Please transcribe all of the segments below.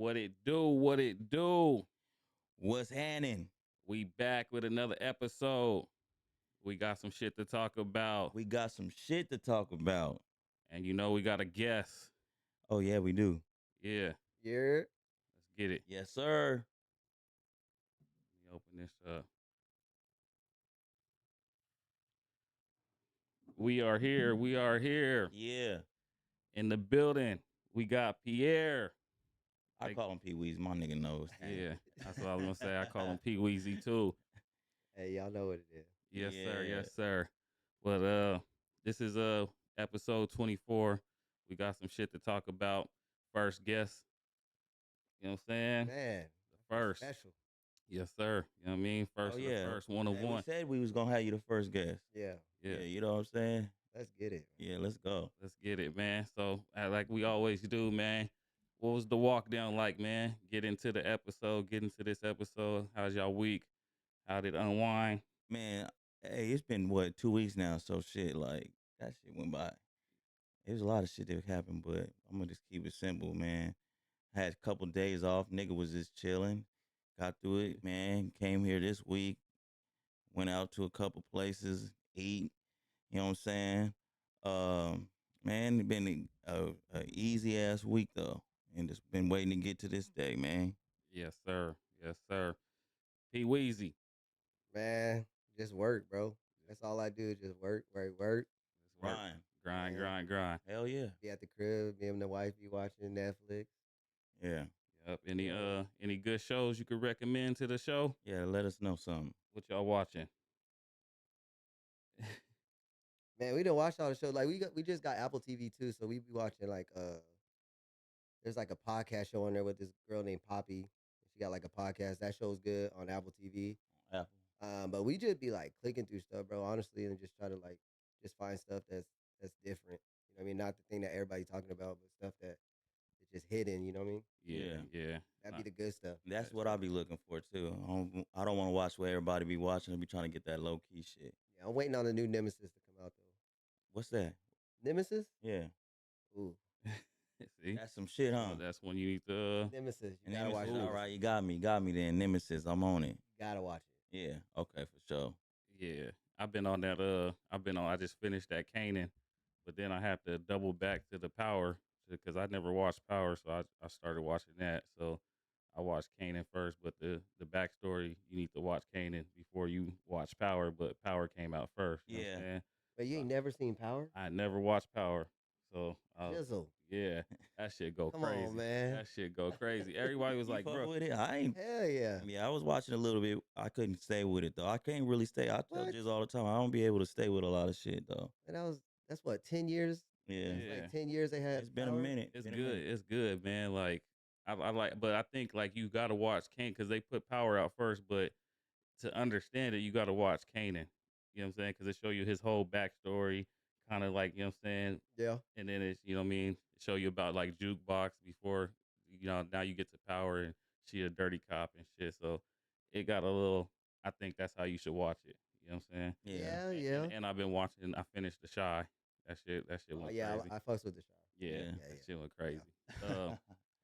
What it do? What it do? What's happening? We back with another episode. We got some shit to talk about. We got some shit to talk about. And you know we got a guest. Oh, yeah, we do. Yeah, Yeah. let's get it. Yes, sir. Let me open this up. We are here. We are here Yeah. in the building. We got Pierre. I Like- call him Pee Wee's. My nigga knows. Yeah, that's what I was gonna say. I call him Pee Weezy too. Hey, y'all know what it is. Yes, sir. Yeah. Yes, sir. But this is episode 24. We got some shit to talk about. First guest. You know what I'm saying? Man, First. special. Yes, sir. You know what I mean? First, Oh, of yeah. the first one of Hey, we one. said we was going to have you the first guest. Yeah, Yeah. You know what I'm saying? let's get it. Yeah, let's go. Let's get it, man. So, like we always do, man. What was the walk down like, man? Get into the episode. Get into this episode. How's y'all week? How did it unwind? Man, hey, it's been, 2 weeks now? So, shit, like, that shit went by. There's a lot of shit that happened, but I'm going to just keep it simple, man. Had a couple days off. Nigga was just chilling. Got through it, man. Came here this week. Went out to a couple places, eat. You know what I'm saying? Man, it been a easy ass week though, and just been waiting to get to this day, man. Yes, sir. Yes, sir. P Weezy. Man, just work, bro. That's all I do. Just work. Let's work. Grind. Grind, Yeah. grind, grind. Hell yeah. Be at the crib. Me and the wife be watching Netflix. Yeah. Yep. Any good shows you could recommend to the show? Yeah. Let us know something. What y'all watching? Man, we done watch all the shows. Like we just got Apple TV too, so we be watching like there's like a podcast show on there with this girl named Poppy. She got like a podcast. That show's good on Apple TV. Apple. But we just be like clicking through stuff, bro, honestly, and just try to like just find stuff that's different. You know what I mean? Not the thing that everybody talking about, but stuff that is just hidden, you know what I mean? Yeah, yeah. That'd be the good stuff. That's what I be looking for too. I don't want to watch what everybody be watching. I be trying to get that low key shit. Yeah, I'm waiting on the new Nemesis to come out though. What's that? Nemesis? Yeah. Ooh. See? That's some shit, huh? Oh, that's when you need to. Nemesis. You And gotta watch Nemesis, it. all right, you got me then. Nemesis, I'm on it. Gotta watch it. Yeah. Okay, for sure. Yeah, I've been on that. I just finished that Kanan, but then I have to double back to the Power because I never watched Power, so I started watching that. So I watched Kanan first, but the backstory you need to watch Kanan before you watch Power. But Power came out first. You know what I'm Yeah. saying? But you ain't never seen Power? I never watched Power, so Jizzle. yeah, that shit go Come crazy. on, man. That shit go crazy. Everybody was You like, fuck bro, with it? I ain't. Hell yeah. Yeah, I was watching a little bit. I couldn't stay with it though. I can't really stay. I tell What? Jizz all the time. I don't be able to stay with a lot of shit though. And that's what, 10 years? Yeah. It's Yeah. like 10 years they had It's been a Power? minute. it's Been a good. minute. It's good, man. Like I like, but I think like you got to watch Kane because they put Power out first. But to understand it, you got to watch Kanan. You know what I'm saying? Because it show you his whole backstory, kind of like you know what I'm saying. Yeah. And then it's you know what I mean, show you about like Jukebox before you know now you get to Power and she a dirty cop and shit. So it got a little. I think that's how you should watch it. You know what I'm saying? Yeah. Yeah. And I've been watching. I finished The Shy. That shit Oh, went yeah, crazy. I fucks with the show. Yeah, Yeah. that Yeah. shit went crazy.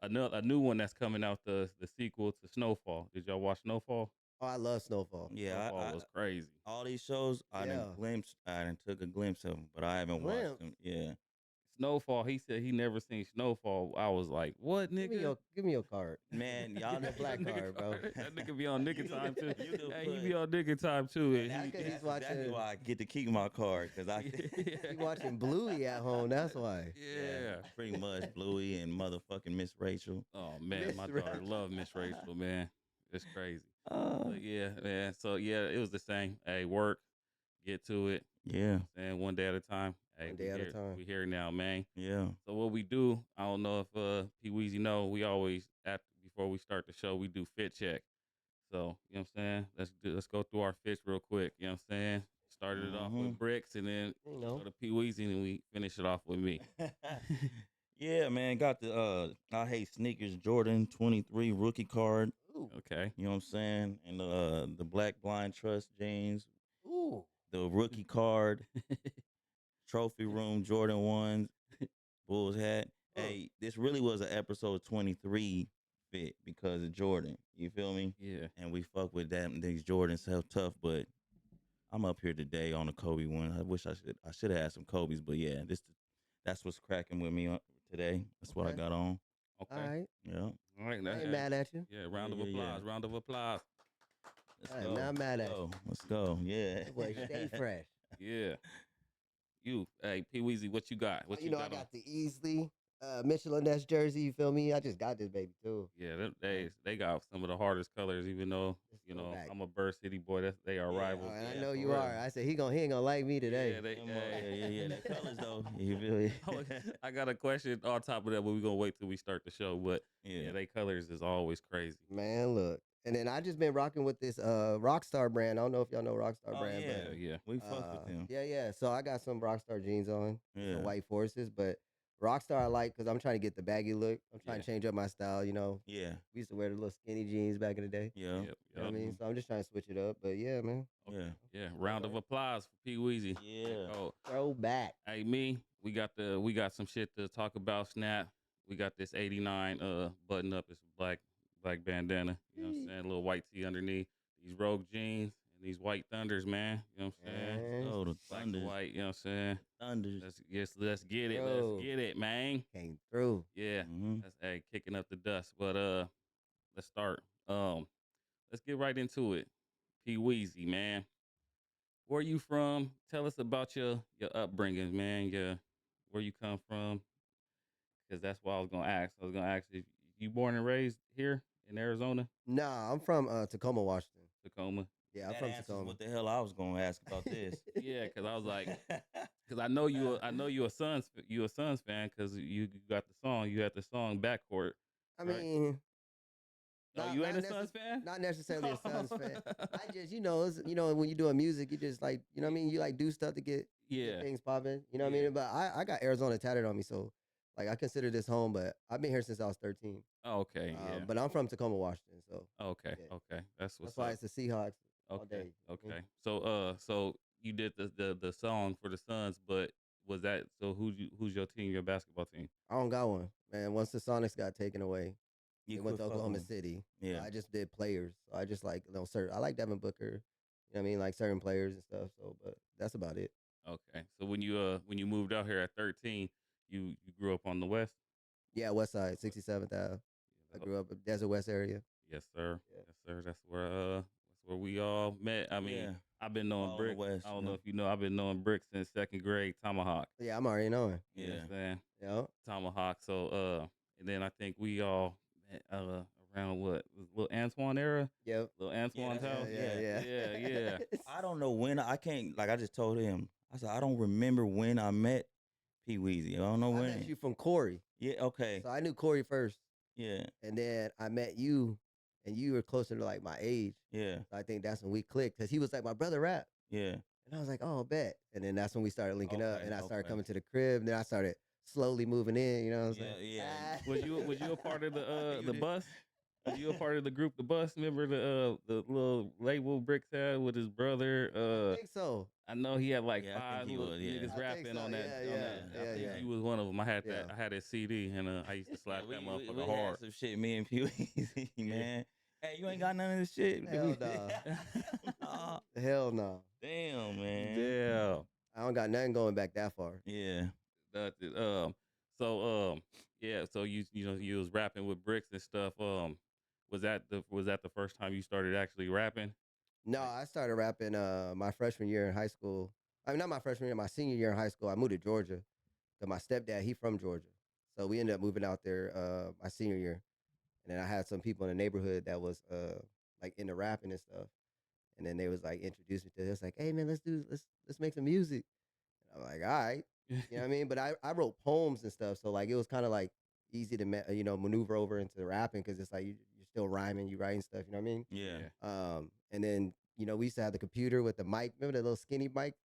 A new one that's coming out, the sequel to Snowfall. Did y'all watch Snowfall? Oh, I love Snowfall. Yeah. Snowfall was crazy. All these shows, I Yeah. done took a glimpse of them, but I haven't watched Glimpse? them. Yeah. Snowfall. He said he never seen Snowfall. I was like, what, nigga? Give me your card. Man, y'all Give me a black Nigga card, bro. That nigga be on nigga You time too. the- you the Hey, he put- be on nigga time too. And That's he- 'cause he's That's exactly watching- why I get to keep my card because I. You watching Bluey at home, that's why. yeah. Pretty much Bluey and motherfucking Miss Rachel. Oh man, Miss my daughter Rachel. love Miss Rachel, man. It's crazy. Uh, But yeah, man. So yeah, it was the same. Hey, work, get to it. yeah. And one day at a time. Hey, One day at a time. We here now, man. Yeah. So what we do, I don't know if P Weezy know, we always before we start the show, we do fit check. So, you know what I'm saying? Let's go through our fits real quick. You know what I'm saying? Started it off Mhm. with Bricks and then You know. go to P Weezy and we finish it off with me. Yeah, man. Got the I hate sneakers Jordan 23 rookie card. Ooh. Okay. You know what I'm saying? And the Black Blind Trust jeans, Ooh. the rookie card, trophy room Jordan 1s, Bulls hat. Huh. Hey, this really was an episode 23 fit because of Jordan. You feel me? Yeah. And we fuck with them these Jordans so tough, but I'm up here today on the Kobe one. I wish I should have had some Kobe's, but yeah, that's what's cracking with me today. That's what I Okay. got on. All Okay. right. Yeah. All right. I ain't mad at you. Yeah. Round of Yeah, yeah, yeah. applause. Round of applause. Let's I am go. not mad Let's at you. go. Let's go. Yeah. That boy stay fresh. Yeah. You. Hey, P Weezy, what you got? What you I got on? got the Easley Michelin Ness jersey. You feel me? I just got this baby too. Yeah, they got some of the hardest colors. Even though It's you know, throwback. I'm a Bird City boy. They are Yeah, rivals. And I yeah, know for you real. are. I said he ain't gonna like me today. Yeah, they. Them, yeah, Hey. The colors though. You feel me? I got a question on top of that, but we're gonna wait till we start the show. But Yeah. yeah, they colors is always crazy. Man, look. And then I just been rocking with this Rockstar brand. I don't know if y'all know Rockstar Oh brand, yeah. Yeah, yeah. We fuck with them. yeah. So I got some Rockstar jeans on, Yeah. some white forces, but Rockstar I like because I'm trying to get the baggy look. I'm trying Yeah. to change up my style. Yeah. We used to wear the little skinny jeans back in the day. Yeah. Yep, You know what I yep. mean? So I'm just trying to switch it up. But yeah, man. Yeah. Yeah, round of applause for P Weezy. Yeah. Oh, Throwback. hey me, we got some shit to talk about. Snap. We got this '89 button up. It's black bandana. You know what I'm saying? A little white tee underneath. These Rogue jeans and these white thunders, man. You know what I'm saying? Man, Oh, the Black and Thunders. white. You know what I'm saying? Thunders. Let's get it. Bro. Let's get it, man. came through. Yeah. Mhm. That's kicking up the dust. But let's start. Let's get right into it. P Weezy, man. Where you from? Tell us about your upbringing, man. Where you come from? Because that's what I was gonna ask. I was gonna ask if you born and raised here in Arizona, Nah, I'm from Tacoma, Washington. Tacoma. Yeah, I'm That from answers Tacoma. what the hell I was gonna ask about this. Yeah, because I was like, because I know you a Suns fan because you got the song. You had the song Backcourt. I Right. mean, Oh, not- you ain't not a Suns fan? not necessarily a Suns fan. I just, when you're doing music, you just like, you know what I mean? You like do stuff to get Yeah. things popping. You know what I Yeah. mean? But I got Arizona tatted on me, so like I consider this home. But I've been here since I was 13. Oh, okay. Yeah. But I'm from Tacoma, Washington, so Okay. yeah. Okay. That's what's that's why up. it's the Seahawks all Okay. day. You know what I mean? Okay. So you did the song for the Suns, but was that so? Who's your team? Your basketball team? I don't got one, man. Once the Sonics got taken away, You they went to quit fucking Oklahoma with- City. Yeah. I just did players. So I just like certain. I like Devin Booker. You know what I mean? Like certain players and stuff. So, but that's about it. Okay. So when you moved out here at 13, you grew up on the west. Yeah, West Side, 67th Ave. I grew up in Desert West area. Yes, sir. Yeah. Yes, sir. That's where we all met. I mean, Yeah. I've been knowing All in the Brick. West, I don't yeah. know if you know. I've been knowing Brick since second grade. Tomahawk. Yeah, I'm already knowing. You know what I'm saying? Yeah. Tomahawk. So and then I think we all met around what was little Antoine era. Yep. Little Antoine's that's- house. Yeah. I don't know when I can't. Like I just told him. I said I don't remember when I met P Weezy. I don't know I when. met you from Corey. Yeah. Okay. So I knew Corey first. Yeah. And then I met you, and you were closer to like my age. Yeah. So I think that's when we clicked because he was like my brother rap. Yeah. And I was like, oh, bet. And then that's when we started linking up, Okay, and I started okay. coming to the crib. And then I started slowly moving in. You know what I'm saying? Yeah. Was you a part of the You the did. bus? Was you a part of the group, the bus? Remember the little label Bricks had with his brother? I think so. I know he had like Yeah, I think five he little was, yeah. niggas I think rapping so, on that. yeah, on that. yeah, I think yeah. he was one of them. I had that. Yeah. I had his CD, and I used to slap that motherfucker we hard. had some shit. Me and P Weezy, man. Hey, you ain't got none of this shit. Hell Nah. Hell no. Damn, man. Yeah. I don't got nothing going back that far. Yeah. Yeah. So you was rapping with Bricks and stuff. Was that the first time you started actually rapping? No, I started rapping my freshman year in high school. I mean, not my freshman year, my senior year in high school. I moved to Georgia because my stepdad, he from Georgia. So we ended up moving out there my senior year. And then I had some people in the neighborhood that was like into rapping and stuff. And then they was like introduced me to it. It's like, hey man, let's make some music. And I'm like, all right. You know what I mean? But I wrote poems and stuff. So like it was kind of like easy to maneuver over into rapping because it's like you're still rhyming, you writing stuff, you know what I mean? Yeah. And then, we used to have the computer with the mic. Remember that little skinny mic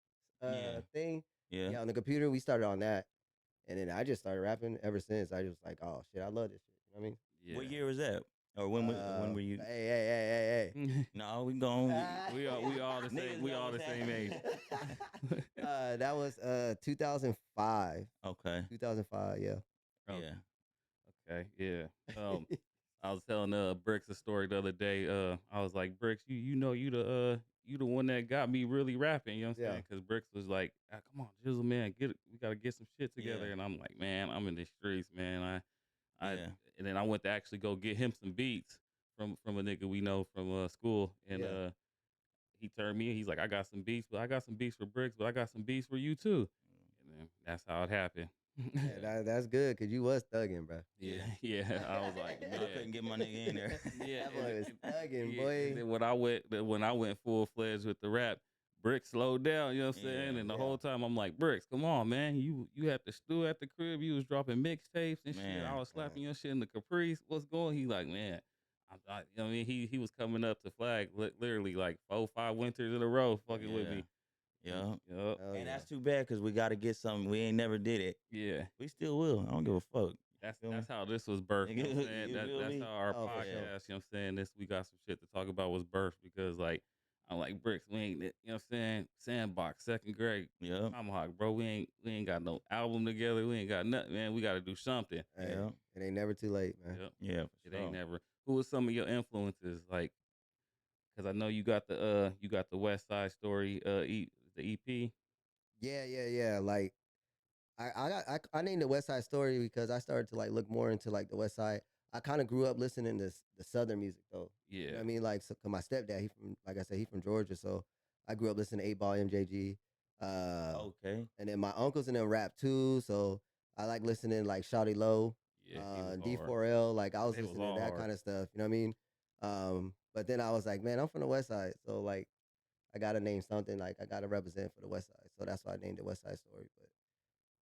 Yeah. thing? Yeah. Yeah, on the computer, we started on that. And then I just started rapping ever since. I just like, oh shit, I love this shit. You know what I mean? Yeah. What year was that? Or when were you? Hey. No, we gone. we all the same. Niggas We know all the what's same age. happening. That was 2005. Okay. 2005, yeah. Oh, Yeah. Okay. Yeah. I was telling Bricks a story the other day. I was like, Bricks, you know you the one that got me really rapping. You know what I'm Yeah. saying? Because Bricks was like, ah, come on, Jizzle, man, we gotta get some shit together. Yeah. And I'm like, man, I'm in the streets, man. I Yeah. and then I went to actually go get him some beats from a nigga we know from school, and Yeah. he turned me. He's like, I got some beats, but I got some beats for Bricks, but I got some beats for you too. And then that's how it happened. Yeah, that's good because you was thugging, bro. Yeah, yeah. I was like, I man. couldn't get my nigga in there. Yeah, That boy was thugging, yeah, and boy. then when I went full fledged with the rap, Brick slowed down. You know what I'm saying? Yeah. And the Yeah. whole time I'm like, Bricks, come on, man. You had the stew at the crib. You was dropping mixtapes and shit. Man, I was slapping your shit in the Caprice. What's going? He like, man. You know what I mean, he was coming up to flag literally like 4-5 winters in a row, fucking with Yeah. me. Yeah. Yup. Oh, And yeah. that's too bad because we got to get something. We ain't never did it. Yeah. We still will. I don't give a fuck. Feel me? That's how this was birthed. You know what I'm saying? You feel That's me? how our Oh, for podcast, sure. you know what I'm saying, this we got some shit to talk about was birthed because like I'm like Bricks, we ain't you know what I'm saying, Sandbox, second grade, Yeah. Tomahawk, bro. We ain't got no album together. We ain't got nothing, man. We gotta do something. Hey, Yeah. it ain't never too late, man. Yep. Yeah. It For ain't sure. never. Who was some of your influences? Like, cause I know you got the West Side Story the EP. Yeah. Like I named it West Side Story because I started to like look more into like the West Side. I kind of grew up listening to the Southern music though. You know Yeah. what I mean? Like, so, 'cause my stepdad, he from, like I said, he from Georgia, so I grew up listening to 8 Ball, MJG, Okay. and then my uncles and them rap too. So I like listening like Shawty Low, Yeah, he was hard. D4L. Like I was They was listening all to that hard. kind of stuff. You know what I mean? But then I was like, man, I'm from the West Side, so like I gotta name something. Like I gotta represent for the West Side, so that's why I named it West Side Story. But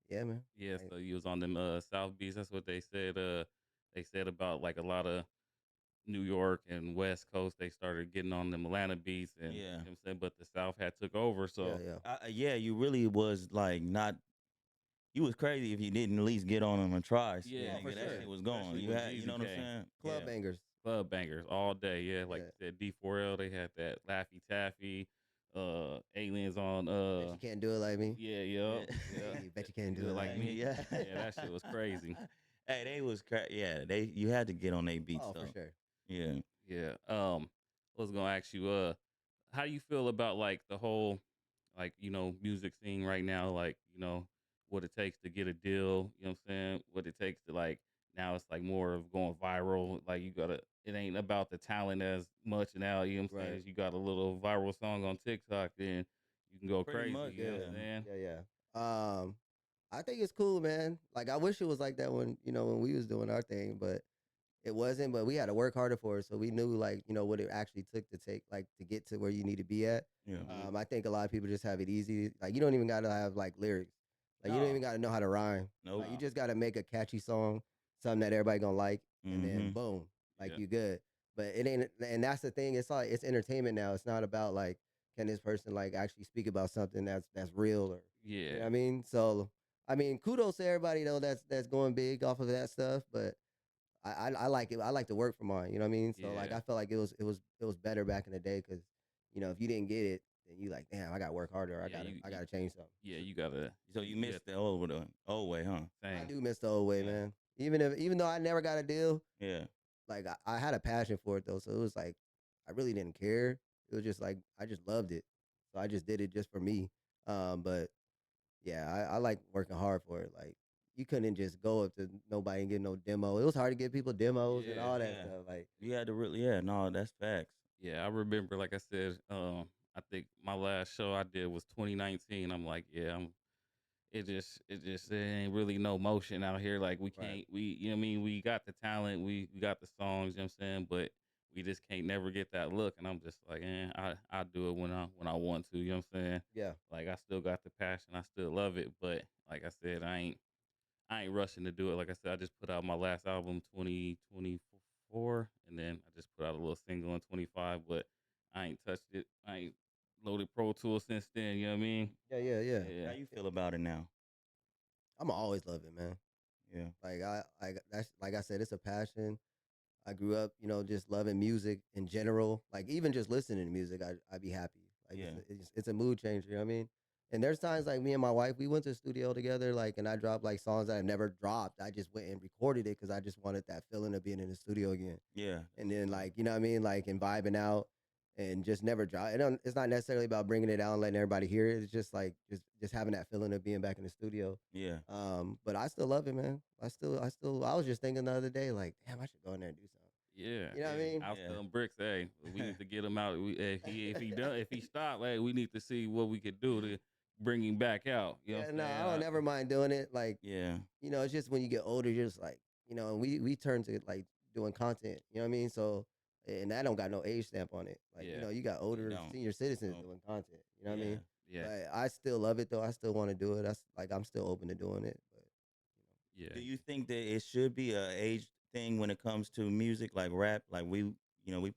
yeah, man. Yeah, Like, so you was on them South Beach. That's what they said. They said about like a lot of New York and West Coast. They started getting on them Atlanta beats, and you know Yeah. what I'm saying, but the South had took over. So yeah. Yeah. You really was like not. You was crazy if you didn't at least get on them and try. yeah, for Nigga, that sure. shit was going. Especially You when had. You Jeezy know what I'm came. saying? Club Yeah. bangers. Club bangers all day. Yeah, like Yeah. you said, D4L. They had that Laffy Taffy, Aliens on. Bet you can't do it like me. Yeah, Yeah. yeah. You bet you can't do Do it it like like me. me. Yeah. Yeah, that shit was crazy. Hey, they was yeah. You had to get on their beats Oh, though. for sure. Yeah. Yeah. I was gonna ask you, how you feel about like the whole, like, you know, music scene right now, like, you know, what it takes to get a deal, you know what I'm saying? What it takes to like now it's like more of going viral. Like you gotta it ain't about the talent as much now, you know what I'm saying? Right. As you got a little viral song on TikTok, then you can go Pretty crazy, much, you know what I'm yeah. saying? Yeah. I think it's cool, man. Like I wish it was like that when when we was doing our thing, but it wasn't. But we had to work harder for it, so we knew like what it actually took to take like to get to where you need to be at. Yeah. Mhm. I think a lot of people just have it easy. Like you don't even gotta have like lyrics. Like you don't No. even gotta know how to rhyme. Nope. Like you just gotta make a catchy song, something that everybody gonna like, and then Mhm. boom, like Yeah. you good. But it ain't, and that's the thing. It's like it's entertainment now. It's not about like can this person like actually speak about something that's real or you know Yeah. what I mean. So I mean, kudos to everybody though that's going big off of that stuff. But I like it. I like to work for mine. You know what I mean. So like Yeah. I felt like it was better back in the day because if you didn't get it, then you like damn I got to work harder. Or Yeah, I gotta change something. Yeah, you gotta So you yeah, missed the old way, huh? I same. do miss the old way, Yeah. man. Even though I never got a deal, Yeah. like I had a passion for it though. So it was like I really didn't care. It was just like I just loved it. So I just did it just for me. But yeah, I like working hard for it. Like you couldn't just go up to nobody and get no demo. It was hard to get people demos and Yeah. all that Yeah. stuff. Like You had to really. Yeah. No, that's facts. Yeah, I remember, like I said, I think my last show I did was 2019. I'm like, yeah, it ain't really no motion out here. Like right. you know what I mean? We got the talent, we got the songs, you know what I'm saying? But we just can't never get that look. And I'm just like, I do it when I want to, you know what I'm saying? Yeah. Like I still got the passion, I still love it, but like I said, I ain't rushing to do it. Like I said, I just put out my last album 2024, and then I just put out a little single in 25, but I ain't touched it. I ain't loaded Pro Tools since then, you know what I mean? Yeah. Yeah. How you feel about it now? I'm always love it, man. Yeah. Like that's like I said, it's a passion. I grew up, just loving music in general. Like even just listening to music, I'd be happy. Like Yeah. it's a mood changer. You know what I mean? And there's times like me and my wife, we went to the studio together, like, and I dropped like songs that I never dropped. I just went and recorded it because I just wanted that feeling of being in the studio again. Yeah. And then like, you know what I mean, like, and vibing out and just never drop. It's not necessarily about bringing it out and letting everybody hear it. It's just like just having that feeling of being back in the studio. Yeah. But I still love it, man. I was just thinking the other day, like, damn, I should go in there and do something. Yeah, You know what I mean? I was Yeah. telling Bricks, hey, we need to get him out. If he stopped, hey, we need to see what we could do to bring him back out. You know Yeah, what I'm no, saying? I don't never mind doing it. Like, Yeah. it's just when you get older, you're just like, and we turn to like doing content. You know what I mean? So, and that don't got no age stamp on it. Like, Yeah. you got older don't. senior citizens Nope. doing content. You know what I Yeah. mean? Yeah, But I still love it though. I still want to do it. That's like I'm still open to doing it. But yeah. Do you think that it should be a age thing when it comes to music, like rap? Like we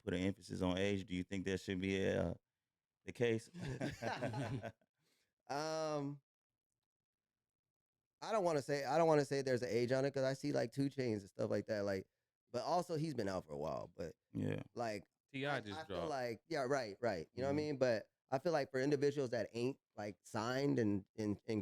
put an emphasis on age. Do you think that should be the case? um, I don't want to say there's an age on it because I see like 2 Chainz and stuff like that. Like, but also he's been out for a while. But Yeah. like Ti I just feel dropped. like right. You know what I Mhm. mean? But I feel like for individuals that ain't like signed and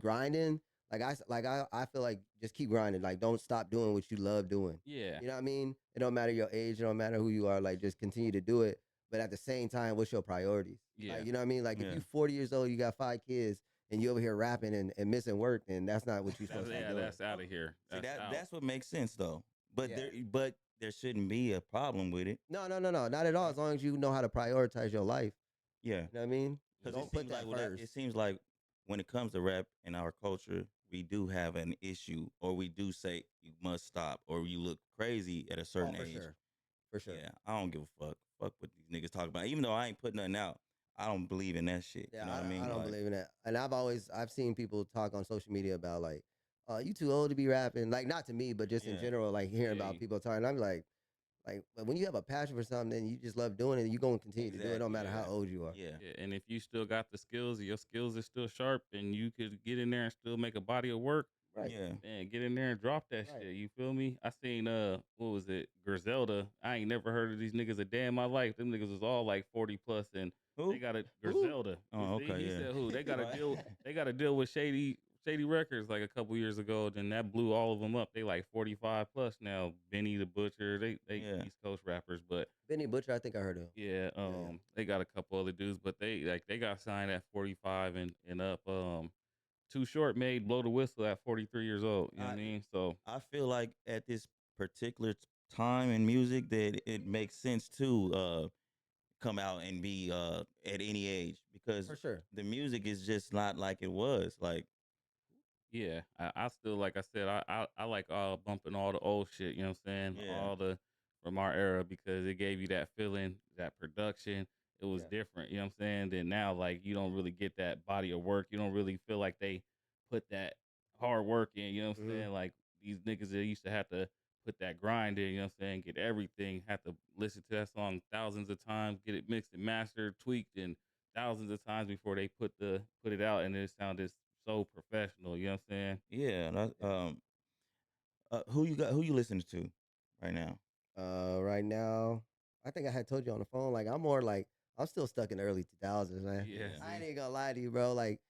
grinding, I feel like just keep grinding. Like don't stop doing what you love doing. Yeah, You know what I mean? It don't matter your age, it don't matter who you are. Like just continue to do it. But at the same time, what's your priorities? yeah. Like you know what I mean? Like if Yeah. you 40 years old, you got 5 kids, and you over here rapping and missing work, then that's not what you're That's, supposed to be yeah, doing. that's out of here. See That's out. that's what makes sense though. But Yeah. there shouldn't be a problem with it. No, not at all. As long as you know how to prioritize your life. Yeah. You know what I mean? Because Don't put that first. it seems like when it comes to rap in our culture, we do have an issue, or we do say you must stop, or you look crazy at a certain for age. sure. For sure. Yeah, I don't give a fuck. Fuck what these niggas talk about. Even though I ain't putting nothing out, I don't believe in that shit. Yeah, You know what I mean? I don't Like, believe in that. And I've seen people talk on social media about like, you too old to be rapping. Like not to me, but just in Yeah. general, like hearing Yeah, about people talking. I'm like but when you have a passion for something and you just love doing it, you're gonna continue to do it, no Exactly, matter how yeah. old you are. Yeah. Yeah, and if you still got the skills, your skills are still sharp, and you could get in there and still make a body of work, Right. Yeah. man, get in there and drop that Right. shit. You feel me? I seen what was it, Griselda? I ain't never heard of these niggas a day in my life. Them niggas was all like 40 plus, and Who? they got a Who? Griselda. Oh, You see, okay, he yeah. said who? They got to Right. deal. They got to deal with Shady Records like a couple years ago. Then that blew all of them up. They like 45 plus now. Benny the Butcher. They Yeah. East Coast rappers, but Benny Butcher, I think I heard of him. yeah, Yeah. they got a couple other dudes, but they got signed at 45 and up. Too Short made Blow the Whistle at 43 years old. You know what I mean? So I feel like at this particular time in music that it makes sense to come out and be at any age, because For sure. the music is just not like it was. Like, yeah, I still like I said, I like bumping all the old shit, you know what I'm saying? Yeah. All the from our era because it gave you that feeling, that production. It was Yeah. different, you know what I'm saying? Then now like you don't really get that body of work. You don't really feel like they put that hard work in, you know what I'm Mhm. saying? Like these niggas that used to have to put that grind in, you know what I'm saying? Get everything, have to listen to that song thousands of times, get it mixed and mastered, tweaked and thousands of times before they put it out and it sounded so professional, you know what I'm saying? yeah, that, Yeah. who you listening to right now? Right now, I think I had told you on the phone. Like I'm still stuck in the early 2000s, man. Yeah, I see? ain't gonna lie to you, bro. Like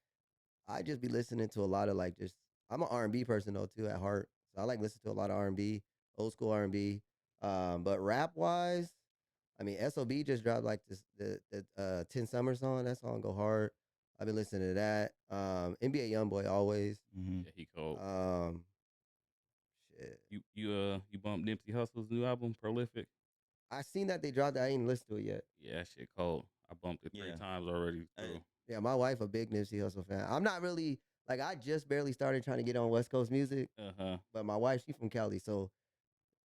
I just be listening to a lot of like just I'm an R&B person though too at heart. So I like listen to a lot of R&B, old school R&B. But rap wise, I mean SOB just dropped like the 10 Summer song. That song go hard. I've been listening to that. NBA YoungBoy always. Mm-hmm. Yeah, he cold. Um shit. You bumped Nipsey Hussle's new album, Prolific? I seen that they dropped that. I ain't listened to it yet. Yeah, that shit cold. I bumped it three Yeah. times already Hey. too. Yeah, my wife a big Nipsey Hussle fan. I'm not really like I just barely started trying to get on West Coast music, Uh-huh. but my wife she from Cali, so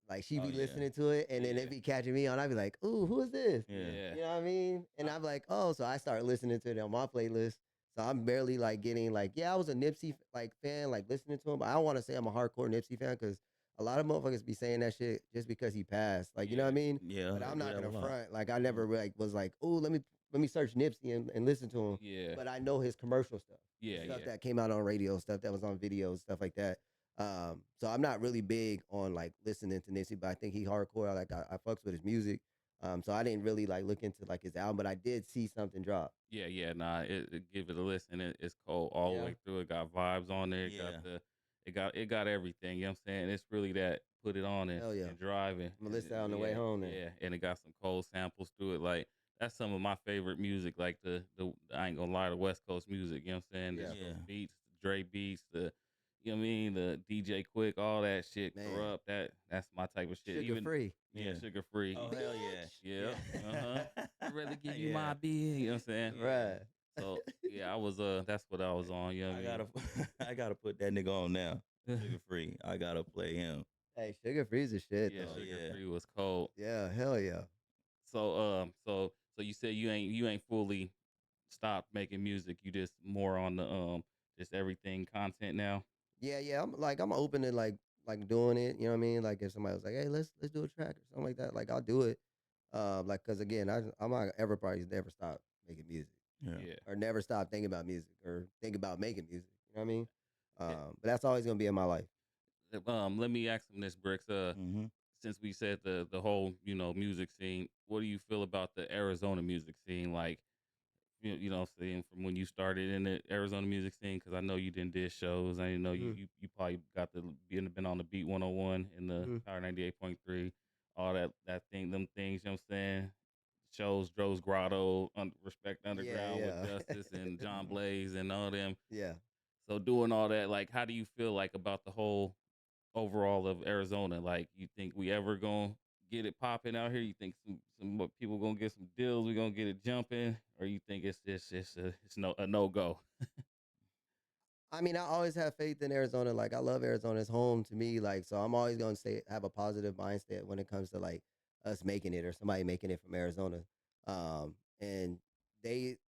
like she Oh, be yeah. listening to it, and then Yeah. it be catching me on. I be like, "Ooh, who is this?" Yeah. Yeah. You know what I mean? And I'm like, "Oh," so I start listening to it on my playlist. So I'm barely like getting like, yeah, I was a Nipsey like fan, like listening to him, but I don't want to say I'm a hardcore Nipsey fan because a lot of motherfuckers be saying that shit just because he passed. Like, you know what I mean? Yeah. But I'm not yeah, gonna well, front. Like, I never like was like, "Oh, let me search Nipsey and listen to him." Yeah. But I know his commercial stuff. Yeah, Stuff yeah. that came out on radio, stuff that was on videos, stuff like that. So I'm not really big on like listening to Nipsey, but I think he hardcore. I fucks with his music. So I didn't really like look into like his album, but I did see something drop. Yeah, nah, give it a listen. It's cold all the Yeah. way through. It got vibes on there. It got Yeah. it got everything. You know what I'm saying? It's really that put it on Hell yeah. and driving. I'm gonna listen on the way Yeah, home then. yeah, and it got some cold samples through it. Like that's some of my favorite music. Like the I ain't gonna lie, the West Coast music. You know what I'm saying? Yeah. Just Yeah. those beats, the Dre beats, the you know what I mean, the DJ Quick, all that shit. Man. Corrupt. That's my type of shit. Sugar Even free. yeah, Yeah. sugar free. Oh hell yeah. Yeah. I'd rather give you Yeah. my beer. You know what I'm saying? Right. So yeah, I was that's what I was on. You know what I I gotta I gotta put that nigga on now. mean? Sugar free. I gotta play him. Hey, sugar free's a shit Yeah, though. Oh sugar yeah. free was cold. Yeah, hell yeah. So you said you ain't fully stopped making music. You just more on the just everything content now. Yeah. I'm open to like doing it. You know what I mean? Like if somebody was like, "Hey, let's do a track or something like that," like I'll do it. Like because again, I'm not ever probably never stop making music Yeah. Yeah. or never stop thinking about music or think about making music. You know what I mean? Eh, But that's always gonna be in my life. Let me ask him this, Bricks. Mm-hmm. Since we said the whole music scene, what do you feel about the Arizona music scene? Like saying from when you started in the Arizona music scene, because I know you did shows. I know Mhm. you probably got the been on the Beat 101 and the Mhm. Power 98.3, all that thing, them things. You know what I'm saying? Shows Dro's Grotto, Respect Yeah, Underground with yeah. Justice and John Blaze and all them. Yeah. So doing all that, like, how do you feel like about the whole overall of Arizona? Like, you think we ever gonna get it popping out here? You think some more people gonna get some deals? We gonna get it jumping, or you think it's no go? I mean, I always have faith in Arizona. Like, I love Arizona. It's home to me. Like, so I'm always gonna stay have a positive mindset when it comes to like us making it or somebody making it from Arizona. And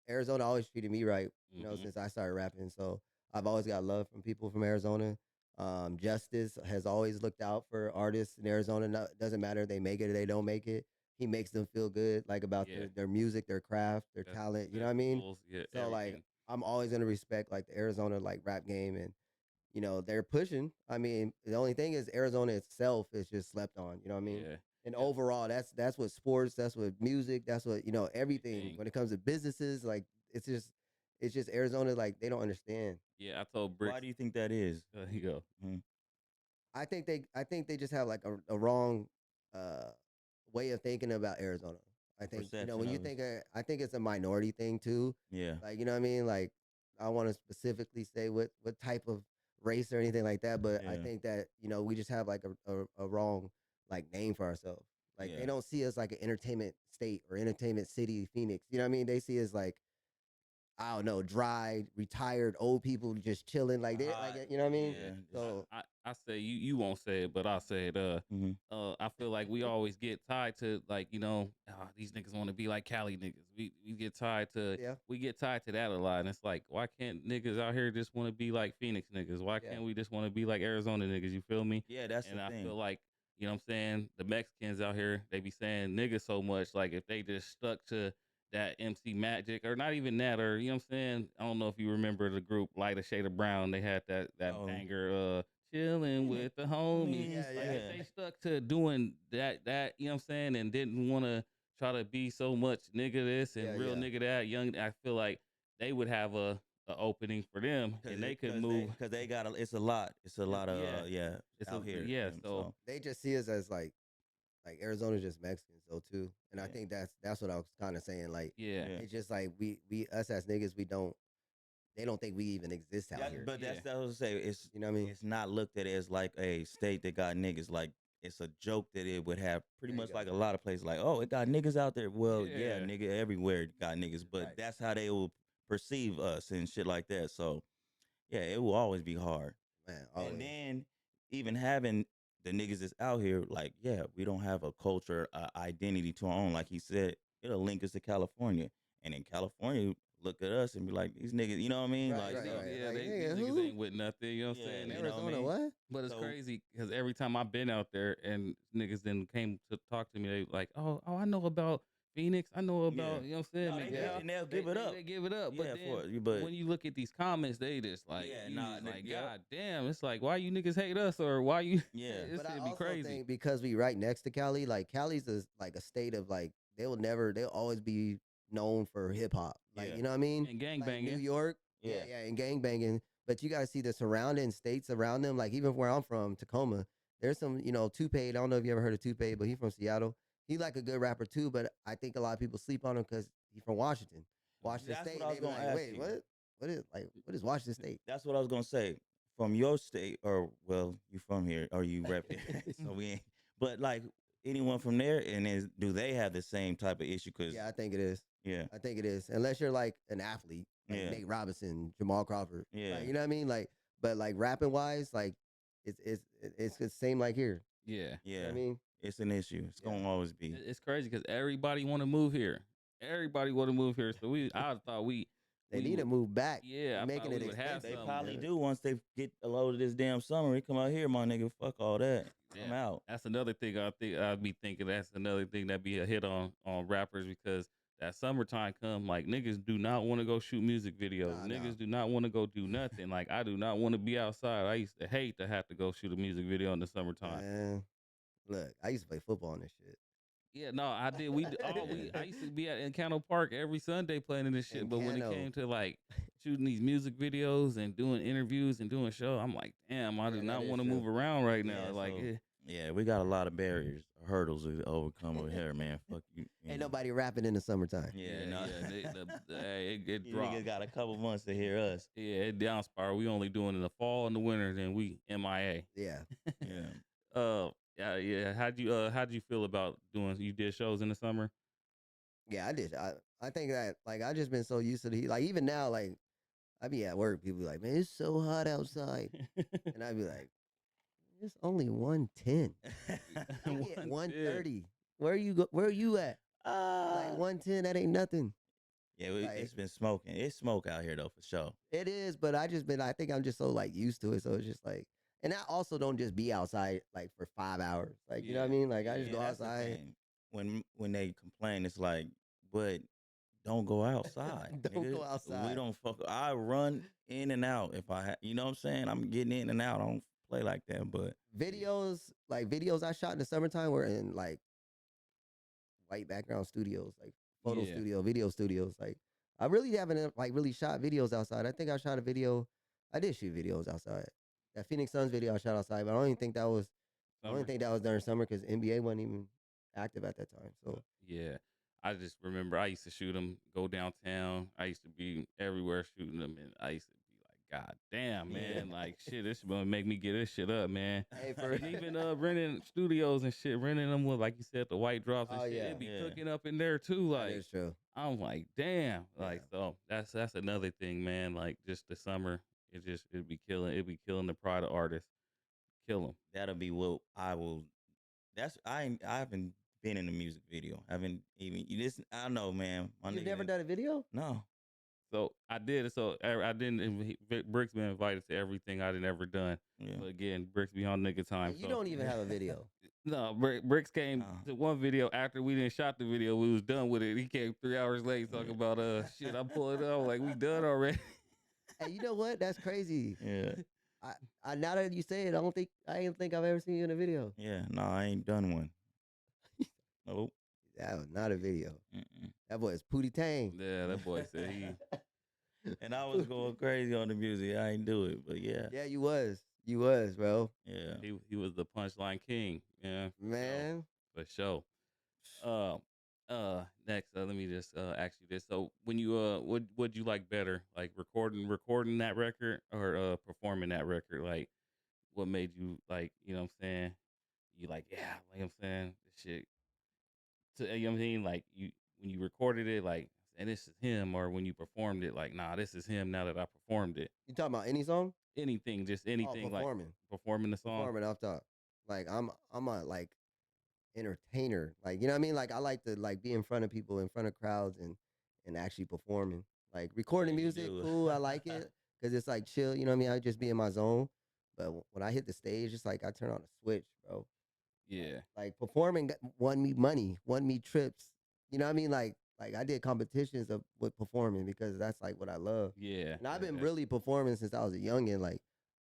Arizona always treated me right, Hmm. since I started rapping. So I've always got love from people from Arizona. Justice has always looked out for artists in Arizona. Doesn't matter if they make it or they don't make it. He makes them feel good, like about Yeah, their music, their craft, their talent. You know what I mean? festivals, yeah, So like everything. I'm always gonna respect like the Arizona like rap game and they're pushing. I mean, the only thing is Arizona itself is just slept on, you know what I mean? Yeah, And yeah, overall, that's what sports, that's what music, that's what, everything everything. when it comes to businesses, like it's just Arizona like they don't understand. Yeah, I told Why Bricks. do you think that is? There you go. Mhm. I think they just have like a wrong uh way of thinking about Arizona. I think Perception when you of it. think I think it's a minority thing too. Yeah. Like you know what I mean? Like I want to specifically say what type of race or anything like that, but I Yeah. think that we just have like a wrong like name for ourselves. Like they Yeah. don't see us like an entertainment state or entertainment city, Phoenix. You know what I mean? They see us like I don't know, dry, retired, old people just chilling like they like Hot. you know what I mean? Yeah, Yeah. So I say you won't say it, but I'll say it. Mm-hmm. I feel like we always get tied to like these niggas want to be like Cali niggas. We get tied to yeah, that a lot, and it's like why can't niggas out here just want to be like Phoenix niggas? Why yeah, can't we just want to be like Arizona niggas? You feel me? Yeah, that's the And I thing. feel like what I'm saying, the Mexicans out here they be saying niggas so much. Like if they just stuck to that MC Magic or not even that or you know what I'm saying. I don't know if you remember the group Light a Shade of Brown. They had that Oh. banger chilling with the homies. yeah, Like yeah. if they stuck to doing that you know what I'm saying and didn't want to try to be so much nigga this and Yeah, real yeah. nigga that young. I feel like they would have a opening for them and they could move. Because they got it's a lot. It's a lot of Yeah, it's out here. yeah. So So They just see us as like Arizona's just Mexicans though too, and I yeah, think that's what I was kind of saying. Like yeah, yeah. it's just like we us as niggas they don't think we even exist out Yeah, here. but yeah, that's what I was saying. You know what I mean? It's not looked at as like a state that got niggas. Like it's a joke that it would have pretty There you much go. like a lot of places. Like oh, it got niggas out there. Well, yeah, yeah, nigga everywhere got niggas. But Right, that's how they will perceive us and shit like that. So yeah, it will always be hard. man. And Always. then even having the niggas that's out here, like, yeah, we don't have a culture, identity to our own. Like he said, it'll link us to California. And in California, look at us and be like, these niggas, you know what I mean? Right, Like, right, so, right. yeah. Like These nigga, niggas who ain't with nothing. You know what I'm yeah, saying? you know what I Arizona? mean? What? But it's So, crazy because every time I've been out there and niggas then came to talk to me, they like, oh, I know about Phoenix. I know Yeah. about, you know what I'm saying, No, they Miguel. and they'll give it up. They give it up. Yeah, But then for you, but when you look at these comments, they just like, Yeah, you nah, just like, yep. God damn. It's like, why you niggas hate us, or why you? yeah, This But I shit be also crazy. think because we right next to Cali, like Cali's like a state of like they'll always be known for hip hop. Like Yeah. you know what I mean? And gang Like New banging. York, yeah, Yeah. and gang banging. But you gotta see the surrounding states around them. Like even where I'm from, Tacoma, there's some, Toupe. I don't know if you ever heard of Toupe, but he's from Seattle. He like a good rapper too, but I think a lot of people sleep on him because he's from Washington, Washington That's State. what I And was they be gonna like, ask wait, you. what is Washington State? That's what I was gonna say. From your state, or well, you from here, or you rep it, so we ain't. But like anyone from there, and do they have the same type of issue? Cause Yeah, I think it is. yeah, I think it is. Unless you're like an athlete, like Yeah. Nate Robinson, Jamal Crawford. Yeah. Like, you know what I mean? Like, but like rapping wise, like it's the same like here. Yeah. You know yeah, what I mean? it's an issue. It's Yeah. gonna always be. It's crazy because everybody want to move here. Everybody want to move here. So I thought They we need to would- move back. Yeah, I making thought it we would have expensive. They something. probably Yeah. do once they get a load of this damn summer. They come out here, my nigga. Fuck all that. Come Yeah. out. That's another thing I'd be thinking. That's another thing that be a hit on rappers because that summertime come, like niggas do not want to go shoot music videos. Nah. Niggas do not want to go do nothing. Like I do not want to be outside. I used to hate to have to go shoot a music video in the summertime. Man, look, I used to play football on this shit. Yeah, no, I did. I used to be at Encano Park every Sunday playing in this shit. But when it Encano. came to like shooting these music videos and doing interviews and doing shows, I'm like, damn, I do Yeah, that not is want to true. move around right now. Yeah, Like, so- Yeah, we got a lot of barriers, hurdles to overcome over here, man. Fuck you. Ain't nobody rapping in the summertime. Yeah, no. Hey, it You dropped. niggas got a couple months to hear us. Yeah, it down spiral. We only doing it in the fall and the winter, then we MIA. Yeah. Yeah. Yeah. How'd you feel about doing? You did shows in the summer. Yeah, I did. I think that like I just been so used to the heat. Like even now, like I be at work, people be like, man, it's so hot outside. And I'd be like, it's only 110. It get 130. Where are you at? Like 110, that ain't nothing. Yeah, Like- it's been smoking. It's smoke out here though, for sure. It is, but I think I'm just so like used to it. So it's just like, and I also don't just be outside like for 5 hours. Like, you know what I mean? Like I just Yeah, go that's the outside. thing. When they complain, it's like, but don't go outside. Don't nigga. go outside. We don't fuck. I run in and out if you know what I'm saying. I'm getting in and out. I don't play like that, but Videos I shot in the summertime were in like white background studios, like photo Yeah. studio, video studios. Like I really haven't like really shot videos outside. I think I shot a video. I did shoot videos outside. That Phoenix Suns video I shot outside, but I don't even think that was. I don't Summer. think that was during summer because NBA wasn't even active at that time. So Yeah, I just remember I used to shoot them, go downtown. I used to be everywhere shooting them, and I used to be like, God damn, man, like shit, this gonna make me get this shit up, man. hey, for And even renting studios and shit, renting them with, like you said, the white drops and Oh, shit. yeah. It'd be Yeah. cooking up in there too. that Like is true. I'm like, damn, like Yeah. so that's another thing, man. Like just the summer, it'd be killing the pride of artists, kill them. that'll be what I will. I haven't been in a music video. I haven't even. I don't know, man. My You've nigga never done- done a video? No. So I did it. So I didn't. Bricks been invited to everything I didn't ever done. Yeah. But again, Bricks be on nigga time. You so- don't even have a video. No, Bricks came Oh. to one video after we didn't shot the video. We was done with it. He came 3 hours late talking about shit. I'm pulling it out like we done already. Hey, you know what? That's crazy. Yeah. I now that you say it, I ain't think I've ever seen you in a video. Yeah. No, I ain't done one. Nope. That was not a video. Mm-mm. That boy is Pootie Tang. Yeah, that boy said he. And I was going crazy on the music. I ain't do it, but yeah. Yeah, you was, bro. Yeah. He was the punchline king. Yeah, Man, for sure. Next, let me just ask you this. So, when you would you like better, like recording that record or performing that record? Like, what made you like? You know what I'm saying? You like, yeah, like I'm saying, this shit. You know what I'm saying? Like you when you recorded it, like, and this is him, or when you performed it, like, nah, this is him. Now that I performed it, you talking about any song? anything, just anything, like performing, performing the song. performing off top. Like I'm a like entertainer. Like you know what I mean? Like I like to like be in front of people, in front of crowds, and actually performing. Like recording Yeah, you music, do. cool. I like it because it's like chill. You know what I mean? I just be in my zone. But when I hit the stage, it's like I turn on a switch, bro. Yeah, Like performing won me money, won me trips, you know what I mean? Like I did competitions of with performing because that's like what I love. Yeah, And I've that, been that's really performing since I was a youngin. Like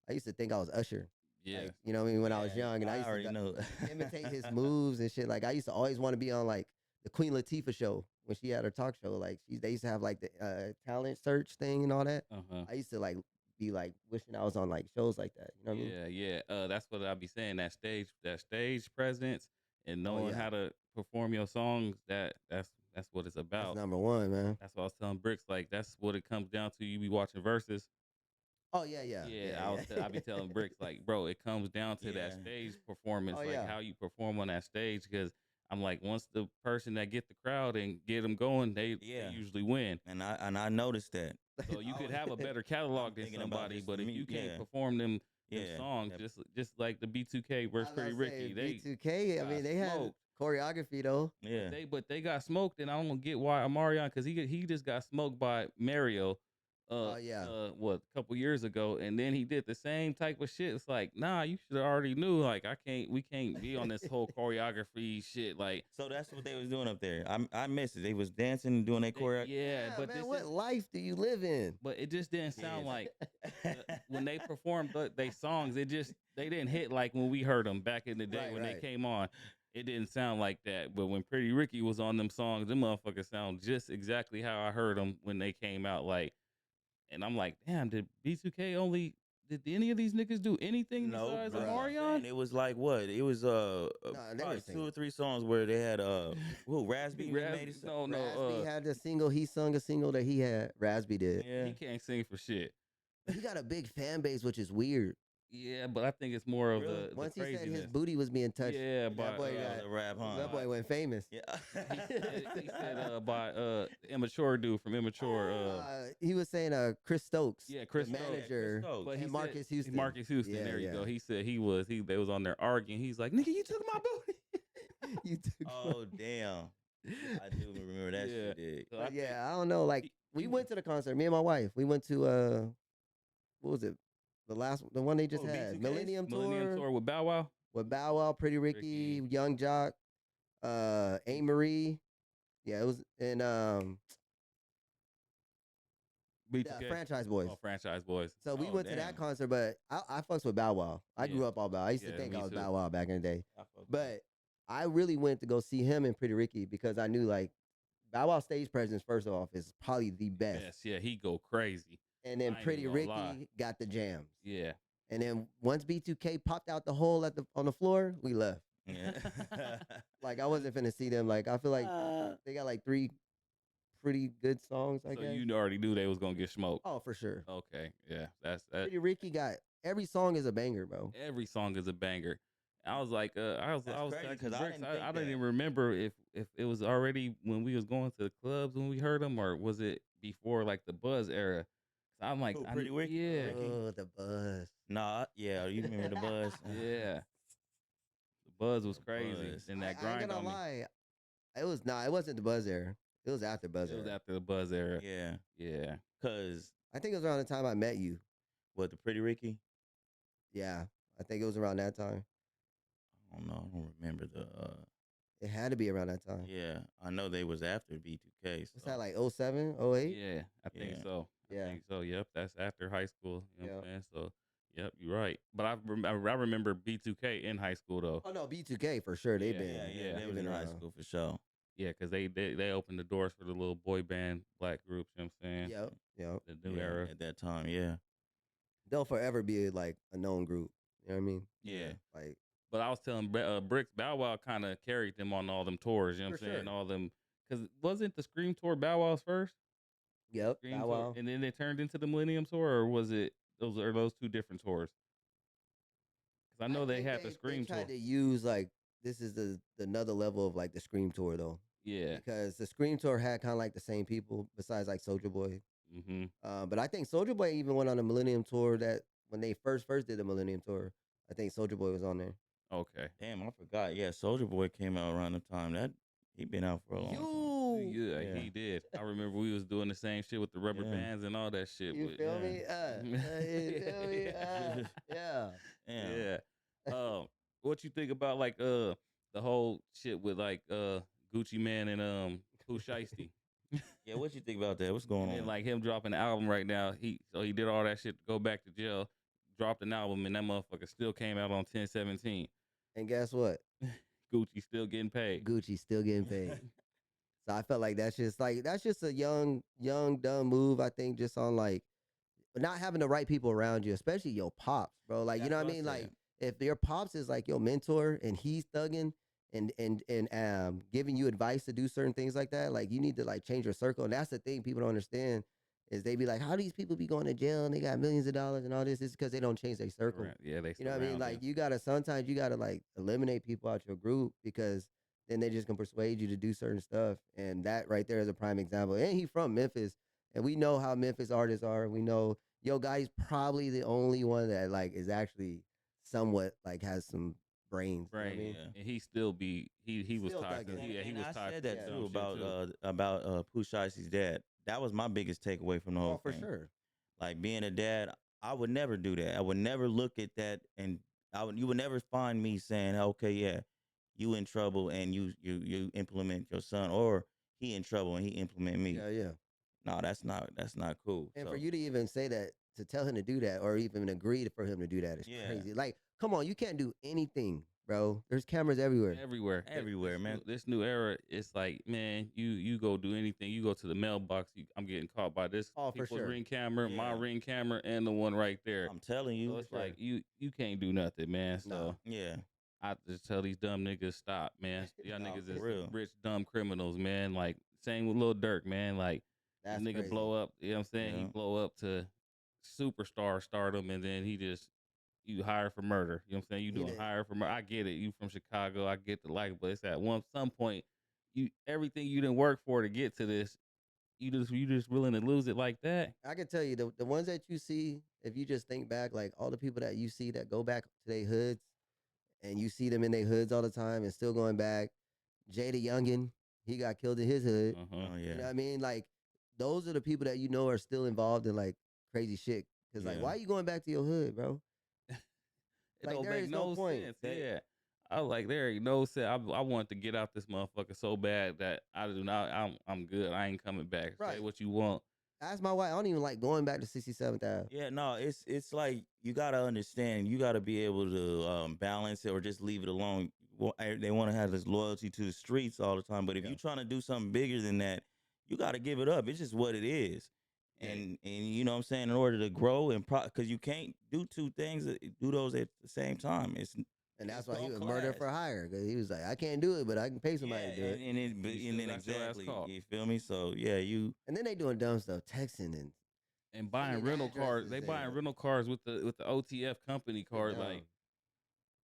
I used to think I was Usher. yeah. Like, you know what I mean, when I was Yeah, young, and I I used to already know. imitate his moves and shit. Like I used to always want to be on like the Queen Latifah show when she had her talk show. Like they used to have like the talent search thing and all that. Uh huh. I used to like be like wishing I was on like shows like that. You know what I mean? Yeah, yeah. That's what I be saying. That stage presence, and Oh knowing yeah, how to perform your songs. That's what it's that's about. number one, man. That's what I was telling Bricks. Like that's what it comes down to. You be watching verses. Oh yeah, yeah, Yeah, yeah, I be yeah. telling Bricks like, bro, it comes down to that Yeah, stage performance, Oh like yeah. how you perform on that stage. Because I'm like, once the person that get the crowd and get them going, they yeah. usually win. And I noticed that. So you I could was, have a better I'm catalog than thinking about somebody, this. but if you can't Yeah, perform them yeah. songs, That, just like the B2K I versus was Pretty about to say Ricky, they B2K. I got mean, they had smoked. choreography though. yeah. But they got smoked, and I don't get why Amarion, because he just got smoked by Mario, Oh yeah. what, a couple years ago, and then he did the same type of shit. It's like, nah, you should have already knew. Like we can't be on this whole choreography shit. Like, So that's what they was doing up there. I missed it. They was dancing and doing their choreo. yeah, Yeah, but man. this What is, life do you live in? but it just didn't sound Yes. like when they performed they songs. They didn't hit like when we heard them back in the day Right, when they right. came on. It didn't sound like that. But when Pretty Ricky was on them songs, them motherfuckers sound just exactly how I heard them when they came out. Like, and I'm like, damn, did B2K only? Did any of these niggas do anything No, besides that's what I'm Omarion? saying. It was like what? It was No, they were probably two singing. or three songs where they had who Raspy made it. No, no, Rasby had the single. He sung a single that he had. Rasby did. Yeah. he can't sing for shit. But he got a big fan base, which is weird. Yeah, but I think it's more of Really? the Once he said his craziness. booty was being touched, Yeah, that but boy That was a rap, huh? that boy went famous. Yeah. he said by immature dude from immature. He was saying Chris Stokes, Yeah, Chris the Stokes. manager, Stokes. But he and said- Marcus Houston. Marcus Houston. Yeah, There you yeah. go. He said they was on there arguing. He's like, nigga, you took my booty. You took Oh damn! I do remember that Yeah. shit. Did. So But think yeah, I don't know. Like we he- went to the concert. Me and my wife. We went to what was it? The one they just Oh, had, B2Ks? Millennium Millennium Tour with Bow Wow. with Bow Wow, Pretty Ricky, Ricky. Young Jock, A Marie. Yeah, it was in B2K. Franchise Boys. Oh, Franchise Boys. So we Oh, went to damn. that concert, but I fucks with Bow Wow. I grew Yeah. up all Bow Wow. I used to Yeah, think me I was too. Bow Wow back in the day. I fuck with But I really went to go see him and Pretty Ricky because I knew like Bow Wow stage presence, first off, is probably the best. Yes, yeah, he go crazy. And then I ain't Pretty even Ricky gonna lie. got the jams. Yeah. And then once B2K popped out the hole on the floor, we left. Yeah. Like I wasn't finna see them. Like I feel like they got like 3 pretty good songs, I So guess. you already knew they was gonna get smoked. Oh, for sure. Okay, yeah, that's Pretty Ricky got every song is a banger, bro. every song is a banger. I was like, I was crazy, asking 'cause I Bricks, didn't I think didn't that. even remember if it was already when we was going to the clubs when we heard them, or was it before like the Buzz era? So I'm like, Who, Pretty Ricky? yeah, Oh, the buzz. Nah, yeah, you remember the buzz? yeah. The Buzz was The crazy, Buzz. and that I ain't grind gonna on me. lie. It wasn't the buzz era. It was after buzz It was era. after the Buzz era. Yeah, Yeah. cause I think it was around the time I met you. what the Pretty Ricky? Yeah, I think it was around that time. I don't know. I don't remember the. It had to be around that time. Yeah, I know they was after B2K. What's that like 07, 08? Yeah, I think Yeah. so. Yeah. I think so. Yep, that's after high school. You know what I'm Yeah. saying? So, yep, you're right. But I remember B2K in high school though. Oh no, B2K for sure. They've Yeah, been. yeah, they they've was in been high around. school for sure. Yeah, because they opened the doors for the little boy band black groups. You know what I'm saying? Yep, yep. The new Yeah, era. at that time. Yeah, They'll forever be like a known group. You know what I mean? yeah. Like But I was telling Bricks, Bow Wow kind of carried them on all them tours. You know what For I'm saying? sure. All them, because wasn't the Scream tour Bow Wow's first? yep, Scream Bow tour, Wow. and then they turned into the Millennium tour, or was it those two different tours? Because I know they think had the Scream they tried tour. to use like this is the another level of like the Scream tour though, Yeah. because the Scream tour had kind of like the same people besides like Soldier Boy. Mm-hmm. But I think Soldier Boy even went on a Millennium tour that when they first did the Millennium tour. I think Soldier Boy was on there. Okay. Damn, I forgot. Yeah, Soldier Boy came out around the time that he been out for a long time. Yeah, Yeah. he did. I remember we was doing the same shit with the rubber Yeah. bands and all that shit. You with- feel yeah. me? You feel me? Yeah. Damn. Yeah. What you think about like the whole shit with like Gucci Man and Pooh Shiesty. Yeah, what you think about that? What's going And then on? like him dropping the album right now, he did all that shit to go back to jail, dropped an album, and that motherfucker still came out on 10/17. And guess what? Gucci still getting paid. Gucci still getting paid. So I felt like that's just a young dumb move. I think just on like not having the right people around you, especially your pops, bro. Like you That's know what I what I mean? said. Like if your pops is like your mentor and he's thugging and giving you advice to do certain things like that, like you need to like change your circle. And that's the thing people don't understand is they be like, how these people be going to jail and they got millions of dollars and all this? It's because they don't change their circle. Yeah, they You know what I mean? surround Like you. you gotta sometimes you gotta like eliminate people out your group because then they just can persuade you to do certain stuff. And that right there is a prime example. And he from Memphis. And we know how Memphis artists are. We know Yo Gotti's probably the only one that like is actually somewhat like has some brains. You know what I Right. mean? Yeah. And he still be he was Still tied to thugging. he And was I tied said to that Yeah. too dumb shit, about Pooh Shiesty's dad. That was my biggest takeaway from the whole Oh, for thing. sure. Like being a dad, I would never do that. I would never look at that, and you would never find me saying, "Okay, yeah, you in trouble," and you implement your son, or he in trouble and he implement me. Yeah, yeah. No, that's not cool. And So for you to even say that, to tell him to do that, or even agree for him to do that is yeah, crazy. Like, come on, you can't do anything, bro. There's cameras everywhere. everywhere. everywhere, man. This new era, it's like, man, you go do anything. You go to the mailbox. I'm getting caught by this Oh, for people's sure. ring camera, my Yeah. ring camera, and the one right there. I'm telling So you, it's sure. like you can't do nothing, man. So No. yeah, I just tell these dumb niggas stop, man. Y'all No, niggas for is real. rich dumb criminals, man. Like same with Lil Durk, man. Like this That's nigga crazy. blow up. You know what I'm saying? He Yeah. blow up to superstar stardom, and then he just you hire for murder. You know what I'm saying? You He doing did. hire for murder. I get it. You from Chicago. I get the like, but it's at some point you everything you didn't work for to get to this. You just willing to lose it like that? I can tell you the ones that you see, if you just think back, like all the people that you see that go back to their hoods, and you see them in their hoods all the time and still going back. Jada Youngin, he got killed in his hood. Uh-huh. Oh You know yeah, what I mean? Like those are the people that you know are still involved in like crazy shit. Cause like, Yeah. why are you going back to your hood, bro? It Like, don't there make is no no point. sense. Yeah. I was like, there ain't no sense. I want to get out this motherfucker so bad that I do not. I'm good. I ain't coming back. Say Right. what you want. Ask my wife. I don't even like going back to 67th Ave. yeah. No, it's like you gotta understand. You gotta be able to balance it or just leave it alone. They want to have this loyalty to the streets all the time, but if Yeah. you're trying to do something bigger than that, you gotta give it up. It's just what it is. Yeah. And you know what I'm saying, in order to grow and because you can't do two things, do those at the same time. And that's It's why he called was murder class. for hire. Cause he was like, I can't do it, but I can pay somebody to do it. and You then still got your ass exactly, caught. you feel me? So yeah, And then they doing dumb stuff, texting And buying Sending rental cars. They addresses buying and- rental cars with the OTF company card, dumb. like,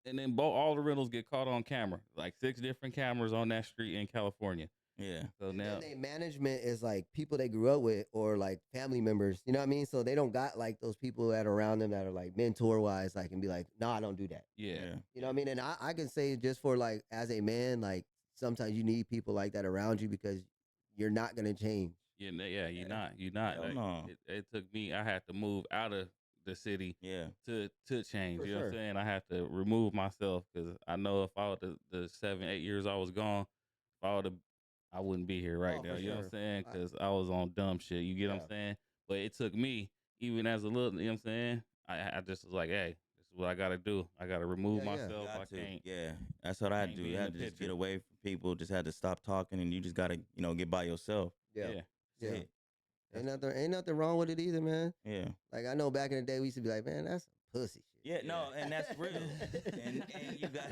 and then all the rentals get caught on camera. Like 6 different cameras on that street in California. yeah. So And now, then they management is like people they grew up with or like family members. You know what I mean? So they don't got like those people that are around them that are like mentor wise, like and be like, no, I don't do that. yeah. You know what I mean? And I can say just for like as a man, like sometimes you need people like that around you because you're not gonna change. Yeah, you're Yeah. not. You're not. Hell Like, no. it took me. I had to move out of the city Yeah. to change. For You know what I'm sure. saying? I had to remove myself because I know if I would the 7-8 years I was gone, if I would have, I wouldn't be here right Oh, now. for You know what I'm sure. saying? Because I was on dumb shit. You get what Yeah. I'm saying? But it took me, even as a little. You know what I'm saying? I just was like, hey, this is what I got to do. I got to remove Yeah, yeah. myself. Got I to. can't. Yeah, that's what I can't do. be You in had the to just picture. get away from people. Just had to stop talking, and you just gotta, get by yourself. Yeah. Yeah. Yeah. That's it. Ain't nothing wrong with it either, man. Yeah. Like I know back in the day we used to be like, man, that's some pussy shit. Yeah. No, and that's real. and you got.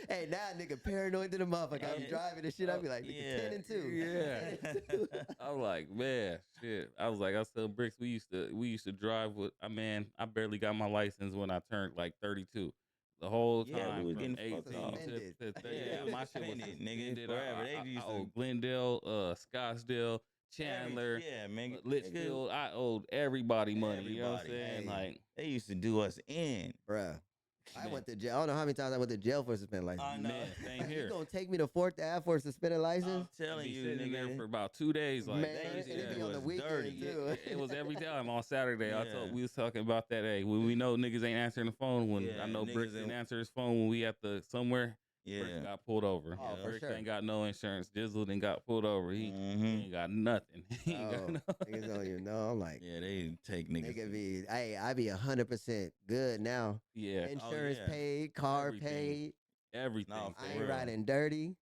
Hey, now nigga paranoid to the motherfucker. I be Yeah. driving and shit. I be like, nigga, Yeah. 10 and 2. Yeah. 10 and 2. I'm like, man, shit. I was like, I tell Bricks, we used to drive with. I barely got my license when I turned like 32. The whole Yeah, we time was from getting fucked 18 off. to Suspended. 30. Yeah, Yeah, we my was shit was suspended, nigga, suspended. forever. They used to- owed Glendale, Scottsdale, Chandler, Yeah, man. Litchfield. I owed everybody money. You know what I'm Everybody. saying? Hey. Like, They used to do us in. Bruh. I Man. went to jail. I don't know how many times I went to jail for a suspended license. I know. man, same You here. gonna take me to 4th Ave for a suspended license? I'm telling Be you, sitting there nigga. for about 2 days. Like, Man, they and used to it be do on the us weekend dirty. too. it was every time on Saturday. Yeah. We was talking about that. Hey, when we know niggas ain't answering the phone, when Yeah, I know niggas Bricks didn't ain't- answer his phone when we at the somewhere, Bricks Yeah. got pulled over. Oh, Yeah. for Bricks sure. ain't got no insurance. Dizzle done got pulled over. He ain't got nothing. He ain't got Oh, no. niggas don't even know. I'm like, Yeah, they take niggas. nigga be, hey, I be 100% good now. Yeah, Insurance yeah. paid, car everything, paid. everything. No, I for ain't real. riding dirty.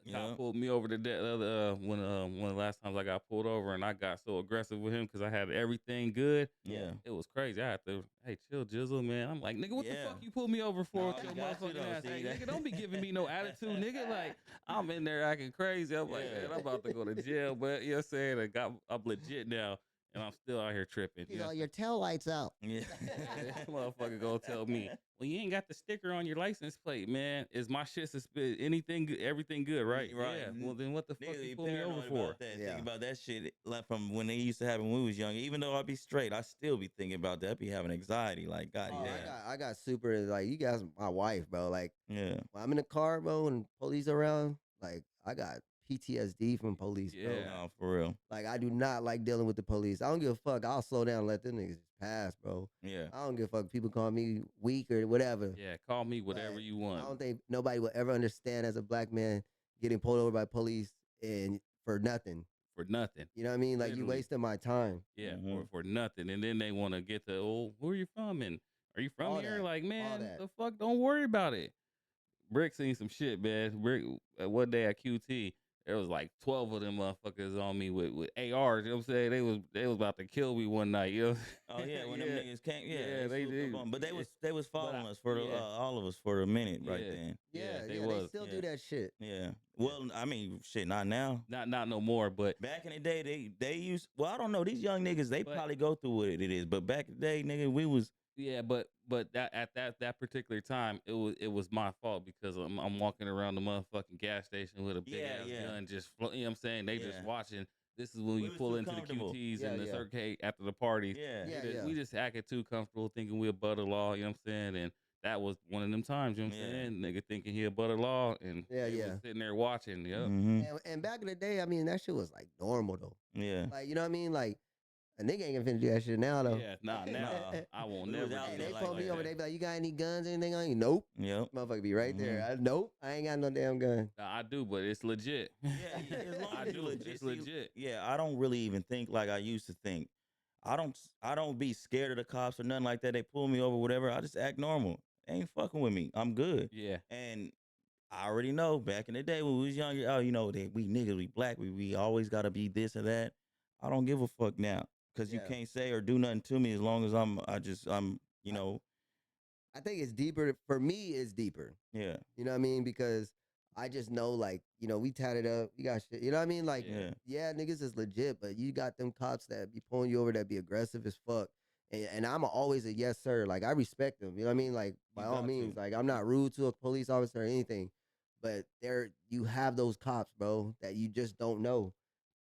Cop Yeah. pulled me over the other when one of the last times I got pulled over and I got so aggressive with him because I had everything good. Yeah. It was crazy. I had to, hey, chill, Jizzle, man. I'm like, nigga, what the Yeah. fuck you pulled me over for No, with he your got you motherfucking though, ass? see Hey, that? nigga, don't be giving me no attitude, nigga. Like, I'm in there acting crazy. I'm like, Yeah. man, I'm about to go to jail. But you know what I'm saying? I'm legit now and I'm still out here tripping. He's You know all what I'm your tail lights out. Yeah. saying? This motherfucker gonna tell me, well, you ain't got the sticker on your license plate, man. Is my shit suspended? Anything good? Everything good, right? Right. Yeah. Well, then what the fuck Nigga, you be pull me over paranoid for? about that. Yeah. Think about that shit like from when they used to happen when we was young. Even though I be straight, I still be thinking about that. I be having anxiety. Like, God Oh, damn. I got super, like, you guys, my wife, bro. Like, Yeah. when I'm in the car, bro, and police around, like, I got PTSD from police, bro. Yeah. No, for real. Like, I do not like dealing with the police. I don't give a fuck. I'll slow down and let them niggas just pass, bro. Yeah. I don't give a fuck. People call me weak or whatever. Yeah, call me whatever But you I want. don't think nobody will ever understand as a black man getting pulled over by police and for nothing. For nothing. You know what I mean? Like, you Literally. wasting my time. Yeah, Mhm. for nothing. And then they want to get the, oh, where are you from? And are you from All here? that, Like, all man, that. the fuck, don't worry about it. Brick seen some shit, man. Brick, one day at QT, there was like 12 of them motherfuckers on me with ARs. You know what I'm saying? They was about to kill me one night. You know? Oh yeah, when them niggas came, Yeah, they swooped did. up on. But Yeah. they was But following us for the, yeah. all of us for a minute right Yeah. then. Yeah, they they was. still Yeah. do that shit. Yeah. Well, I mean, shit, not now. Not no more, but Back in the day, they used. Well, I don't know. These young niggas, they But- probably go through what it is. But back in the day, nigga, we was. yeah, but that at that particular time, it was my fault because I'm walking around the motherfucking gas station with a big ass gun, just you know what I'm saying? They just Yeah. watching. This is when We you was pull too into the comfortable. QTs Yeah, and the yeah. circade after the parties. Yeah. Yeah. We just acted too comfortable, thinking we above the law. You know what I'm saying? And that was one of them times. You know what I'm Yeah. saying? Nigga thinking he above the law, and Yeah, they yeah. was sitting there watching. Yep. Mm-hmm. And back in the day, I mean, that shit was like normal though. Yeah. Like, you know what I mean? Like, a nigga ain't gonna finna do that shit now though. Yeah, now Nah. I won't We never. was out Hey, do they there it pull like me over. that. They be like, "You got any guns? Anything on you?" Nope. Yep. Motherfucker be right there. Nope. I ain't got no damn gun. Nah, I do, but it's legit. Yeah, as long I as it's do. legit. It's See, legit. Yeah, I don't really even think like I used to think. I don't be scared of the cops or nothing like that. They pull me over, whatever. I just act normal. They ain't fucking with me. I'm good. Yeah. And I already know back in the day when we was younger, oh, you know, we niggas, we black, we always gotta be this or that. I don't give a fuck now. Cause you Yeah. can't say or do nothing to me as long as I'm you know, I think it's deeper. For me, it's deeper. yeah. You know what I mean? Because I just know, like, you know, we tatted up. You got shit. You know what I mean? Like, Yeah. niggas is legit, but you got them cops that be pulling you over that be aggressive as fuck. And I'm always a yes, sir. Like, I respect them. You know what I mean? Like, by You all got means, to. like, I'm not rude to a police officer or anything. But you have those cops, bro, that you just don't know.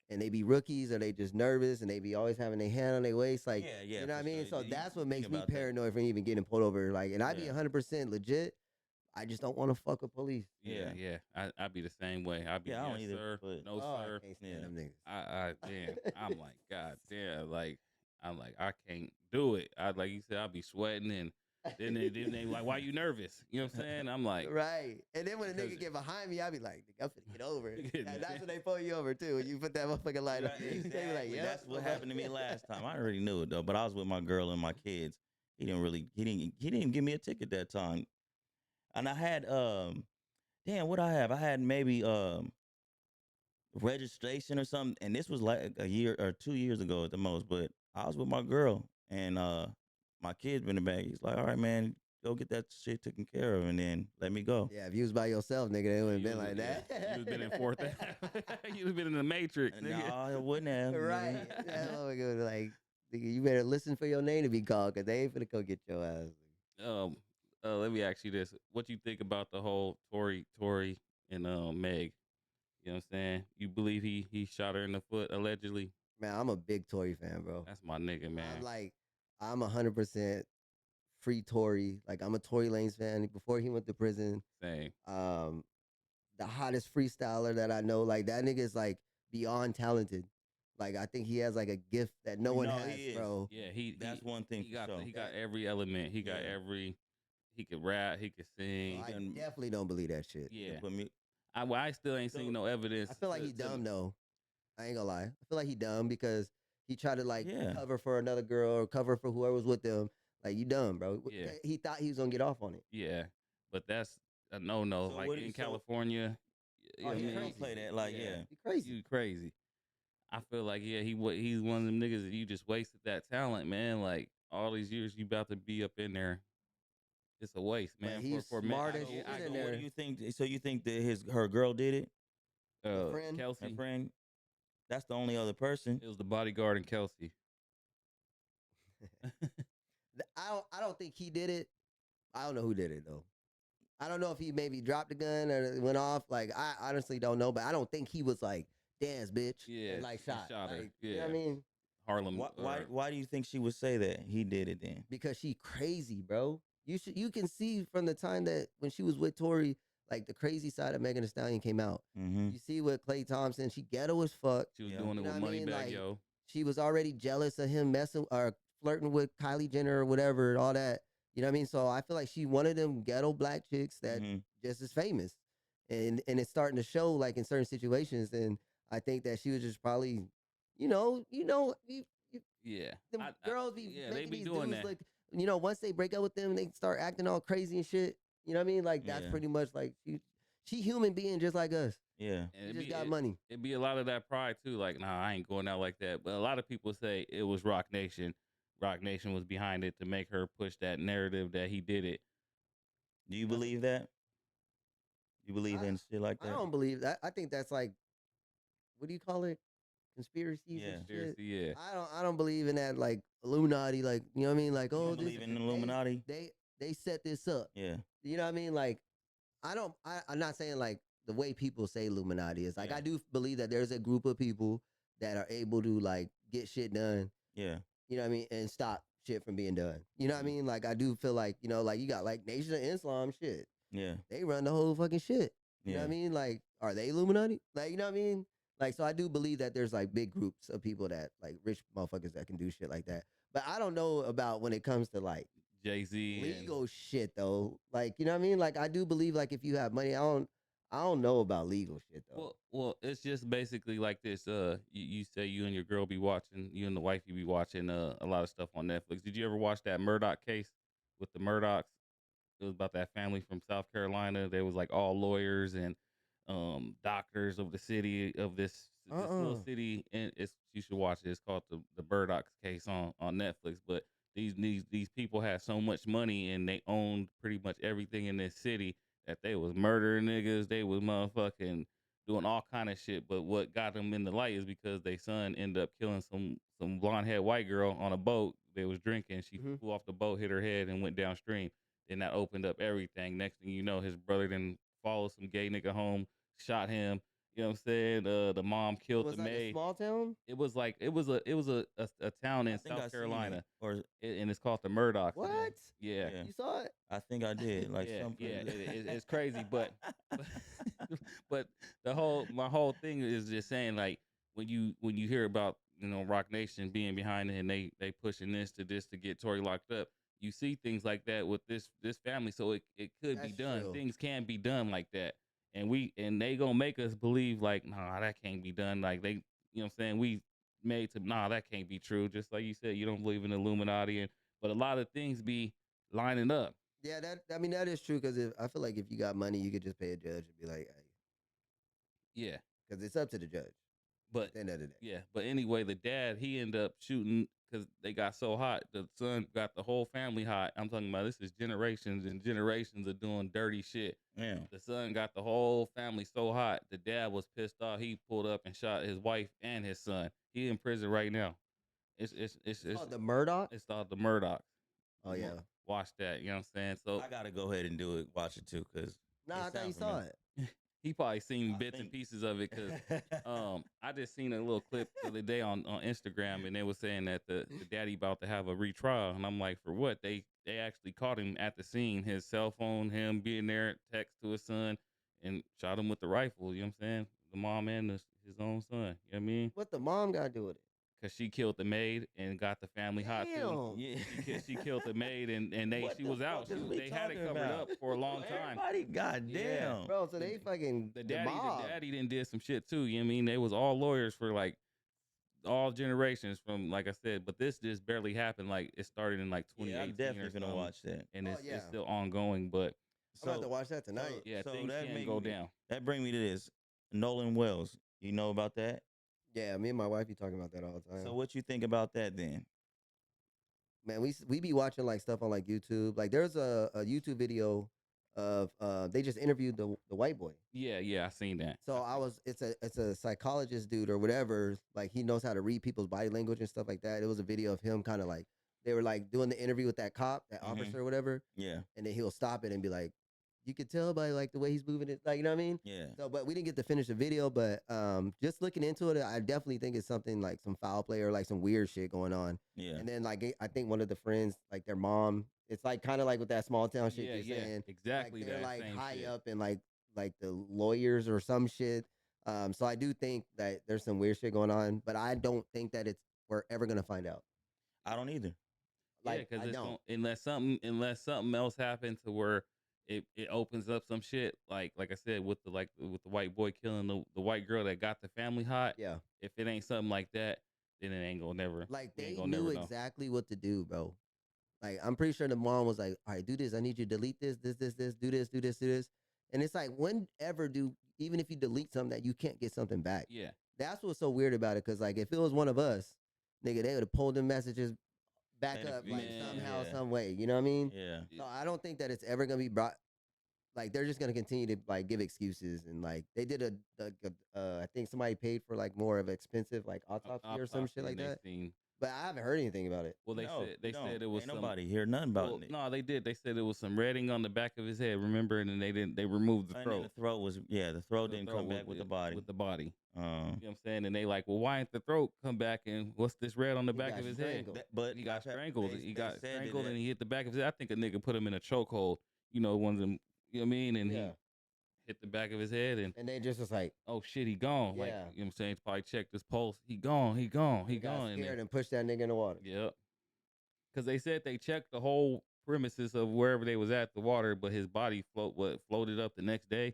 And they be rookies or they just nervous and they be always having their hand on their waist. Like, Yeah, you know what I for mean? sure. So You that's what think makes me about that. paranoid from even getting pulled over. Like, and I be Yeah. 100% legit. I just don't want to fuck with police. Yeah. I be the same way. I be Yeah, I don't yes, either, sir, but- no, Oh, sir. I can't stand Yeah. them niggas. I'm like, God damn, like, I'm like, I can't do it. Like you said, I'll be sweating, and then they like, why you nervous? You know what I'm saying? I'm like, Right. And then when a Because- nigga get behind me, I be like, nigga, I'm finna get over it. Yeah. And that's when they pull you over too. When you put that motherfucking light Right, up. They be exactly. like, yeah. That's what happened to me last time. I already knew it though, but I was with my girl and my kids. He didn't give me a ticket that time. And I had damn, what I have? I had maybe registration or something, and this was like a year or 2 years ago at the most, but I was with my girl and my kid's been in the back. He's like, all right, man, go get that shit taken care of and then let me go. Yeah, if you was by yourself, nigga, it wouldn't you been was- like yeah, that. You was been in fourth. You was been in the Matrix. And Nigga. no, it wouldn't have. Right. nigga. That motherfucker was like, nigga, you better listen for your name to be called, cause they ain't finna go get your ass. Let me ask you this: what you think about the whole Tory and Meg? You know what I'm saying? You believe he shot her in the foot allegedly? Man, I'm a big Tory fan, bro. That's my nigga, man. I'm 100% free Tory. Like, I'm a Tory Lanez fan. Before he went to prison, Same. the hottest freestyler that I know. Like, that nigga is like beyond talented. Like, I think he has like a gift that no one No, has, he is. bro. Yeah, That's one thing He for got sure. he got every element. He got Yeah. he could rap, he could sing. I can- definitely don't believe that shit. You Yeah, can put me. I still ain't So- seen no evidence. I feel like he dumb though. I ain't gonna lie. I feel like he dumb because he tried to like Yeah. cover for another girl or cover for whoever was with them. Like you dumb, bro. Yeah. He thought he was gonna get off on it. Yeah, but that's a no. So Like what in is- so- California, Oh, he Yeah, crazy. don't play that. Like, Yeah. yeah. He crazy. you crazy. I feel like he's one of them niggas that you just wasted that talent, man. Like all these years you about to be up in there, it's a waste, But man. he's for smart men. as shit I in go- there. What do you think? So you think that her girl did it? The friend? Kelsey. My friend. That's the only other person. It was the bodyguard and Kelsey. I don't think he did it. I don't know who did it though. I don't know if he maybe dropped the gun or it went off. Like I honestly don't know, but I don't think he was like dance bitch. Yeah, and like he shot. shot her. Like, you know what I Yeah. mean? Harlem. Why do you think she would say that he did it then? Because she crazy, bro. You can see from the time that when she was with Tori, like the crazy side of Megan Thee Stallion came out. Mm-hmm. You see with Klay Thompson, she ghetto as fuck. She was Yeah. doing You it know with what I mean? Moneybag Like, Yo. She was already jealous of him messing or flirting with Kylie Jenner or whatever, all that. You know what I mean? So I feel like she one of them ghetto black chicks that Mhm. just as famous, and it's starting to show like in certain situations. And I think that she was just probably, you Yeah. them girls be yeah, making they be these doing dudes that. look, once they break up with them, they start acting all crazy and shit. You know what I mean? Like that's Yeah. pretty much like she human being just like us. Yeah. She just got money. It'd be a lot of that pride too. Like, nah, I ain't going out like that. But a lot of people say it was Rock Nation. Rock Nation was behind it to make her push that narrative that he did it. Do you believe that? You believe in shit like I that? don't believe that. I think that's like, what do you call it? Conspiracies Yeah. and shit. Conspiracy, yeah. I don't believe in that like Illuminati, like you know what I mean? Like You oh don't believe in the Illuminati? They set this up. Yeah. You know what I mean? Like I'm not saying like the way people say Illuminati is like Yeah. I do believe that there's a group of people that are able to like get shit done, Yeah. you know what I mean, and stop shit from being done. You know what I mean? Like I do feel like, like you got like Nation of Islam shit. Yeah. They run the whole fucking shit. You know Yeah. what I mean? Like, are they Illuminati? Like, you know what I mean? Like, so I do believe that there's like big groups of people that like rich motherfuckers that can do shit like that. But I don't know about when it comes to like Jay-Z. legal shit though. Like, you know what I mean? Like, I do believe like if you have money, I don't know about legal shit though. Well, it's just basically like this. You say you and your girl be watching, you and the wife, you be watching a lot of stuff on Netflix. Did you ever watch that Murdoch case with the Murdochs? It was about that family from South Carolina. They was like all lawyers and doctors of the city of this little city, and you should watch it. It's called the Murdoch case on Netflix. But these people had so much money and they owned pretty much everything in this city that they was murdering niggas. They was motherfucking doing all kind of shit. But what got them in the light is because their son ended up killing some blonde haired white girl on a boat. They was drinking. She flew off the boat, hit her head, and went downstream. Then that opened up everything. Next thing you know, his brother then followed some gay nigga home, shot him. You know what I'm saying? The mom killed was the like a maid. small town? It was a town in I think I South seen Carolina, it. Or and it's called the Murdochs. What? Yeah. Yeah. You saw it? I think I did. Like Yeah, something. it's crazy, but but my whole thing is just saying like when you hear about Rock Nation being behind it and they pushing this to get Tory locked up, you see things like that with this family, so it could be That's done. true. Things can be done like that, and they gonna make us believe like nah, that can't be done. Like they, what I'm saying, we made to nah, that can't be true. Just like you said, you don't believe in Illuminati, but a lot of things be lining up. Yeah, that is true because I feel like if you got money, you could just pay a judge and be like, hey, Yeah. because it's up to the judge. But At the end of the day. yeah, but anyway, the dad he ended up shooting because they got so hot. The son got the whole family hot. I'm talking about this is generations and generations of doing dirty shit. Yeah. The son got the whole family so hot. The dad was pissed off. He pulled up and shot his wife and his son. He in prison right now. It's called the Murdoch? It's called the Murdochs. Oh, yeah. Watch that. You know what I'm saying? So I gotta go ahead and do it. Watch it too, cause Nah, I thought you saw it. he probably seen I bits and think- pieces of it because I just seen a little clip the other day on Instagram, and they were saying that the daddy about to have a retrial, and I'm like, for what? They actually caught him at the scene, his cell phone, him being there, text to his son, and shot him with the rifle. You know what I'm saying? The mom and his own son. You know what I mean? What the mom got to do with it? because she killed the maid and got the family hot too. Damn. Yeah. She killed the maid and What she the was out. fuck is we They had it talking covered about? up for a long time. Everybody, goddamn. Bro, so they fucking The mob. daddy didn't did some shit too. You know what I mean? They was all lawyers for like all generations from, like I said, but this just barely happened. Like it started in like Yeah, 2018 I'm or definitely something, gonna watch that. and Oh, it's yeah. still ongoing. But I'm about to watch that tonight. yeah, so things that can make go me- down. That bring me to this. Nolan Wells. You know about that? Yeah, me and my wife be talking about that all the time. So what you think about that then? Man, we be watching like stuff on like YouTube. Like there's a YouTube video of they just interviewed the white boy. Yeah, I seen that. So it's a psychologist dude or whatever. Like he knows how to read people's body language and stuff like that. It was a video of him kind of like they were like doing the interview with that cop, that Mhm. officer or whatever, Yeah, and then he'll stop it and be like, you could tell by like the way he's moving it, like you know what I mean. yeah. So, but we didn't get to finish the video. But just looking into it, I definitely think it's something like some foul play or like some weird shit going on. Yeah. And then like I think one of the friends, like their mom, it's like kind of like with that small town shit you're saying. exactly. Like they're that like same high shit. up and like the lawyers or some shit. So I do think that there's some weird shit going on, but I don't think that we're ever gonna find out. I don't either. Like yeah, I don't. unless something else happens to where it opens up some shit. Like I said, with the white boy killing the white girl that got the family hot. Yeah. If it ain't something like that, then it ain't gonna never. Like we ain't they gonna knew never know. exactly what to do, bro. Like I'm pretty sure the mom was like, "All right, do this. I need you to delete this, do this, do this." And it's like, whenever even if you delete something that you can't get something back. Yeah. That's what's so weird about it. Cause like if it was one of us, nigga, they would have pulled the messages back Man, up like man, somehow, yeah. some way. You know what I mean? Yeah. So I don't think that it's ever gonna be brought. Like they're just gonna continue to like give excuses and like they did I think somebody paid for like more of an expensive like autopsy or some shit like that. But I haven't heard anything about it. Well, they said it was Ain't some, nobody hear nothing about it. No, they did. They said it was some redding on the back of his head. Remember, and then they removed the And then throat. the throat was the throat The didn't throat come back with the body. With the body. You Um, know what I'm saying? And they like, well, why ain't the throat come back? And what's this red on the He back got of his strangled. head? but He got strangled. He got said that strangled and he hit the back of his head. I think a nigga put him in a chokehold. You know, one of them. You know what I mean? And Yeah. he hit the back of his head and. And they just was like, Oh shit, he gone. Like, Yeah. you know what I'm saying? Probably checked his pulse. He gone. He gone. He got gone. scared and pushed that nigga in the water. Yep. Because they said they checked the whole premises of wherever they was at the water, but his body floated up the next day,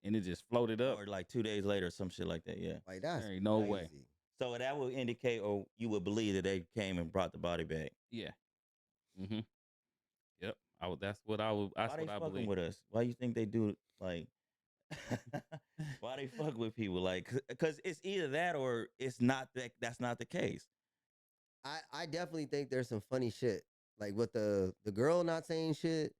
and it just floated up. or like 2 days later, or some shit like that. Yeah. Like that's There ain't no way. crazy. So that would indicate, or you would believe that they came and brought the body back. Yeah. Mm-hmm. Yep. That's what I would. That's Why they what I fucking believe. with us? Why you think they do like? Why they fuck with people? Like, because it's either that or it's not that. That's not the case. I definitely think there's some funny shit. Like with the girl not saying shit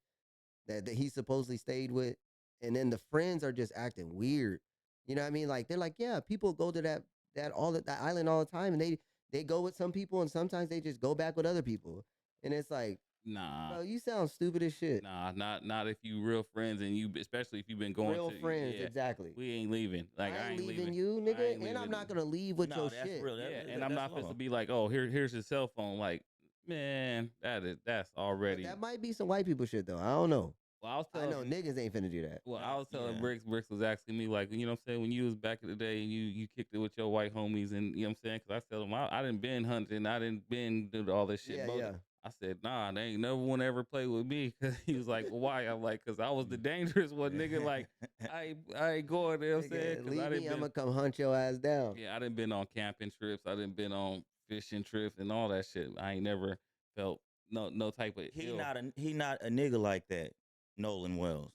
that he supposedly stayed with, and then the friends are just acting weird. You know what I mean? Like they're like, yeah, people go to that island all the time, and they go with some people, and sometimes they just go back with other people, and it's like, Nah. bro, you sound stupid as shit. Nah, not if you real friends and you, especially if you've been going Real to friends, yeah, exactly. We ain't leaving. Like I ain't leaving leaving you, I nigga, ain't and I'm leaving not you. gonna leave with No, your that's shit. real. Yeah, and I'm not supposed to be like, oh, here's his cell phone. Like, man, that's But already. that might be some white people shit though. I don't know. Well, I was I telling. know niggas ain't finna do that. Well, I was telling Yeah. Bricks was asking me like, you know what I'm saying, when you was back in the day and you kicked it with your white homies and you know what I'm saying, because I tell him I didn't been hunting, I didn't been do all this shit. Yeah, But yeah. I said, nah, they ain't never one ever played with me. Cause he was like, well, why? I'm like, cause I was the dangerous one, nigga. Like, I ain't going there. You know what I'm saying, Nigga, cause leave I me, didn't I'm been, gonna come hunt your ass down. yeah, I didn't been on camping trips. I didn't been on fishing trips and all that shit. I ain't never felt no type of He ill. not a nigga like that. Nolan Wells.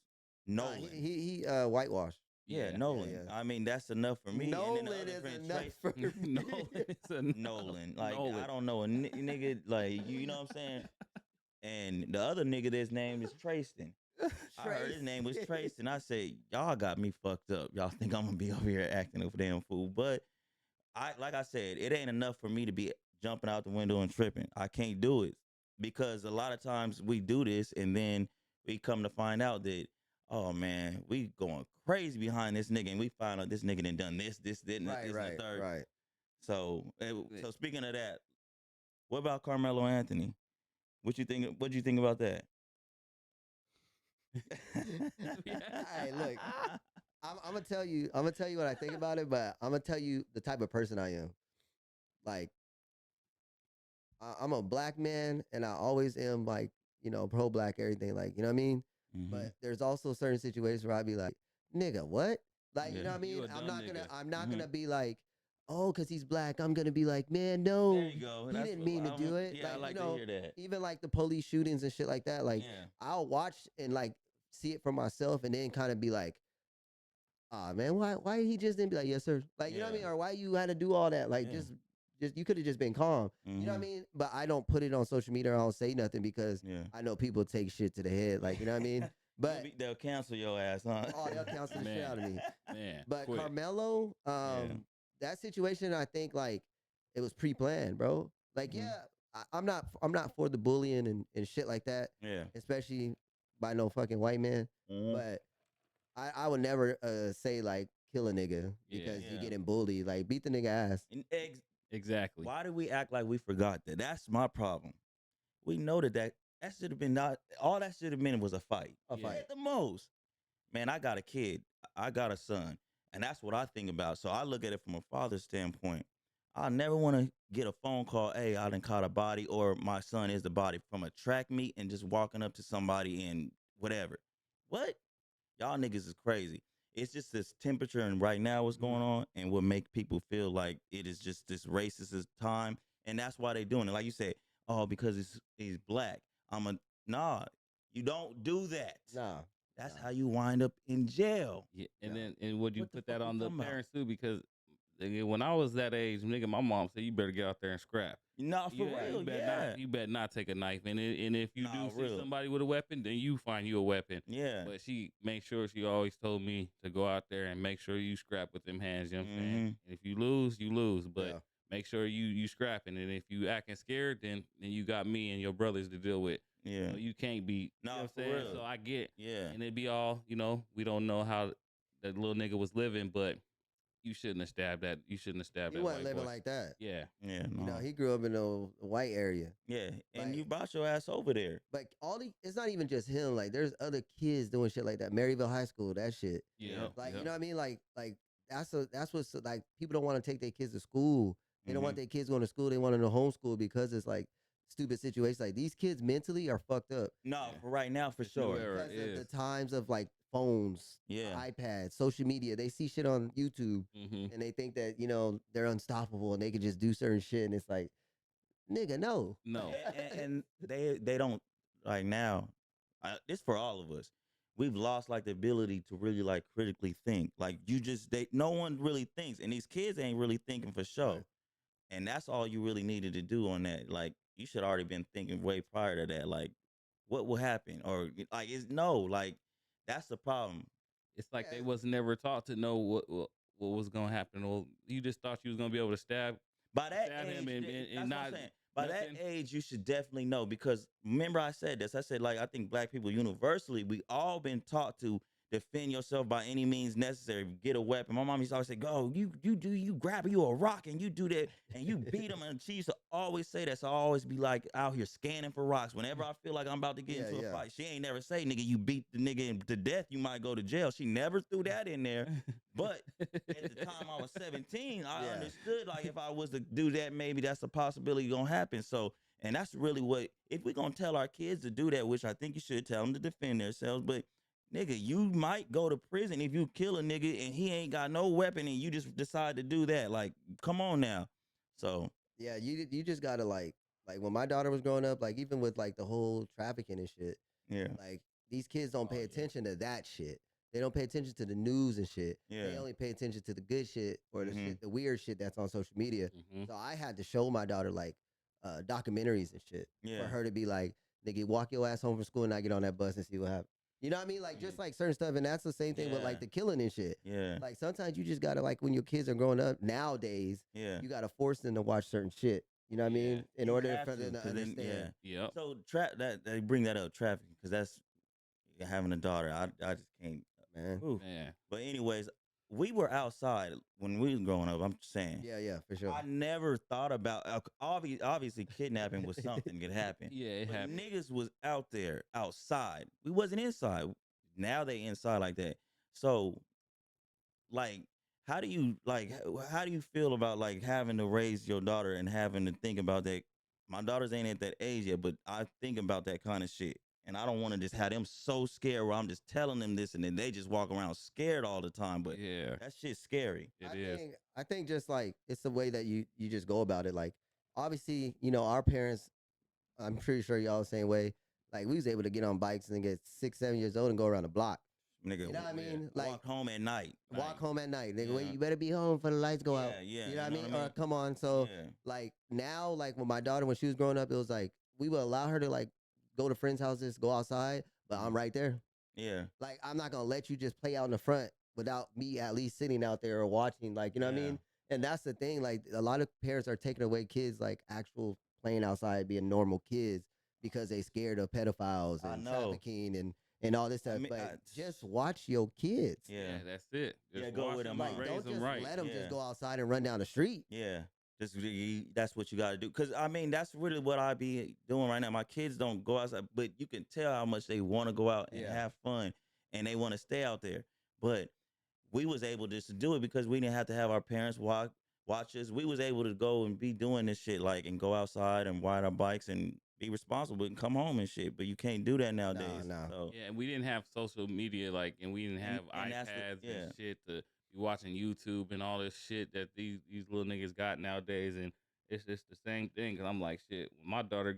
Nah, Nolan. he whitewashed. Yeah, Nolan. yeah. I mean, that's enough for me. Nolan and then the other is friend, enough Trace- for me. Nolan is enough. Nolan. Like, Nolan. I don't know a nigga, like, you know what I'm saying? And the other nigga that's named is Trayston. I heard his name was Trayston. I said, y'all got me fucked up. Y'all think I'm gonna be over here acting a damn fool. But like I said, it ain't enough for me to be jumping out the window and tripping. I can't do it. Because a lot of times we do this and then we come to find out that, oh man, we going crazy behind this nigga, and we find out this nigga done this, and Right, the right, third. right. So speaking of that, what about Carmelo Anthony? What you think about that? Hey, look, I'm gonna tell you what I think about it, but I'm gonna tell you the type of person I am. Like, I'm a black man, and I always am like, pro black everything, like, you know what I mean. Mm-hmm. But there's also certain situations where I'd be like, nigga, what? Like, you know Yeah. what I mean? You a dumb nigga. I'm not Mm-hmm. gonna be like, oh, cause he's black, I'm gonna be like, man, There no, you go. he That's didn't what mean to I do want. it. Yeah, I Like, like to hear that. even like the police shootings and shit like that. Like, Yeah. I'll watch and like see it for myself, and then kind of be like, ah, man, why he just didn't be like, yes, sir? Like, you know what I Yeah. mean? Or why you had to do all that? Like, Yeah. just you could have just been calm. You know what I Mm-hmm. mean? But I don't put it on social media. Or I don't say nothing because Yeah. I know people take shit to the head. Like, you know what I mean? But They'll cancel your ass, huh? oh, they'll cancel the shit out of me. Man, But quick. Carmelo, Yeah. that situation, I think like it was pre-planned, bro. Like, Mhm. yeah, I'm not for the bullying and shit like that, Yeah. especially by no fucking white man. Mhm. But I would never say like kill a nigga because you Yeah. getting bullied. Like, beat the nigga ass. And Exactly. why do we act like we forgot that? That's my problem. We know that should have been not all that should have been was a fight. A Yeah. fight. At the most. Man, I got a kid. I got a son. And that's what I think about. So I look at it from a father's standpoint. I never want to get a phone call, hey, I done caught a body, or my son is the body from a track meet and just walking up to somebody and whatever. What? Y'all niggas is crazy. It's just this temperature and right now what's going on and what make people feel like it is just this racist time. And that's why they doing it. Like you said, oh, because he's black. Nah, you don't do that. Nah. That's Nah. how you wind up in jail. Yeah, and Yeah. then would you What the put that fuck on you the talking about? parents too? Because nigga, when I was that age, nigga, my mom said you better get out there and scrap. Nah, for real, You better yeah. not. You better not take a knife. And if you Nah, do see real. somebody with a weapon, then you find you a weapon. Yeah. But she made sure she always told me to go out there and make sure you scrap with them hands. You know what I'm saying? And if you lose, you lose. But Yeah. make sure you scrapping. And if you acting scared, then you got me and your brothers to deal with. Yeah. So you can't be. Nah, you know what for I'm saying? real. So I get. Yeah. And it'd be all, we don't know how that little nigga was living, but you shouldn't have stabbed that. You shouldn't have stabbed He that wasn't white living boy. like that. Yeah. Yeah. You know, Nah. he grew up in a white area. Yeah. And Like- you brought your ass over there. But it's not even just him. Like, there's other kids doing shit like that. Maryville High School, that shit. Yeah. Like, you know what I mean? Like that's what's like, people don't want to take their kids to school. They don't want their kids going to school. They want them to homeschool because it's like stupid situations. Like, these kids mentally are fucked up No, Yeah. for right now, for It's new sure. era. because of is. the times of like phones, Yeah. iPads, social media. They see shit on YouTube Mm-hmm. and they think that, they're unstoppable and they can just do certain shit. And it's like, nigga, no. No. And they don't like now. This for all of us. We've lost like the ability to really like critically think. Like no one really thinks, and these kids ain't really thinking for sure. Right. And that's all you really needed to do on that. Like, you should already been thinking way prior to that. Like, what will happen, or like like that's the problem. It's like Yeah. they was never taught to know what was gonna happen. Or you just thought you was gonna be able to stab. By that Stab age, him and that's what I'm not saying. By that nothing. age, you should definitely know, because remember I said this. I said, like, I think black people universally, we all been taught to defend yourself by any means necessary. Get a weapon. My mom used to always say, "Go, you grab you a rock and you do that and you beat them." And she used to always say that. So I always be like out here scanning for rocks whenever I feel like I'm about to get into a fight. She ain't never say, "Nigga, you beat the nigga to death, you might go to jail." She never threw that in there. But at the time I was 17, I understood, like, if I was to do that, maybe that's a possibility gonna happen. So, and that's really what, if we're gonna tell our kids to do that, which I think you should tell them to defend themselves, but nigga, you might go to prison if you kill a nigga and he ain't got no weapon and you just decide to do that. Like, come on now. So Yeah, you just gotta like when my daughter was growing up, like, even with like the whole trafficking and shit, yeah, like, these kids don't pay yeah. attention to that shit. They don't pay attention to the news and shit. They Yeah. only pay attention to the good shit or the Mhm. shit, the weird shit that's on social media. Mm-hmm. So I had to show my daughter like documentaries and shit Yeah. for her to be like, nigga, walk your ass home from school and I get on that bus and see what happens. You know what I mean? Like, just like certain stuff, and that's the same thing with like Yeah. the killing and shit. yeah, Like, sometimes you just gotta, like, when your kids are growing up nowadays, yeah. you gotta force them to watch certain shit. You know what I Yeah. mean? In You order have for them to 'cause then, understand. yeah. Yep. So that they bring that up, trafficking, because that's having a daughter. I just can't. Man. Ooh. Man. But anyways, we were outside when we was growing up. I'm just saying. Yeah, for sure. I never thought about obviously kidnapping was something could happen. Yeah, it But happened. niggas was out there outside. We wasn't inside. Now they inside like that. So, like, how do you feel about like having to raise your daughter and having to think about that? My daughters ain't at that age yet, but I think about that kind of shit. And I don't want to just have them so scared where I'm just telling them this and then they just walk around scared all the time. But Yeah, that shit's scary. it is. I think just like it's the way that you just go about it. Like obviously, our parents. I'm pretty sure y'all the same way. Like we was able to get on bikes and get 6, 7 years old and go around the block. Nigga, You know what I Yeah. mean? Like walk home at night. walk home at night. Nigga, wait, Yeah. you better be home for the lights go out. Yeah, You know what I you know mean? what I Or mean? come on. So Yeah. like now, like when my daughter when she was growing up, it was like we would allow her to like go to friends' houses, go outside, but I'm right there. Yeah. Like I'm not gonna let you just play out in the front without me at least sitting out there or watching. Like, you know what I Yeah. mean? And that's the thing. Like a lot of parents are taking away kids like actual playing outside, being normal kids because they scared of pedophiles I and know. trafficking and all this I stuff. mean, But just watch your kids. Yeah. Yeah, that's it. Yeah, Just go watch with 'em, them, huh? Like raise don't them just right. let them Yeah. just go outside and run down the street. Yeah. That's what you got to do. Because, I mean, that's really what I be doing right now. My kids don't go outside, but you can tell how much they want to go out and Yeah. have fun and they want to stay out there. But we was able just to do it because we didn't have to have our parents watch us. We was able to go and be doing this shit like and go outside and ride our bikes and be responsible and come home and shit. But you can't do that nowadays. no. So, Yeah, and we didn't have social media and we didn't And- have and that's iPads the- yeah. and shit to be watching YouTube and all this shit that these little niggas got nowadays, and it's just the same thing. Cause I'm like, shit, when my daughter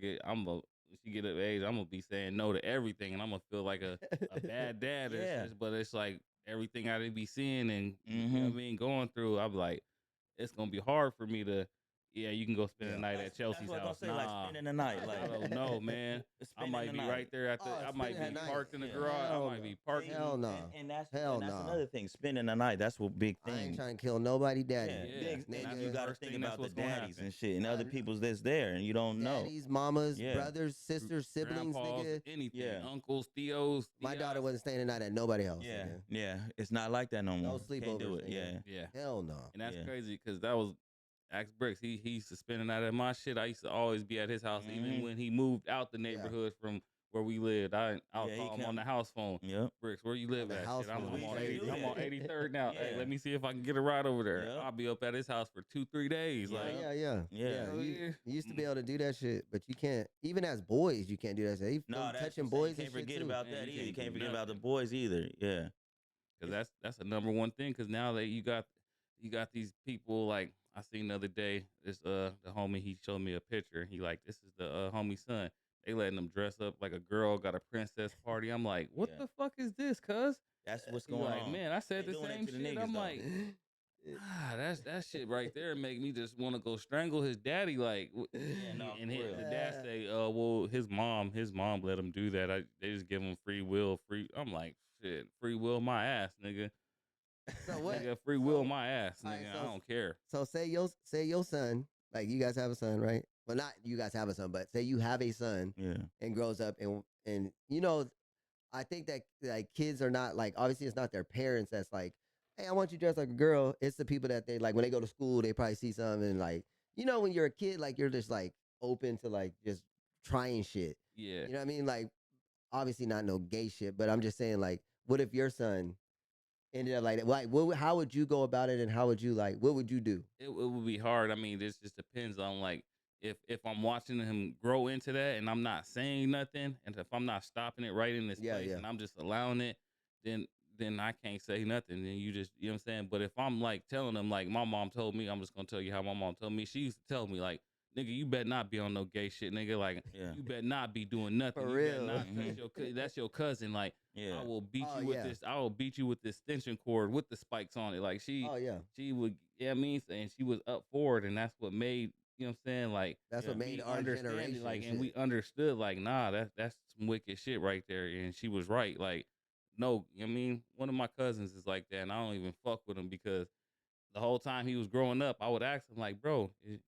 when she get of age, I'm gonna be saying no to everything, and I'm gonna feel like a bad dad. Yeah. But it's like everything I did be seeing and you know what I Mhm. mean, going through. I'm like, it's gonna be hard for me to. Yeah, you can go spend the Yeah. night That's- at Chelsea's that's what I'm house. gonna say, like Nah, spending the night. Like I don't know, man. I spending might the be night. right there at the. Oh, I might spending be the night. parked in the Yeah. garage. Hell I might no. be parked. Hell no. And that's Hell and that's no. another thing. Spending the night. That's what big I ain't thing. trying to kill nobody, daddy. Yeah, Yeah, big and thing. that's You the got to first think thing that's about the what's gonna daddies happen. and shit, and I other know. people's that's there, and you don't know. Daddies, mamas, Yeah. brothers, sisters, siblings, Grandpas, nigga. anything, Yeah. uncles, Theos. My daughter Theos. wasn't staying the night at nobody's house. Yeah, nigga. yeah. It's not like that no No more. Can't do sleepovers, it. nigga. Yeah, Yeah, Hell no. and that's Yeah. crazy because that was Axe Bricks. He used to spend the night at my shit. I used to always be at his house, even Mhm. when he moved out the neighborhood from where we lived. I'll Yeah, he call him on come- the house phone. Yep. Bricks, where you live The at? house Shit, I'm, phone I'm is on crazy. 80, I'm on 83rd now. Hey, Yeah. let me see if I can get a ride over there. Yep. I'll be up at his house for 2-3 days. Yeah. Like, Yeah. Yeah. You, Yeah. you used to be able to do that shit, but you can't. Even as boys, you can't do that shit. No, Them that's touching what I'm saying. boys You can't and shit forget too. about Man, that you either. You can't can't do forget about the nothing. boys either. Yeah. because that's the number one thing. Because now that you got these people like I seen the other day, this the homie he showed me a picture. He like this is the homie son. They letting them dress up like a girl, got a princess party. I'm like, what Yeah. the fuck is this, cuz? That's what's He going like, on. man, I said They the doing that same to the shit. niggas, I'm though. like, that's that shit right there make me just want to go strangle his daddy. Like, no, and for real. the dad say, well, his mom let him do that. They just give him free will, free. I'm like, shit, free will my ass, nigga. So what? Nigga, free will So- my ass, all right, nigga. so- I don't care. So say your son, like you guys have a son, right? Well, not you guys have a son, but say you have a son Yeah. and grows up and I think that like kids are not like obviously it's not their parents that's like, hey, I want you dressed like a girl. It's the people that they like when they go to school, they probably see something and like when you're a kid, like you're just like open to like just trying shit. Yeah. You know what I mean? Like obviously not no gay shit, but I'm just saying like, what if your son ended up like that? Like, how would you go about it, and how would you like? What would you do? It would be hard. I mean, this just depends on like if I'm watching him grow into that and I'm not saying nothing, and if I'm not stopping it right in this Yeah, place yeah. and I'm just allowing it, then I can't say nothing. Then you just know what I'm saying. But if I'm like telling them like my mom told me, I'm just gonna tell you how my mom told me. She used to tell me like, nigga, you better not be on no gay shit, nigga. Like Yeah. you better not be doing nothing. For You real. better not Mhm. that's your cousin. Like Yeah. I will beat Oh, you with yeah. this. I will beat you with this extension cord with the spikes on it. Like Oh yeah, she would, I mean, and she was up for it, and that's what made, you know what I'm saying, like that's what Yeah. made we our understand generation. it, like, shit. and we understood, like, nah, that's some wicked shit right there, and she was right, like, no, I mean, one of my cousins is like that, and I don't even fuck with him because the whole time he was growing up, I would ask him, like, bro, is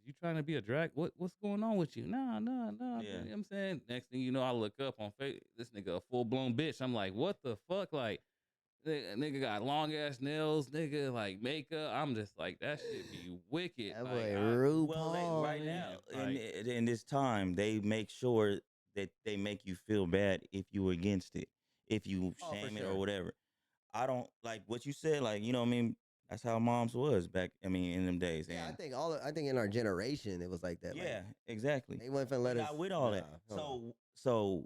you trying to be a drag? What's going on with you? Nah. Yeah. You know what I'm saying? Next thing you know, I look up on Facebook, this nigga a full blown bitch. I'm like, what the fuck, like. Nigga got long ass nails, nigga, like makeup. I'm just like, that shit be wicked. That Like, boy I- RuPaul. Well, right man, now, like- in this time, they make sure that they make you feel bad if you against it, if you Oh, for shame it sure. or whatever. I don't like what you said. Like, you know what I mean? That's how moms was back. I mean, in them days. Yeah, And I think in our generation it was like that. Like yeah, exactly. they wasn't finna We let us. not with all Nah, that. hold on. So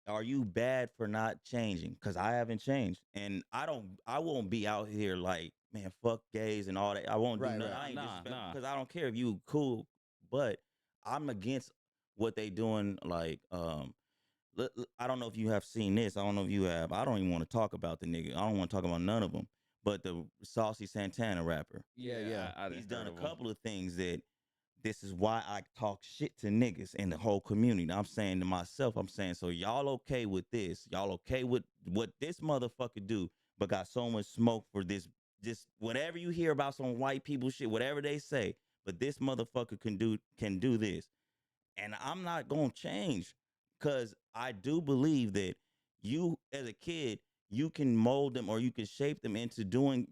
are you bad for not changing? Because I haven't changed, and I don't. I won't be out here like, man, fuck gays and all that. I won't do Right, nothing. right. I ain't Nah, disrespectful nah. because I don't care if you cool, but I'm against what they doing. Like, I don't know if you have seen this. I don't know if you have. I don't even want to talk about the nigga. I don't want to talk about none of them. But the Saucy Santana rapper, Yeah, Yeah, yeah. I he's didn't done heard a of him. couple of things that this is why I talk shit to niggas in the whole community. I'm saying to myself, I'm saying, so y'all okay with this? Y'all okay with what this motherfucker do, but got so much smoke for this whatever you hear about some white people shit, whatever they say, but this motherfucker can do this. And I'm not gonna change because I do believe that you as a kid, you can mold them or you can shape them into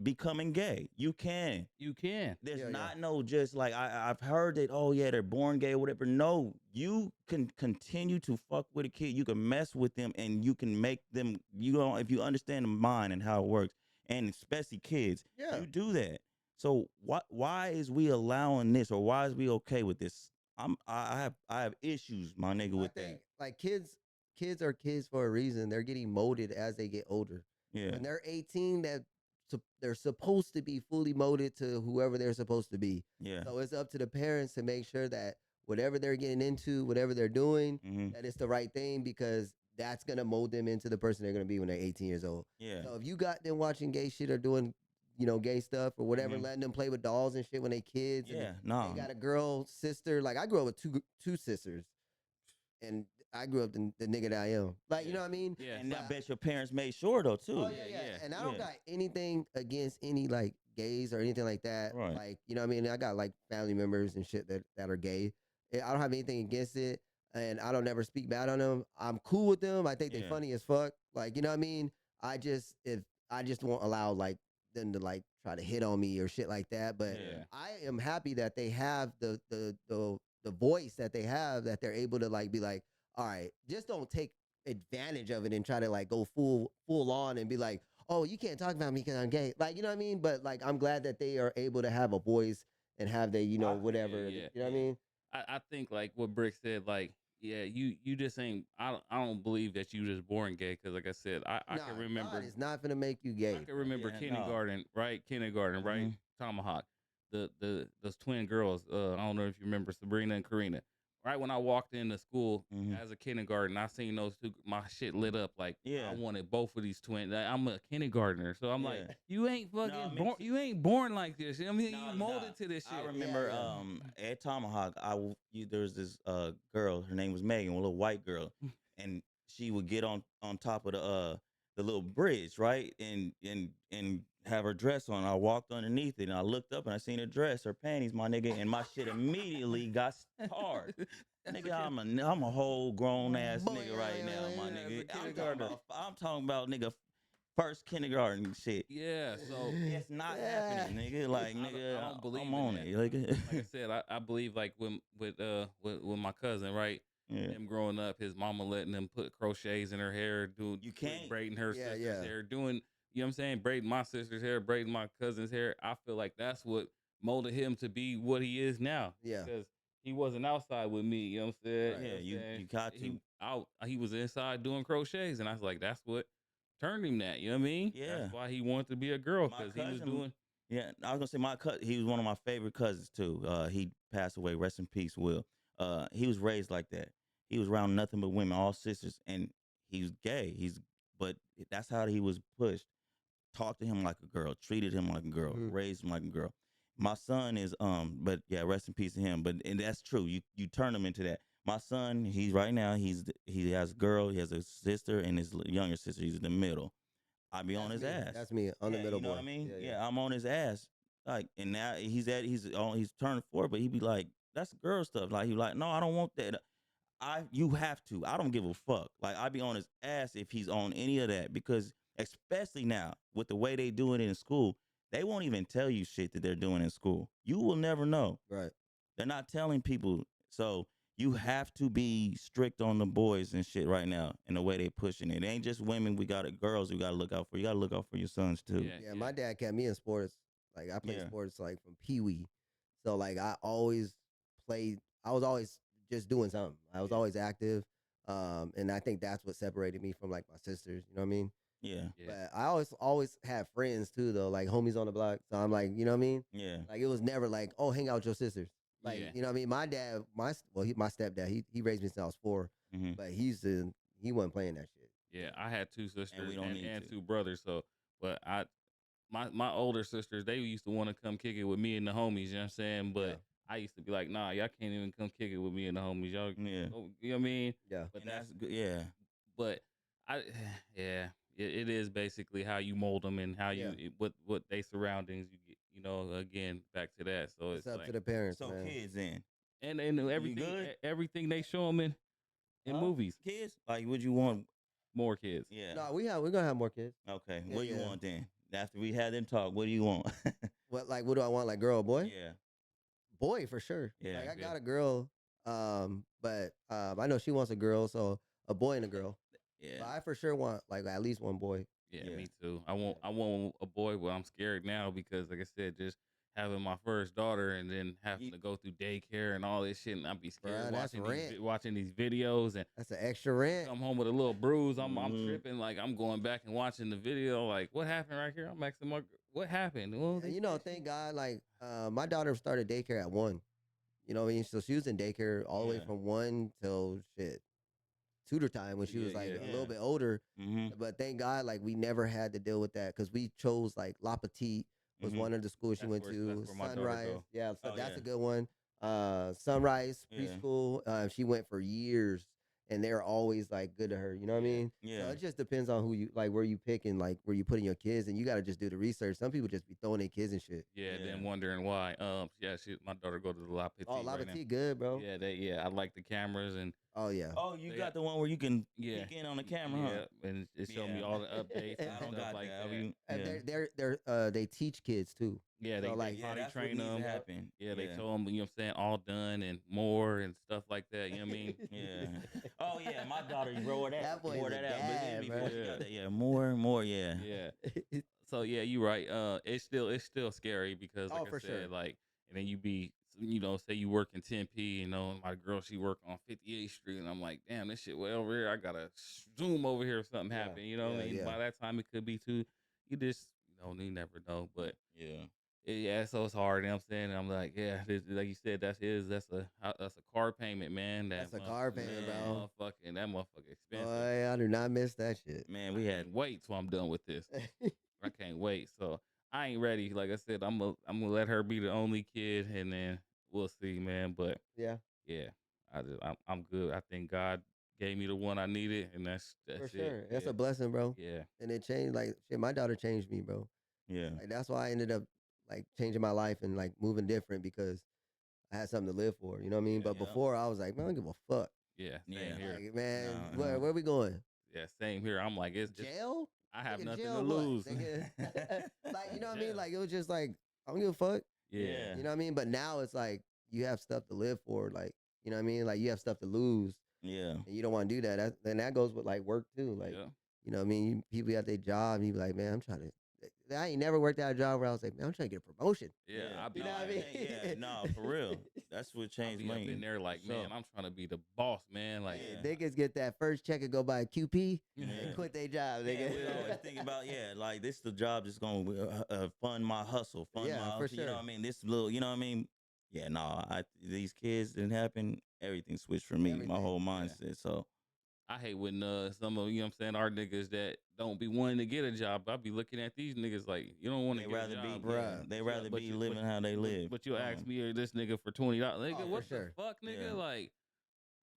becoming gay. You can. You can. There's Yeah, yeah. not no just like I've heard that, oh yeah, they're born gay or whatever. No, you can continue to fuck with a kid. You can mess with them and you can make them, you know, if you understand the mind and how it works, and especially kids, Yeah. you do that. So why is we allowing this, or why is we okay with this? I have issues, my nigga, I with think that. like kids are kids for a reason. They're getting molded as they get older. Yeah. When they're 18, they're supposed to be fully molded to whoever they're supposed to be. Yeah. So it's up to the parents to make sure that whatever they're getting into, whatever they're doing, Mm-hmm. that it's the right thing because that's gonna mold them into the person they're gonna be when they're 18 years old. Yeah. So if you got them watching gay shit or doing, gay stuff or whatever, Mhm. letting them play with dolls and shit when they kids, and Yeah. No. they got a girl sister. Like I grew up with two sisters, and I grew up the nigga that I am. Like, you know what I mean? Yeah. And I But bet your parents made sure though too. oh yeah, Yeah, yeah. yeah, And I don't yeah. got anything against any like gays or anything like that. Right. Like, you know what I mean? I got like family members and shit that are gay. I don't have anything against it. And I don't never speak bad on them. I'm cool with them. I think they Yeah. funny as fuck. Like, you know what I mean? If I just won't allow like them to like try to hit on me or shit like that. But yeah. I am happy that they have the voice that they have, that they're able to like be like, all right, just don't take advantage of it and try to like go full on and be like, oh, you can't talk about me because I'm gay. Like, you know what I mean? But like, I'm glad that they are able to have a voice and have the, whatever. Yeah, You know what I yeah. mean? I think like what Brick said, like, yeah, you just ain't. I don't believe that you just born gay because, like I said, I Nah, can remember. God is not gonna make you gay. I can remember Yeah, no. kindergarten, right? Kindergarten, right? Mhm. Tomahawk. The those twin girls. I don't know if you remember Sabrina and Karina. Right when I walked into school Mhm. as a kindergarten, I seen those two. My shit lit up. Like Yeah. I wanted both of these twins. I'm a kindergartner, so I'm like, Yeah. you ain't fucking me born. too. You ain't born like this. I mean, No, you you're molded not. to this shit. I remember Yeah. at Tomahawk, there was this girl, her name was Megan, a little white girl, and she would get on top of the little bridge, right? And have her dress on. I walked underneath it and I looked up and I seen her dress, her panties, my nigga, and my shit immediately got hard. Nigga, I'm a whole grown ass nigga right now, my Yeah, as nigga. a kindergartner. I'm talking about nigga first kindergarten shit. Yeah, so It's not Yeah. happening, nigga. Like, I nigga, don't believe I'm in on that. it. Like, Like I said, I believe like with my cousin, right? yeah, Him growing up, his mama letting him put crochets in her hair, you can't. braiding her Yeah, sister's yeah. hair, doing, you know what I'm saying, braiding my sister's hair, braiding my cousin's hair. I feel like that's what molded him to be what he is now. Yeah. Because he wasn't outside with me, you know what I'm saying? Right. You know Yeah, what I'm saying? you got to. He was inside doing crochets, and I was like, that's what turned him that. You know what I mean? Yeah. That's why he wanted to be a girl My because he was cousin, doing. yeah, I was gonna say my cousin. He was one of my favorite cousins too. He passed away. Rest in peace, Will. He was raised like that. He was around nothing but women, all sisters, and he's gay. But that's how he was pushed. Talked to him like a girl, treated him like a girl, Mhm. raised him like a girl. My son is but yeah, rest in peace to him. But and that's true. You turn him into that. My son, he's right now. He has a girl. He has a sister and his younger sister. He's in the middle. I be on That's his me. ass. That's me. I'm the Yeah, middle you know boy. what I mean? Yeah, Yeah, I'm on his ass. Like, and now he's turning 4, but he be like, that's girl stuff. Like he like, no, I don't want that. You have to. I don't give a fuck. Like I be on his ass if he's on any of that because especially now with the way they do it in school, they won't even tell you shit that they're doing in school. You will never know. Right. They're not telling people. So you have to be strict on the boys and shit right now in the way they pushing it. It ain't just women. We got girls. We got to look out for. You got to look out for your sons too. Yeah, Yeah, my dad kept me in sports. Like I played Yeah. sports like from Pee Wee, so like I always played. I was always just doing something. I was Yeah. always active, and I think that's what separated me from like my sisters. You know what I mean? Yeah. Yeah. But I always had friends too, though, like homies on the block. So I'm like, you know what I mean? Yeah. Like it was never like, oh, hang out with your sisters. Like, Yeah. you know what I mean? My dad, my stepdad, he raised me since I was 4, Hmm. but he wasn't playing that shit. Yeah, I had two sisters And we don't need and to. two brothers. So, but my older sisters, they used to want to come kick it with me and the homies. You know what I'm saying? But Yeah. I used to be like, nah, y'all can't even come kick it with me and the homies. Y'all, Yeah. you know what I mean? Yeah. But And that's good. Yeah. but I, yeah, it is basically how you mold them and how Yeah. what they surroundings you get. You know, again, back to that. So It's it's up like to the parents, So man. kids then. and You good? everything they show them in Huh? movies, Kids? Like would you want? more kids. Yeah. No, we're gonna have more kids. Okay. Yeah, What do you yeah. want then? After we had them talk, what do you want? What do I want? Like girl or boy? Yeah. Boy for sure. Yeah. Like I Yeah. got a girl, but I know she wants a girl, so a boy and a girl. But Yeah. I for sure want like at least one boy. Yeah, Yeah. me too. I want a boy, but I'm scared now because, like I said, just having my first daughter and then having Ye- to go through daycare and all this shit, and I'd be scared Bruh, that's rent. watching these videos and That's an extra rent. come home with a little bruise. I'm Mhm. tripping, like I'm going back and watching the video, like what happened right here? I'm asking what happened? Well, And you know, thank God, like my daughter started daycare at 1. You know what I mean? So she was in daycare all the way Yeah. from 1 till shit tutor time when she was Yeah, like yeah. a little bit older. Mm-hmm. But thank God, like we never had to deal with that because we chose like La Petite was Mhm. one of the schools she That's went where- to. that's where my daughter Sunrise, go. yeah, so Oh, that's yeah. a good one. Sunrise Yeah. preschool, she went for years, and they're always like good to her. You know what I Yeah. mean? Yeah. So it just depends on who you like, where you pick, and like where you putting your kids, and you got to just do the research. Some people just be throwing their kids and shit. Yeah, Yeah. then wondering why. Yeah, my daughter go to the La Petite Oh, La right now. Petite, good, bro. Yeah, I like the cameras and Oh yeah. Oh, you They got got- the one where you can yeah, peek in on the camera, huh? yeah, and it showed me Yeah. all the updates and I I don't stuff got like that. that. And Yeah. they teach kids too. Yeah, So, they like, Yeah, potty that's what train needs to them. happen. Yeah, they told them, you know what I'm saying, all done and more and stuff like that. You know what I mean? Yeah. Oh yeah, my daughter wore that. That boy's wore a that out. dad, Before bro. she got that, yeah, more, yeah. Yeah. So yeah, you're right. It's still scary because like Oh, I for said, sure. like, and then you be, say you work in 10P, my girl she work on 58th Street, and I'm like, damn, this shit way over here. I gotta zoom over here if something Yeah, happen. You know what I yeah, mean? yeah. By that time it could be too. You just you never know, but. Yeah. Yeah, so it's hard. You know what I'm saying? And I'm like, yeah, like you said, that's a car payment, man. That's a car payment, man. bro. That motherfucker expensive. Boy, I do not miss that shit. Man, we had Can't wait till I'm done with this. I can't wait. So I ain't ready. Like I said, I'm gonna let her be the only kid, and then we'll see, man. But Yeah, yeah, I'm good. I think God gave me the one I needed, and that's for it. sure. That's yeah. a blessing, bro. Yeah. And it changed. Like shit, my daughter changed me, bro. yeah. Like that's why I ended up like changing my life and like moving different because I had something to live for. You know what I mean? But Yeah. before I was like, man, I don't give a fuck. Yeah, same Yeah. here. Like, man, No, no. where we going? Yeah, same here. I'm like, it's Jail? I have Nigga, nothing jail to what, lose. nigga? Like, you know what I mean? Jail. Like it was just like I don't give a fuck. Yeah. You know what I mean? But now it's like you have stuff to live for. Like, you know what I mean? Like you have stuff to lose, Yeah. and you don't want to do that. Then that goes with like work too. Like, Yeah. you know what I mean? People got their job, and you be like, man, I'm trying to. I ain't never worked at a job where I was like, man, I'm trying to get a promotion. Yeah, I be You know what I like, mean? Yeah. No, for real. That's what I changed be up me. in there like, So- man, I'm trying to be the boss, man. Like, Yeah. Niggas get that first check and go buy a QP Yeah. and quit their job, Yeah, nigga. we always think about like this the job that's gonna fund my hustle, fund Yeah, my for hustle, you know sure. what I mean? This little, you know what I mean? Yeah, no, these kids didn't happen. Everything switched for me, my Everything, whole yeah. mindset. So I hate when some of, you know what I'm saying, our niggas that don't be wanting to get a job. I be looking at these niggas like, you don't want they to get rather a be, job. bruh. they Yeah, rather but be you- living how they live. But you ask me or this nigga for $20. Nigga, Oh, for what sure. the fuck, nigga? Yeah. Like,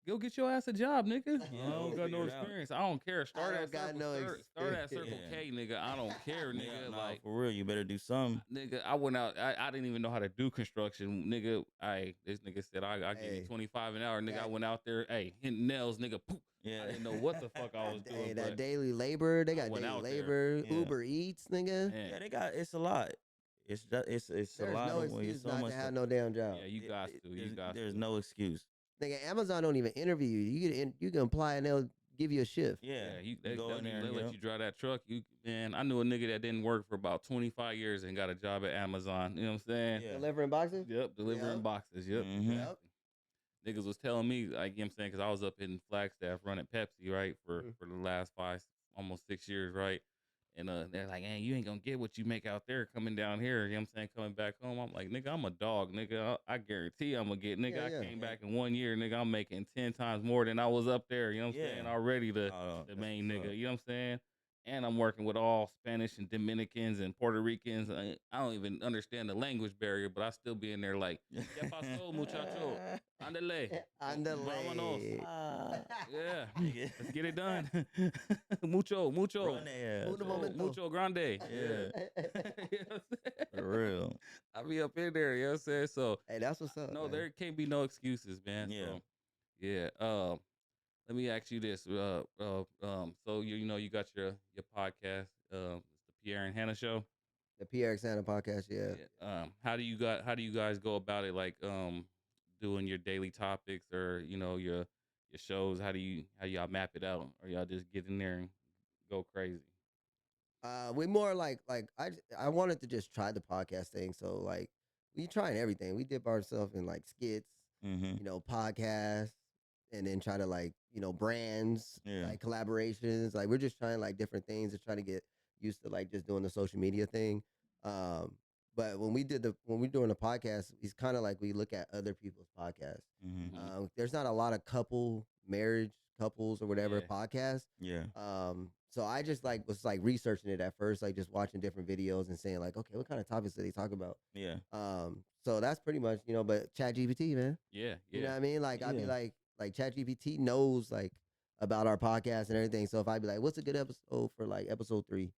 go get your ass a job, nigga. Yeah, I don't go got no figure it out. experience. I don't care. Start don't at got Circle, no start at Circle experience. K, nigga. I don't care, Yeah, nigga. nah, Like, for real, you better do something. nigga, I went out. I didn't even know how to do construction, nigga. This nigga said I give Hey. you 25 an hour, nigga. I That- went out there, hitting nails, nigga. Poof. Yeah, I didn't know what the fuck I was Hey, doing. that But daily labor, they I got went daily out there. labor, Yeah. Uber Eats, nigga. man, yeah, they got it's a lot. It's just, it's a There's lot no of ways. excuse So not much to have no damn job. yeah, you got to. You got There's to. no excuse. Nigga, Amazon don't even interview you. You can apply and they'll give you a shift. Yeah, you you go in there they and let you drive that truck. I knew a nigga that didn't work for about 25 years and got a job at Amazon. You know what I'm saying? Yeah. Delivering boxes. Yep, delivering Yep. boxes. Yep, Mhm. exactly. Yep. Niggas was telling me, like, you know what I'm saying, because I was up in Flagstaff running Pepsi, right, Mhm. for the last almost 6 years, right? And they're like, hey, you ain't gonna get what you make out there coming down here. You know what I'm saying? Coming back home. I'm like, nigga, I'm a dog, nigga. I guarantee I'm gonna get, nigga. Yeah, I yeah. came back in 1 year, nigga. I'm making 10 times more than I was up there. You know what I'm saying? Yeah. Already the That's main what's nigga. up. You know what I'm saying? And I'm working with all Spanish and Dominicans and Puerto Ricans. I don't even understand the language barrier, but I still be in there like, ¿Qué pasó, muchacho? Andale. Vámonos. Andale. Yeah. Nigga. Let's get it done. mucho. Run their ass, Uno yeah. momento. Mucho grande. Yeah. You know what I'm saying? For real. I be up in there, you know what I'm saying? So Hey, that's what's up. no, man. there can't be no excuses, man. Yeah. So yeah. Let me ask you this. So you got your podcast, it's the Pierre and Hannah show. The Pierre Kardin podcast. Yeah. How do you guys go about it? Like doing your daily topics or your shows. How y'all map it out, or y'all just get in there and go crazy? We more like I wanted to just try the podcast thing. So like we trying everything. We dip ourselves in like skits, Mhm. podcasts, and then try to like brands, Yeah. like collaborations. Like we're just trying like different things to try to get used to like just doing the social media thing. Um, but when we're doing the podcast, it's kind of like we look at other people's podcasts. Mhm. There's not a lot of marriage couples or whatever Yeah. podcasts. Yeah. So I just like was like researching it at first, like just watching different videos and saying like, okay, what kind of topics do they talk about? Yeah. So that's pretty much, but ChatGPT, man. Yeah, You know yeah. what I mean? Like I'd be Yeah. like ChatGPT knows like about our podcast and everything. So if I'd be like, what's a good episode for like episode 3?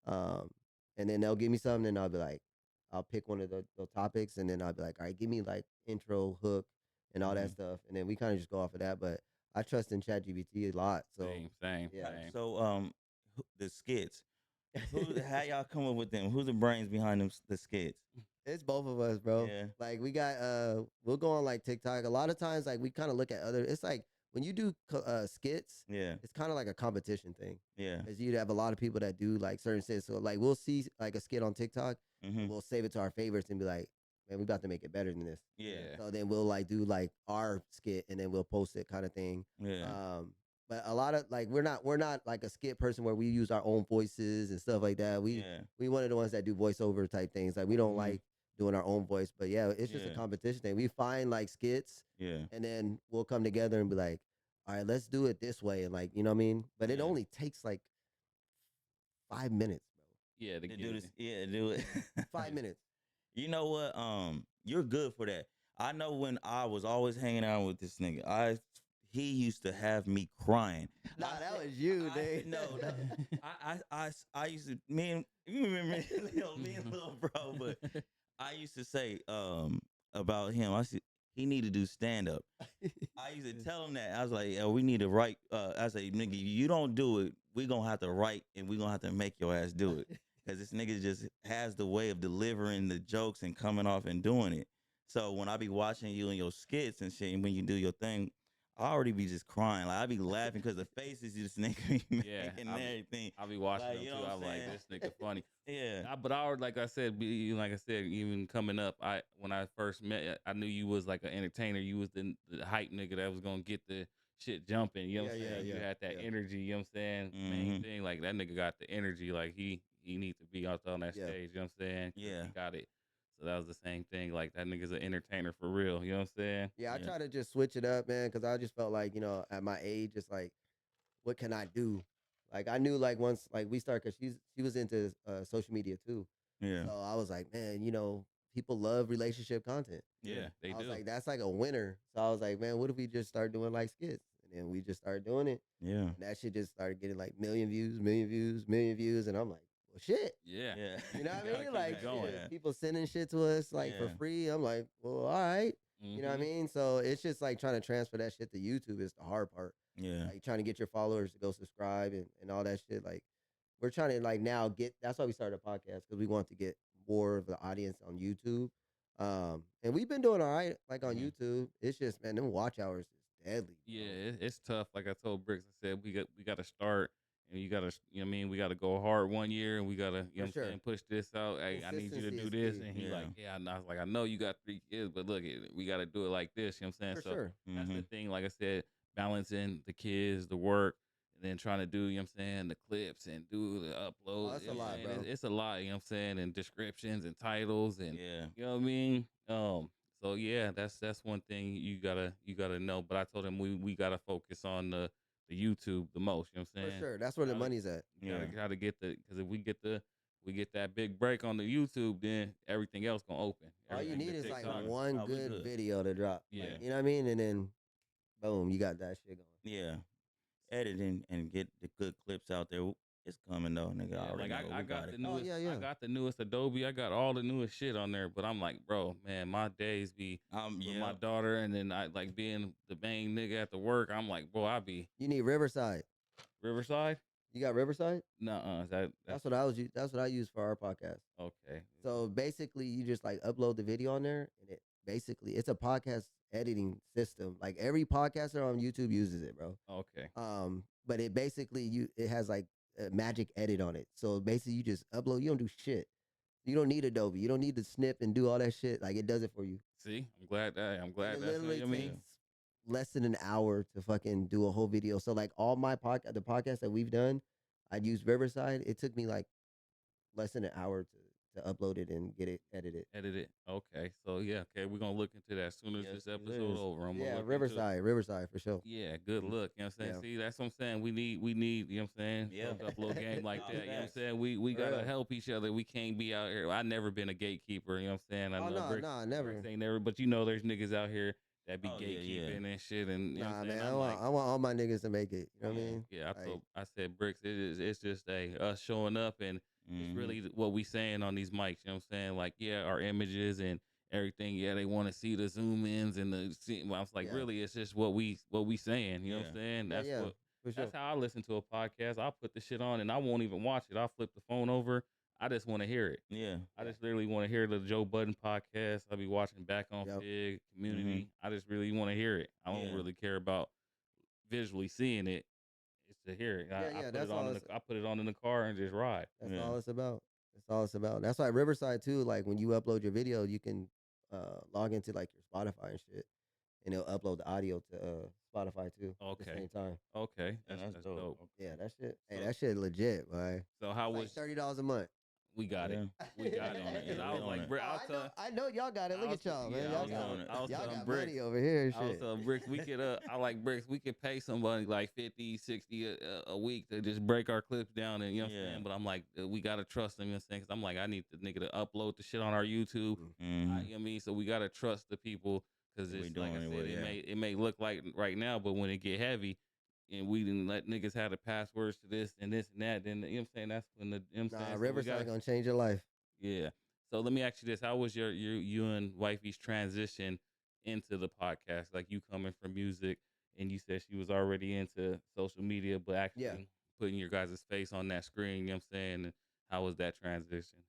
Um, and then they'll give me something and I'll be like, I'll pick one of the topics and then I'll be like, all right, give me like intro, hook, and all that Mhm. stuff. And then we kind of just go off of that. But I trust in ChatGPT a lot. So Same. yeah. So the skits. How y'all come up with them? Who's the brains behind them the skits? it's both of us, bro. Yeah. Like we got we'll go on like TikTok. A lot of times like we kind of look at other it's like when you do skits, Yeah. it's kind of like a competition thing. Yeah. Because you'd have a lot of people that do like certain skits. So like we'll see like a skit on TikTok, Mhm. we'll save it to our favorites and be like, man, we about to make it better than this. Yeah. So then we'll like do like our skit and then we'll post it kind of thing. Yeah. But a lot of like we're not like a skit person where we use our own voices and stuff like that. Yeah. We one of the ones that do voiceover type things. Like we don't Mhm. like doing our own voice. But yeah, it's just a Yeah. competition thing. We find like skits Yeah. and then we'll come together and be like, all right, let's do it this way. And like, you know what I mean? But it Yeah. only takes like 5 minutes, Yeah, to To get do it. this. Yeah. Do it. bro. 5 minutes. You know what? You're good for that. I know when I was always hanging out with this nigga, he used to have me crying. Nah, I that said- was you, I- dude. No, I used to you remember me and little bro, but I used to say about him. I said he need to do stand up. I used to tell him that. I was like, yo, we need to write. I say, nigga, you don't do it, we gonna have to write and we gonna have to make your ass do it. Cause this nigga just has the way of delivering the jokes and coming off and doing it. So when I be watching you and your skits and shit, and when you do your thing, I already be just crying. Like I be laughing because the faces this nigga be making Yeah, and I'll be- everything. I'll be watching Like, them you too. know what I'm I'm like, saying? this nigga funny. Yeah. But I would, like I said, even coming up, when I first met, I knew you was like an entertainer. You was the hype nigga that was gonna get the shit jumping. You know what I'm Yeah, saying? yeah, You had that yeah. energy. You know what I'm saying? Main Mhm. thing, like that nigga got the energy. Like he needs to be out there on that Yeah. stage. You know what I'm saying? 'Cause Yeah. he got it. So that was the same thing. Like that nigga's an entertainer for real. You know what I'm saying? Yeah, I Yeah. try to just switch it up, man, because I just felt like, at my age, it's like, what can I do? Like I knew like once like we started because she was into social media too. Yeah. So I was like, man, people love relationship content. Yeah, they I was do. like, that's like a winner. So I was like, man, what if we just start doing like skits? And then we just started doing it. Yeah. And that shit just started getting like million views, million views, million views. And I'm like, well, shit. Yeah. Yeah. You know what Gotta I mean? keep Like, it going. shit, Yeah. people sending shit to us like for Yeah. free. I'm like, well, all right. You know what I Mhm. mean? So it's just like trying to transfer that shit to YouTube is the hard part. Yeah. Like trying to get your followers to go subscribe and all that shit. Like we're trying to like now that's why we started a podcast because we want to get more of the audience on YouTube. And we've been doing all right like on Mhm. YouTube. It's just man, them watch hours is deadly. Yeah, Bro. it's tough. Like I told Bricks, I said we got to start, and you got to, you know what I mean, we got to go hard one year, and we got to, you know For what I'm sure. saying, push this out. Hey, I need you to Consistency do is this, key. and he Yeah. like, yeah, and I was like, I know you got 3 kids, but look, we got to do it like this. You know what I'm saying? For So sure. that's the Mhm. thing. Like I said, balancing the kids, the work, and then trying to do, you know what I'm saying, the clips and do the Oh, uploads. that's You a know what I'm lot, saying? bro. It's a lot. You know what I'm saying? And descriptions and titles and Yeah. you know what I mean. So yeah, that's one thing you gotta know. But I told him we gotta focus on the YouTube the most. You know what I'm For saying? sure. That's where the Gotta money's at. Yeah. gotta get the because if we get that big break on the YouTube, then everything else gonna open. All you Everything need the is like TikTok. one Oh, we good good. video to drop. Yeah. Like, you know what I mean? And then boom, you got that shit going. Yeah. Editing and get the good clips out there. It's coming though, nigga. I Yeah, already like know. I We got got the it. Oh newest yeah, I yeah. got the newest Adobe. I got all the newest shit on there. But I'm like, bro, man, my days be with my Yeah. daughter, and then I like being the main nigga at the work. I'm like, bro, I be You need Riverside. Riverside. You got Riverside? Nuh-uh. That's That's what I was. That's what I use for our podcast. okay. So basically, you just like upload the video on there, and it basically it's a podcast editing system. Like every podcaster on YouTube uses it, bro. Okay. But it basically it has like a magic edit on it. So basically, you just upload. You don't do shit. You don't need Adobe. You don't need to snip and do all that shit. Like it does it for you. See, I'm And glad it that's what literally you takes mean. less than an hour to fucking do a whole video. So like all my the podcasts that we've done, I'd use Riverside. It took me like less than an hour to upload it and get it edited. Edit it. Okay. So yeah, okay, we're gonna look into that as soon as Yes, this it episode is. over. I'm gonna Yeah, look Riverside for sure. yeah, good look. You know what I'm saying? Yeah. See, that's what I'm saying. We need, you know what I'm saying? Yeah. Hook up a little game like Nah, that. You know what I'm facts. saying? We For gotta real. help each other. We can't be out here. I never been a gatekeeper, you know what I'm saying? I Oh know no, Bricks, nah, never. Bricks ain't never, but you know there's niggas out here that be Oh, yeah, gatekeeping yeah. and shit and you know what Nah, I'm saying? man. I'm like, I want all my niggas to make it. You know what I Yeah. mean? yeah, Like, I said Bricks, it's just us showing up and it's Mhm. really what we saying on these mics. You know what I'm saying? Like, yeah, our images and everything. Yeah, they want to see the zoom ins and the. Well, I was like, Yeah. really, it's just what we saying. You know what I'm Yeah. saying? yeah, That's yeah, what. for sure. That's how I listen to a podcast. I'll put the shit on and I won't even watch it. I'll flip the phone over. I just want to hear it. Yeah. I Yeah. just literally want to hear the Joe Budden podcast. I'll be watching Back on Yep. Fig Community. I just really want to hear it. I don't Yeah. really care about visually seeing it. It's to hear it. Yeah, I yeah. put That's it on all. I put it on in the car and just ride. That's Yeah. all it's about. That's all it's about. That's why Riverside too. Like when you upload your video, you can log into like your Spotify and shit, and it'll upload the audio to Spotify too at the Okay. same time. Okay, Yeah, that's that's dope. Yeah, that shit. Hey, So- that shit legit, boy. So how It's was like $30 a month. we got it? Yeah. We got it on it. 'Cause Yeah, I we was on like, it. bro, I know y'all got it. Look at y'all, man. yeah, Y'all was got, on it. I was y'all telling got Bricks, money over here and I was shit. telling Bricks, we could, I like Bricks, we could pay somebody like 50, 60 a week to just break our clips down and, you know what I'm Yeah. saying? But I'm like, we got to trust them, you know what I'm saying? Because I'm like, I need the nigga to upload the shit on our YouTube. Mhm. You know Mhm. what I mean? So we got to trust the people because We it's like I doing it said, with- yeah. it may look like right now, but when it get heavy, and we didn't let niggas have the passwords to this and that, then, you know what I'm saying? That's when the, you know what I'm Nah, saying? So we Riverside gotta- gonna change your life. yeah. So let me ask you this: how was you and wifey's transition into the podcast? Like you coming from music, and you said she was already into social media, but actually Yeah. putting your guys' face on that screen. You know what I'm saying? And how was that transition?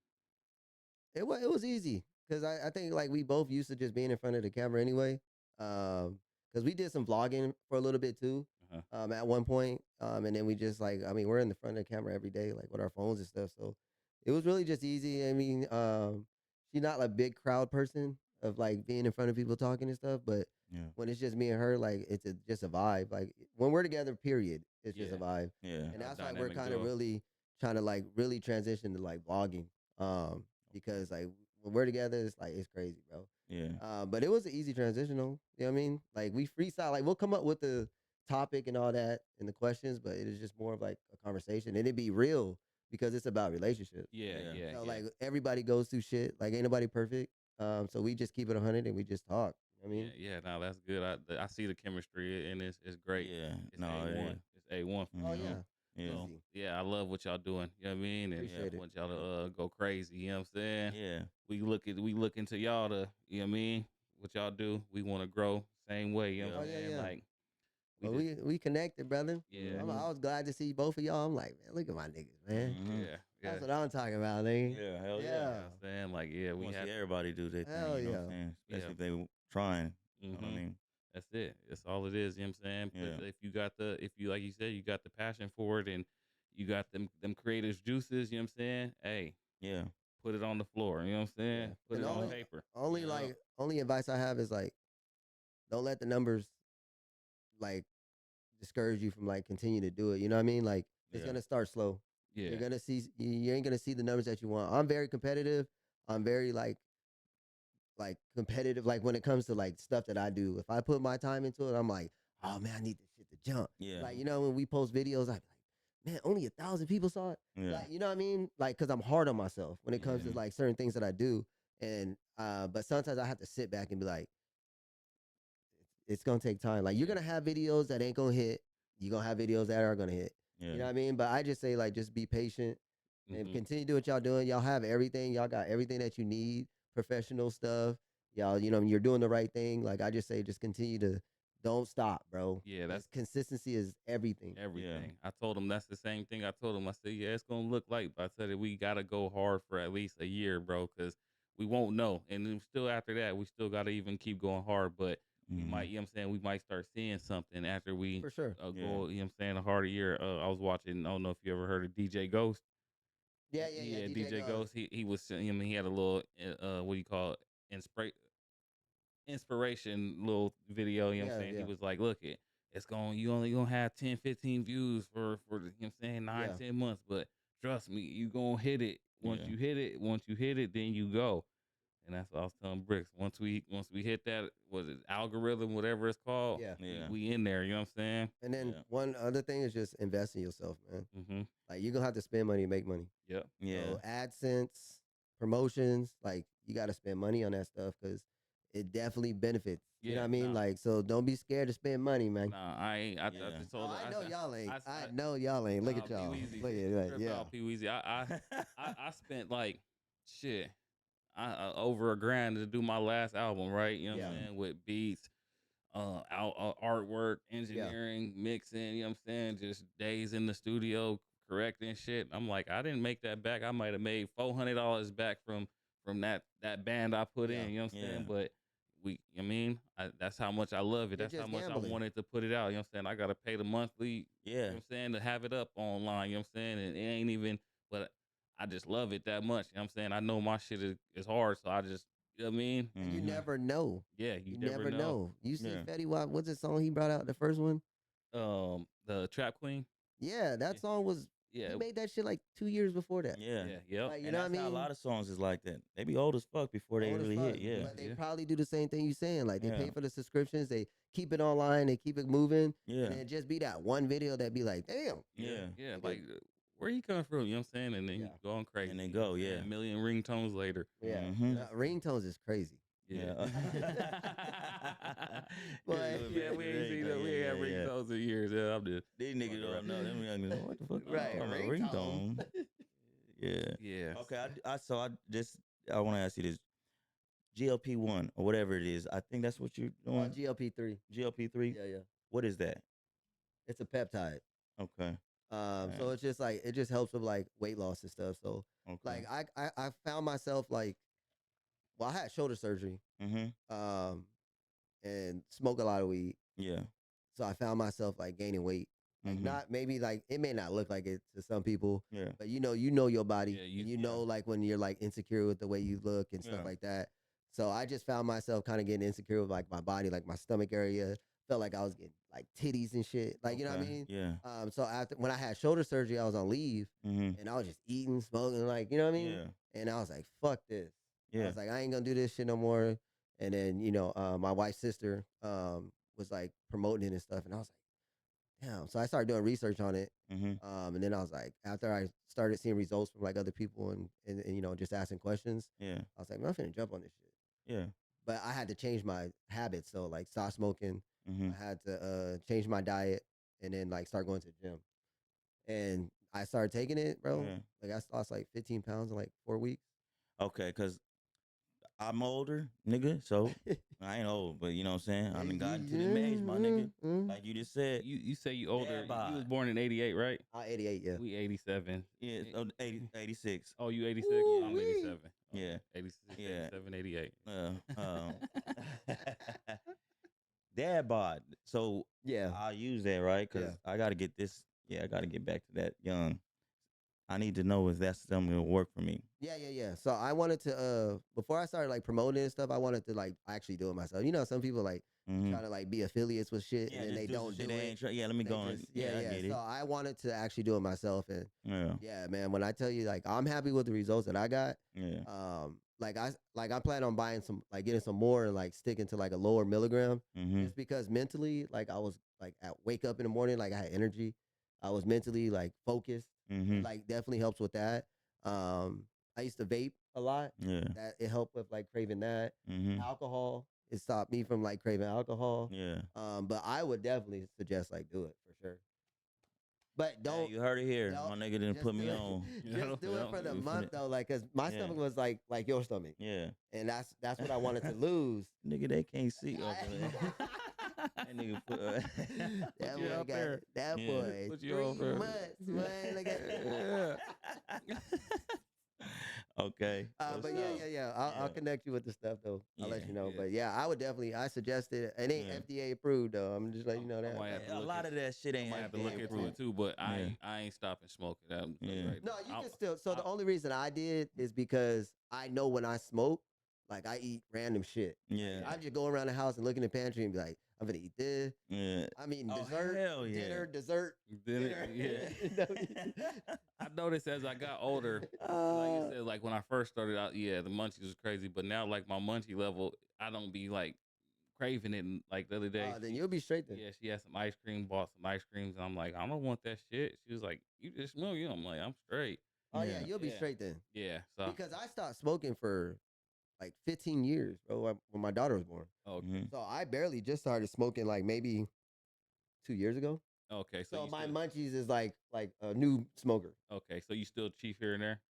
It was easy because I think like we both used to just being in front of the camera anyway. Because we did some vlogging for a little bit too. Uh-huh. At one point, and then we just like I mean we're in the front of the camera every day like with our phones and stuff. So it was really just easy. I mean, she's not like a big crowd person of like being in front of people talking and stuff, but Yeah. when it's just me and her, like it's just a vibe. Like when we're together, period, it's just a Yeah. vibe. Yeah. And that's why we're Dynamic kind of duo. really trying to like really transition to like vlogging. Because like when we're together, it's like it's crazy, bro. Yeah. But it was an easy transition though. You know what I mean? Like we freestyle, like we'll come up with the topic and all that and the questions, but it is just more of like a conversation. And it'd be real because it's about relationships. Yeah, Yeah. yeah, So yeah. like everybody goes through shit. Like ain't nobody perfect. So we just keep it 100 and we just talk. You know what I mean? Yeah, no, that's good. I see the chemistry and it's great. Yeah. It's No, A1. yeah. It's A1 for Oh Mhm. yeah. Yeah. So, Easy. yeah, I love what y'all doing. You know what I mean? And Appreciate I it. want y'all to go crazy. You know what I'm saying? Yeah. We look into y'all to, you know what I mean? What y'all do. We want to grow same way. You know what I'm Yeah. Oh, yeah, saying? yeah. Like Well, just- we connected, brother. yeah, Mhm. I was glad to see both of y'all. I'm like, man, look at my niggas, man. Mhm. yeah, yeah. That's what I'm talking about, nigga. Yeah. Hell Yeah. You know what I'm saying? Like, yeah, We we want to had see everybody do their thing. Hell You know what yeah. I'm saying? Yeah. Especially if they trying. You know what I Mhm. mean? That's it. That's all it is. You know what I'm saying? Yeah. But if you like you said, you got the passion for it, and you got them creators juices. You know what I'm saying? Hey, Yeah. put it on the floor. You know what I'm Yeah. saying? Put And it on Yup. paper. only Yup. like only advice I have is like don't let the numbers like discourage you from like continue to do it. You know what I mean? Like it's Yeah. gonna start slow. Yeah. You're gonna see you ain't gonna see the numbers that you want. I'm very competitive. I'm very like competitive. Like when it comes to like stuff that I do, if I put my time into it, I'm like, oh man, I need this shit to jump. Yeah. Like when we post videos, I be like, man, only 1,000 people saw it. Yeah. Like you know what I mean? Like because I'm hard on myself when it comes to Mhm. like certain things that I do, and but sometimes I have to sit back and be like, it's gonna take time. Like you're Yeah. gonna have videos that ain't gonna hit. You're gonna have videos that are gonna hit. Yeah. You know what I mean? But I just say like just be patient and Hmm. continue to do what y'all doing. Y'all have everything. Y'all got everything that you need. Professional stuff. Y'all, you're doing the right thing. Like I just say, just continue to don't stop, bro. Yeah, That's that's consistency is everything. everything. I told him that's the same thing. I told him, I said, yeah, it's gonna look like, but I said we gotta go hard for at least a year, bro, because we won't know. And then still after that, we still gotta even keep going hard. But we Mhm. might, you know what I'm saying, we might start seeing something after we For sure. Yeah. go, you know what I'm saying, a harder year. I was watching, I don't know if you ever heard of DJ Ghost. Yeah. DJ DJ Ghost. Ghost. He was, I mean, he had a little, what do you call it, inspiration little video, you know what I'm saying? He Yeah. was like, look it, it's going you only gonna have 10, 15 views for the, you know what I'm saying, nine, Yeah. 10 months, but trust me, you gonna hit it. Yeah. Once you hit it, then you go. And that's what I was telling Bricks. Once we hit that, was it algorithm, whatever it's called, Yeah. Yeah. we in there, you know what I'm saying? And then Yeah. one other thing is just invest in yourself, man. Mm-hmm. Like you're gonna have to spend money to make money. Yep. Yeah. So AdSense, promotions, like you got to spend money on that stuff because it definitely benefits. You know Yeah, what I mean? nah. Like, so don't be scared to spend money, man. Nah, I ain't. I Yeah. just Oh, told her. I know y'all ain't. I I know y'all ain't. Look nah, at y'all. P-Weezy, Look at it. Like, trip yeah. out, P-Weezy. I spent like shit. Over $1,000 to do my last album, right? You know what I'm Yeah. saying? With beats, artwork, Yeah. engineering, mixing, you know what I'm saying? Just days in the studio correcting shit. I'm like, I didn't make that back. I might have made $400 back from that band I put Yeah. in, you know what I'm Yeah. saying? But that's how much I love it. You're That's how just much gambling. I wanted to put it out. You know what I'm saying? I gotta pay the monthly, you know Yeah. what I'm saying, to have it up online, you know what I'm saying? And it ain't even, but I just love it that much. You know what I'm saying? I know my shit is hard, so I just, you know what I mean? And you Mhm. never know. Yeah, You you never never know. know. You see Yeah. Fetty Wap, what's the song he brought out? The first one? The Trap Queen. Yeah, that Yeah, song was, yeah, he made that shit like 2 years before that. Yeah. yeah, yep, Like, you And know what I that's how a mean? lot of songs is like that. They be old as fuck before they Old as really fuck. hit. Yeah. But they yeah, probably do the same thing you saying. Like they Yeah. pay for the subscriptions, they keep it online, they keep it moving, Yeah. and then just be that one video that be like, damn. yeah, Yeah. Like, where you coming from? You know what I'm saying? And then Yeah. you going crazy. And they you know what go, I'm saying? yeah. A million ringtones later. Yeah. Mhm. Ringtones is crazy. Yeah. But Yeah, we ain't seen that. We ain't had Yeah. ringtones in years. Yeah, I'm just These niggas fucking don't around. know. Them young niggas, what the fuck? Right, ringtone. Ringtone. Yeah. Yeah. Okay. I want to ask you this. GLP-1 or whatever it is. I think that's what you're doing. GLP-3. GLP-3. Yeah. What is that? It's a peptide. Okay. So it's just like it just helps with like weight loss and stuff. So Okay. like I found myself like, well, I had shoulder surgery, Mm-hmm. and smoke a lot of weed. Yeah. So I found myself like gaining weight. Like Mhm. not maybe like it may not look like it to some people, Yeah. but you know your body, Yeah, and yeah. know like when you're like insecure with the way you look and stuff Yeah. like that. So I just found myself kind of getting insecure with like my body, like my stomach area. Felt like I was getting like titties and shit, like you know what I Okay. mean. Yeah. So after when I had shoulder surgery, I was on leave Mm-hmm. and I was just eating, smoking, like you know what I mean. Yeah. And I was like, fuck this. I Yeah. was like, I ain't gonna do this shit no more. And then my wife's sister was like promoting it and stuff, and I was like, damn. So I started doing research on it. Mm-hmm. And then I was like, after I started seeing results from like other people and just asking questions, Yeah. I was like, man, I'm finna jump on this shit. Yeah. But I had to change my habits. So like stop smoking. Mm-hmm. I had to change my diet and then like start going to the gym. And I started taking it, bro. Yeah. Like I lost like 15 pounds in like 4 weeks. Okay, because I'm older, nigga, so I ain't old, but you know what I'm saying? I done gotten to the age, my nigga. Like you just said. You say you older. Yeah, You was born in '88, right? 88, yeah. We 87. Yeah, 86. Oh, you 86? I'm Ooh-wee. 87. Yeah. 86, Yeah. 87, 88. Dad bod. So Yeah. I'll use that, right? Because Yeah. I got to get this. Yeah, I got to get back to that young. I need to know if that's something that'll work for me. Yeah. So I wanted to before I started like promoting and stuff, I wanted to like actually do it myself. You know, some people like Mm-hmm. try to like be affiliates with shit Yeah, and then just they do some don't shit do they it. ain't yeah, let me They go on. just Yeah, I get So it. I wanted to actually do it myself and Yeah, yeah, man, when I tell you like I'm happy with the results that I got, yeah. I plan on buying some like getting some more and like sticking to like a lower milligram Mm-hmm. just because mentally like I was like at wake up in the morning like I had energy. I was mentally like focused. Mm-hmm. It like definitely helps with that. Um I used to vape a lot. Yeah. That it helped with like craving that. Mm-hmm. Alcohol, it stopped me from like craving alcohol. Yeah. But I would definitely suggest like do it for sure. But Yeah, don't you heard it here. don't My nigga didn't just put do me it. on. Just do it for the You month finna- though, like cause my Yeah. stomach was like your stomach, Yeah. and that's what I wanted to lose. Nigga, they can't see. I- Okay. That nigga put. That you boy out got there. that Yeah. boy Put you on 3 there. months, man. Look at Okay. but yeah. I'll Yeah. connect you with the stuff though. I'll let Yeah, you know. yeah. But yeah, I would definitely. I suggest it. It ain't Yeah. FDA approved though. I'm just letting you know I that. might have to A look lot at- of that shit I ain't might have to look FDA into approved. it too, but Yeah. I ain't stopping smoking. I'm Yeah. right No, now. you I'll- can still. So the I'll- only reason I did is because I know when I smoke, like I eat random shit. Yeah. I just go around the house and look in the pantry and be like, I'm gonna eat this. Yeah. I'm eating Oh, dessert, hell yeah. dinner, dessert. Then dinner. it- yeah. I noticed as I got older, like you said, like when I first started out, yeah, the munchies was crazy. But now, like my munchie level, I don't be like craving it. And, like the other day, Then you'll be straight then. yeah, she had some ice cream, bought some ice creams, and I'm like, I don't want that shit. She was like, you just smell you. I'm like, I'm straight. Oh yeah, Yeah. you'll be Yeah. straight then. Yeah. So Because I stopped smoking for like 15 years, bro, when my daughter was born. okay, Mhm. So I barely just started smoking like maybe 2 years ago. okay. So you my still, munchies is like a new smoker. okay, so you still chief here and there.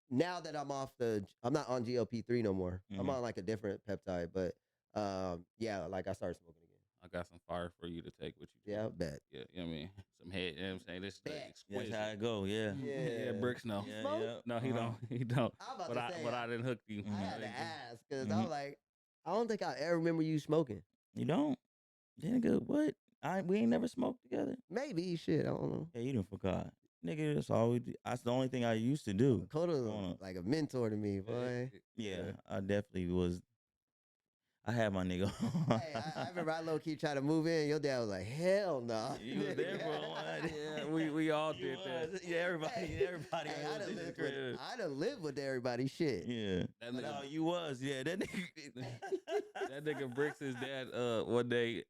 Now that I'm not on GLP-3 no more. I'm Mhm. on like a different peptide, but yeah, like I started smoking again. I got some fire for you to take with you. Yeah, I bet. Yeah, you know what I mean? Some head, you know what I'm saying? This is the Bet. exquisite. That's how it go. Yeah. Yeah, Bricks no. You Yeah. smoke? Yeah. No, he Uh-huh. don't. He don't. I'm about But to say, but I didn't hook you. I had to didn't- ask because Mhm. I'm like, I don't think I ever remember you smoking. You don't? Yeah, good. What? We ain't never smoked together. Maybe shit, I don't know. Yeah, you done forgot. Nigga, that's all we do. That's the only thing I used to do. Dakota Growing up. like a mentor to me, boy. Yeah, I definitely was. I had my nigga. Hey, I remember I low key tried to move in. Your dad was like, "Hell no." You was there for a while. Yeah, we all You did that. was. Yeah, everybody. Hey, was in the crib. I done lived with everybody. Shit. Yeah. That No, nigga, you was. Yeah, that nigga. that nigga Bricks, his dad, one day,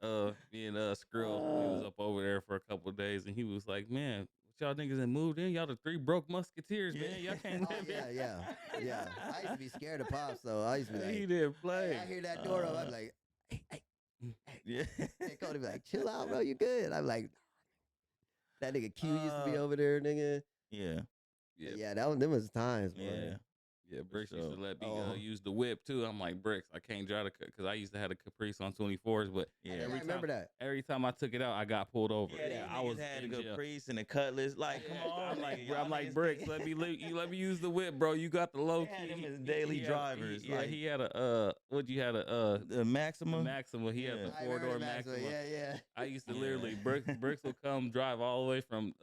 me and Skrill, we was up over there for a couple of days, and he was like, man, what y'all niggas that moved in? Y'all the three broke musketeers, man. Y'all can't Oh live yeah. I used to be scared of pops, so I used to be here. He like, didn't play. hey, I hear that door open, I'm like, hey. Yeah. Hey, Cody be like, chill out, bro, you good? I'm like, that nigga Q used to be Uh, over there, nigga. Yeah. Yeah, Yeah, them was times, boy. Yeah. yeah. Bricks used to sure. let me Oh. use the whip too. I'm like, Bricks, I can't drive because I used to have a Caprice on 24s, but Yeah. I every remember time, that. every time I took it out, I got pulled over. Yeah, I was had in a good jail. priest and a cutlass. Like, Yeah, come on, I'm like, nigga, bro, y'all I'm like niggas Bricks. can't- You let me use the whip, bro. You got the low They had key. them as daily had drivers, yeah, like- he had a what you had a the Maxima. Maxima. He had Yeah. the I 4-door remember that, Maxima. Yeah. I used to Yeah. literally Bricks would come drive all the way from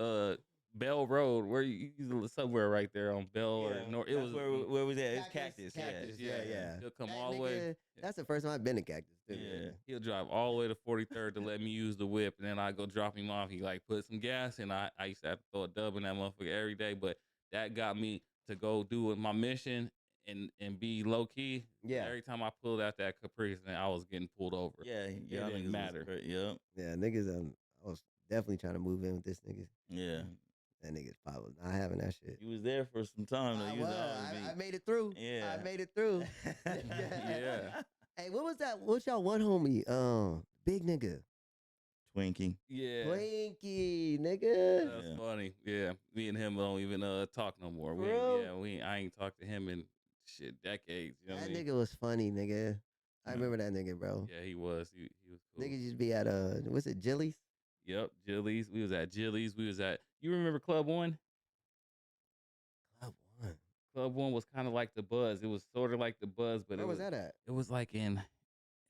Bell Road, where you somewhere right there on Bell or North. It was where was that? It's Cactus. Cactus, Yeah. yeah. He'll come Hey, all the nigga, way. That's the first time I've been to Cactus, too. Yeah. He'll drive all the way to 43rd to let me use the whip, and then I go drop him off. He like put some gas, and I used to have to throw a dub in that motherfucker every day. But that got me to go do my mission and be low key. Yeah. Every time I pulled out that Caprice, man, I was getting pulled over. Yeah. Y'all didn't niggas was matter. cra- Yep. Yeah, niggas, I was definitely trying to move in with this nigga. Yeah. That nigga's probably not having that shit. You was there for some time though. I You was. was always I made it through. Yeah. I made it through. Yeah. Hey, what was that? What's y'all one homie? Big nigga. Twinkie. Yeah. Twinkie, nigga. That's Yeah. funny. Yeah, me and him don't even talk no more. For real? I ain't talked to him in shit decades. You know what I That mean? nigga was funny, nigga. I Yeah. remember that nigga, bro. Yeah, he was. He was cool. Niggas used to be at what's it, Jilly's? Yep, Jilly's. We was at Jilly's. We was at. You remember Club One? Club One. Club One was kind of like the Buzz. It was sort of like the Buzz, but Where it was that at? It was like in.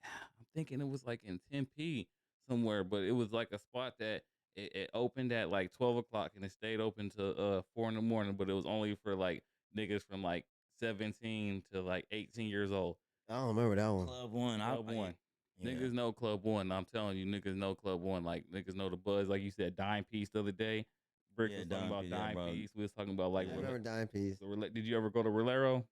I'm thinking it was like in Tempe. somewhere, but it was like a spot that it opened at like 12 o'clock and it stayed open to 4 in the morning, but it was only for like niggas from like 17 to like 18 years old. I don't remember that one. Club One. Club One. Yeah. Niggas know Club One. I'm telling you, niggas know Club One. Like niggas know the buzz. Like you said, Dime Piece the other day. Brick Yeah, was talking Dime about Piece, yeah, Dime bro. Piece. We was talking about like I remember Dime Piece. Did you ever go to Rolero?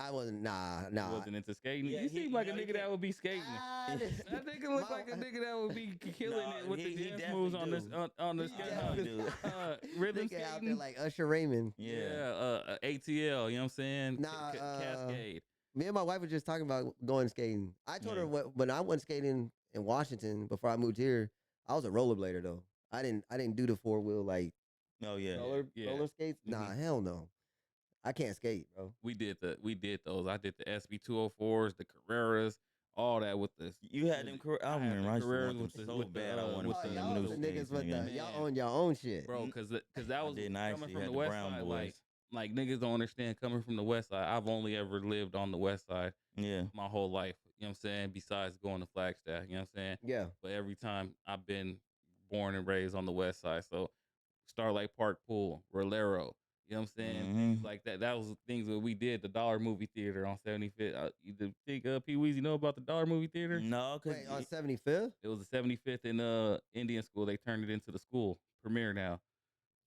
I wasn't. Nah. You wasn't into skating. Yeah, You he- seem like you a know, he nigga that can't- would be skating. That nigga look like a nigga that would be killing No, it with he the dance moves on definitely this on the He skate. definitely do. Rhythm Nigga out there skating. like Usher Raymond. Yeah, ATL. You know what I'm saying? Nah, Cascade. Me and my wife were just talking about going skating. I told her when I went skating in Washington before I moved here, I was a rollerblader though. I didn't do the 4-wheel like Oh yeah. Yeah. roller skates. Nah, hell no. I can't skate, bro. We did those. I did the SB 204s, the Carreras, all that with the. You had them. I I had remember the I used to Carreras want with them the- so with the, bad. I wanted with Oh, some the of y'all them was new the niggas skates, with the nigga. y'all Man. own your own shit. Bro, because that was didn't coming actually from had the the west Brown side. Boys. Like niggas don't understand coming from the west side. I've only ever lived on the west side Yeah. my whole life. You know what I'm saying? Besides going to Flagstaff, you know what I'm saying? Yeah. But every time I've been born and raised on the west side. So Starlight Park Pool, Rolero, you know what I'm saying? Things like that. That was things that we did. The Dollar Movie Theater on 75th. You think Pee Weezy know about the Dollar Movie Theater? No, cause Wait, on 75th? It was the 75th in Indian School. They turned it into the school premiere now.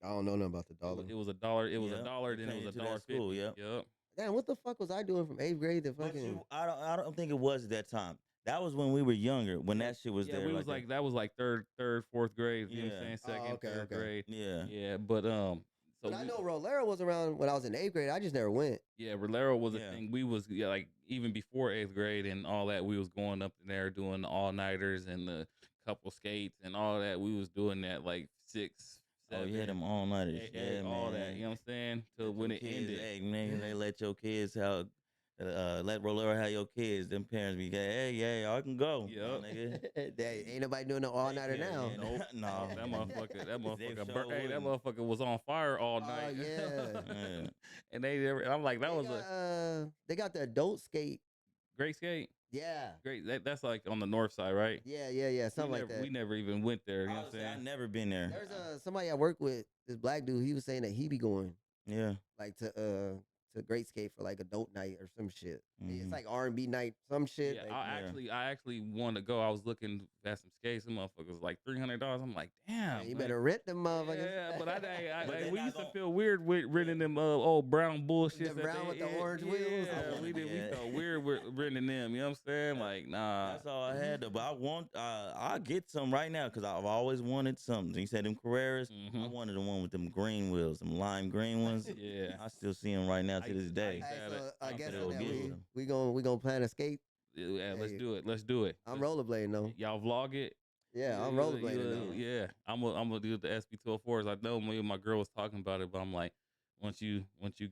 I don't know nothing about the dollar. It was a dollar. It was Yeah, a dollar. they Then it changed was it a to that dollar school, 50. yep. Yep. Damn, what the fuck was I doing from 8th grade to but fucking? I don't think it was at that time. That was when we were younger. When that shit was Yeah, there. we was like that was like third, fourth grade. You know what I'm Yeah. saying? Oh, Second, okay, third okay. grade. Yeah. Yeah, but so But I know Rolero was around when I was in 8th grade. I just never went. yeah, Rolero was Yeah. a thing. We was like even before 8th grade and all that. We was going up in there doing the all nighters and the couple skates and all that. We was doing that like 6, 7. Oh yeah, them all nighters. Yeah, all man. that. You know what I'm saying? Till Let when your it kids, ended. hey man, they let your kids have. Let Rolero have your kids. Them parents be, hey, yeah, y'all can go. Yup. Nigga. Ain't nobody doing no all nighter Yeah, now. yeah, Nope. No, That motherfucker. They That sure wouldn't. motherfucker was on fire all Oh, night. yeah. Yeah. And I'm like, that was a They got the adult skate. great skate. Yeah. Great. That's like on the north side, right? Yeah. Something like that. We never even went there. You know what I'm Honestly, saying? I never been there. There's somebody I work with, this black dude. He was saying that he be going Yeah. like to Great Skate for like adult night or some shit. It's Mhm. like R&B night, some shit. Yeah, like, I actually want to go. I was looking at some skates. Some motherfuckers was like $300. I'm like, damn. man, you like, better rent them motherfuckers. Yeah, but But they we not used to gon- feel weird with renting them old brown bullshit. The brown with the orange wheels? Yeah, we Yeah. felt weird with renting them. You know what I'm saying? Like, nah. That's all I had. Though. But I want, I'll get some right now because I've always wanted something. He said them Carreras. I Mhm. wanted the one with them green wheels, them lime green ones. Yeah. I still see them right now to this day. Hey, Had so it. I I'm guess finna go that get we them. we gonna plan a skate. Yeah, let's Hey, do it. Let's do it. I'm rollerblading though. Y'all vlog it. Yeah, I'm rollerblading though. Yeah, I'm gonna do the SB 204s. I know me and my girl was talking about it, but I'm like, once you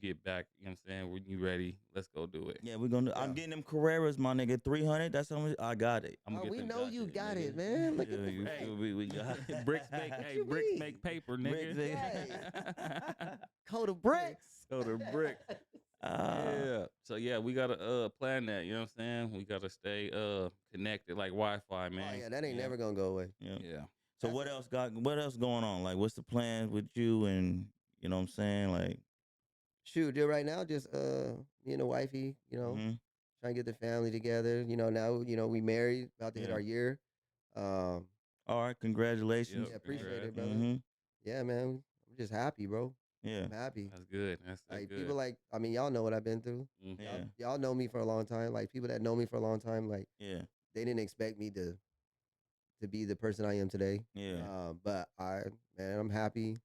get back, you know what I'm saying, when you ready, let's go do it. Yeah, we're gonna. I'm Yeah. getting them Carreras, my nigga. 300. That's how much I got it. I'm Oh, gonna we get them know guys. you shit, got nigga. it, man. Look Yeah, at you the Hey, feel me? We got it. bricks make you bricks mean? make paper, Bricks nigga. coat of bricks. Go to brick. Yeah. So yeah, we gotta plan that. You know what I'm saying? We gotta stay connected like Wi-Fi, man. Oh yeah, that ain't Yeah. never gonna go away. Yeah. Yeah. So That's what it. else what else going on? Like what's the plan with you and you know what I'm saying? Like Shoot, dude, right now, just me and the wifey, mhm. trying to get the family together. Now, we married, about to hit Yeah. our year. Um, All right, congratulations. yeah, appreciate it, congrats. brother. Mhm. Yeah, man, I'm just happy, bro. Yeah. I'm happy. That's good. That's Like good. people y'all know what I've been through. Mhm. Yeah. Y'all know me for a long time. Like people that know me for a long time, like Yeah. they didn't expect me to be the person I am today. Yeah. But man, I'm happy.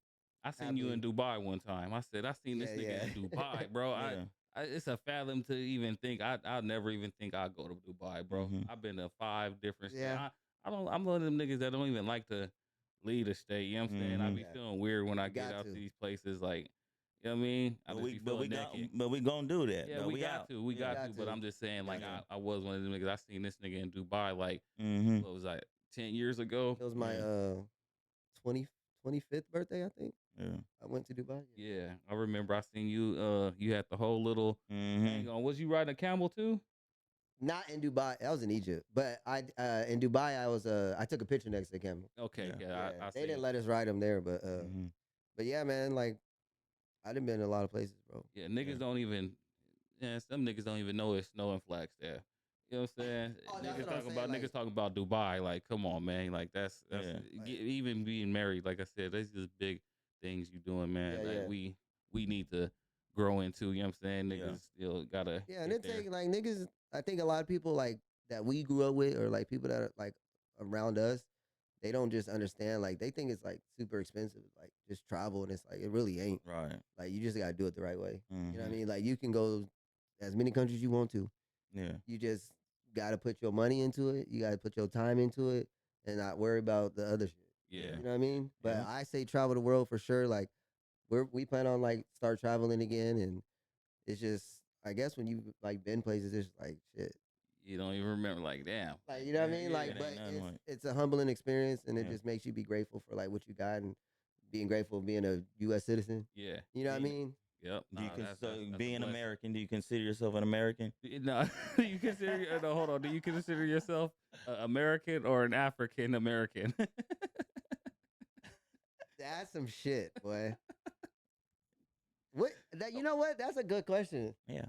I seen you in Dubai one time. I said, I seen this Yeah, nigga yeah. in Dubai, bro. Yeah. It's a fathom to even think. I'll never even think I'll go to Dubai, bro. Mhm. I've been to 5 different states. Yeah. I'm one of them niggas that don't even like to leave a state. You know what I'm saying? I Mhm. be Yeah. feeling weird when I You get got out to. to these places. Like, you know what I mean? I just be feeling naked. but we gonna do that. Yeah, though. we got out. to. We got got to. But to. I'm just saying, like, Yeah. I was one of them niggas. I seen this nigga in Dubai, like, Mhm. what was that, 10 years ago? It was my Yeah. 25th birthday, I think. Yeah. I went to Dubai. Yeah, I remember I seen you. You had the whole little Mhm. hang on. Was you riding a camel too? Not in Dubai. I was in Egypt, but I in Dubai I took a picture next to the camera. Okay, Yeah. yeah, Yeah, I they see. didn't let us ride them there, Mm-hmm. but yeah, man, like I done been in a lot of places, bro. Yeah, Yeah. niggas don't even. Yeah, some niggas don't even know it's snowing flats there. You know what I'm saying? Oh, that's what I'm saying. Niggas Like, talking about Dubai. Like, come on, man. Like that's Yeah. even being married. Like I said, that's just big things you doing, man. yeah, Like yeah, we need to grow into. You know what I'm saying? Yeah. Niggas still gotta yeah. And get then there. take like niggas. I think a lot of people like that we grew up with, or like people that are like around us, they don't just understand. Like they think it's like super expensive, like just travel, and it's like it really ain't. Right. Like you just gotta do it the right way. You know what I Mm-hmm. mean? Like you can go as many countries you want to. Yeah. You just gotta put your money into it. You gotta put your time into it, and not worry about the other shit. Yeah. You know what I mean? But Yeah. I say travel the world for sure. Like we plan on like start traveling again, and it's just I guess when you like been places, it's like shit. You don't even remember. Like, damn. Like you know what I mean? Yeah. Like, It but ain't nothing like. it's a humbling experience, and it Yeah. just makes you be grateful for like what you got and being grateful for being a U.S. citizen. Yeah. You know what I Do you, meing? Yep. do you Nah, that's a being blessing. American? Do you consider yourself an American? No, do you consider no, hold on. Do you consider yourself American or an African American? That's some shit, boy. What that you know what? That's a good question. Yeah.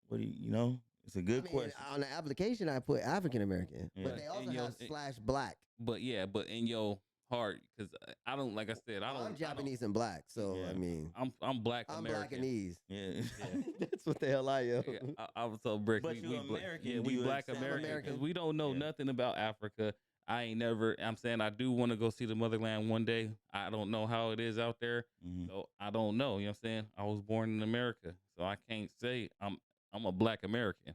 What do you know? It's a good I mean, question. on the application I put African American, Yeah. but they also And your- have slash black. but yeah, but in your heart, because I don't, like I said, I Well, don't. I'm Japanese and black, so Yeah. I mean, I'm black I'm American. Blackanese. Yeah. That's what the hell I am. Yeah, I was so brick. But you American, yeah, do we you black accept American because American? we don't know Yeah. nothing about Africa. I ain't never. I'm saying I do want to go see the motherland one day. I don't know how it is out there, Mhm. so I don't know. You know what I'm saying? I was born in America, so I can't say I'm a black American.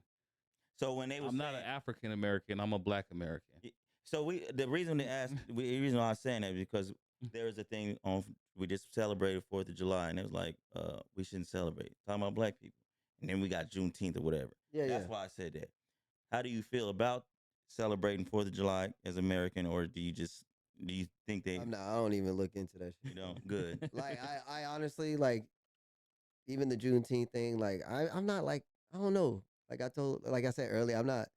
So when they was I'm not an saying, African American. I'm a black American. so the reason they asked, the reason why I was saying that is because there was a thing on, we just celebrated 4th of July, and it was like, we shouldn't celebrate, talking about black people, and then we got Juneteenth or whatever. Yeah, That's yeah. why I said that. How do you feel about celebrating 4th of July as American, or do you think they, I'm not. I don't even look into that shit. you know, good? Like I honestly like even the Juneteenth thing. Like I'm not like I don't know. Like I said earlier, I'm not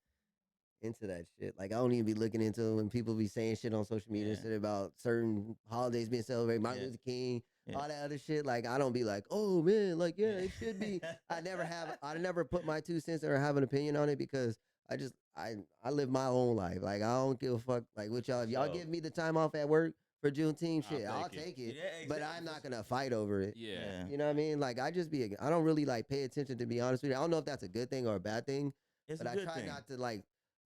into that shit. Like I don't even be looking into when people be saying shit on social media Yeah. and shit about certain holidays being celebrated, Martin Yeah. Luther King, Yeah. all that other shit. Like I don't be like, oh man, like yeah, it should be. I never put my 2 cents or have an opinion on it because I live my own life. Like I don't give a fuck like what y'all. If y'all So- give me the time off at work for Juneteenth, shit, I'll take it. take it. Yeah, But exactly. I'm not gonna fight over it. Yeah. Yeah. You know what I mean? Like I don't really like pay attention to be honest with you. I don't know if that's a good thing or a bad thing, It's but a I good try thing. not to like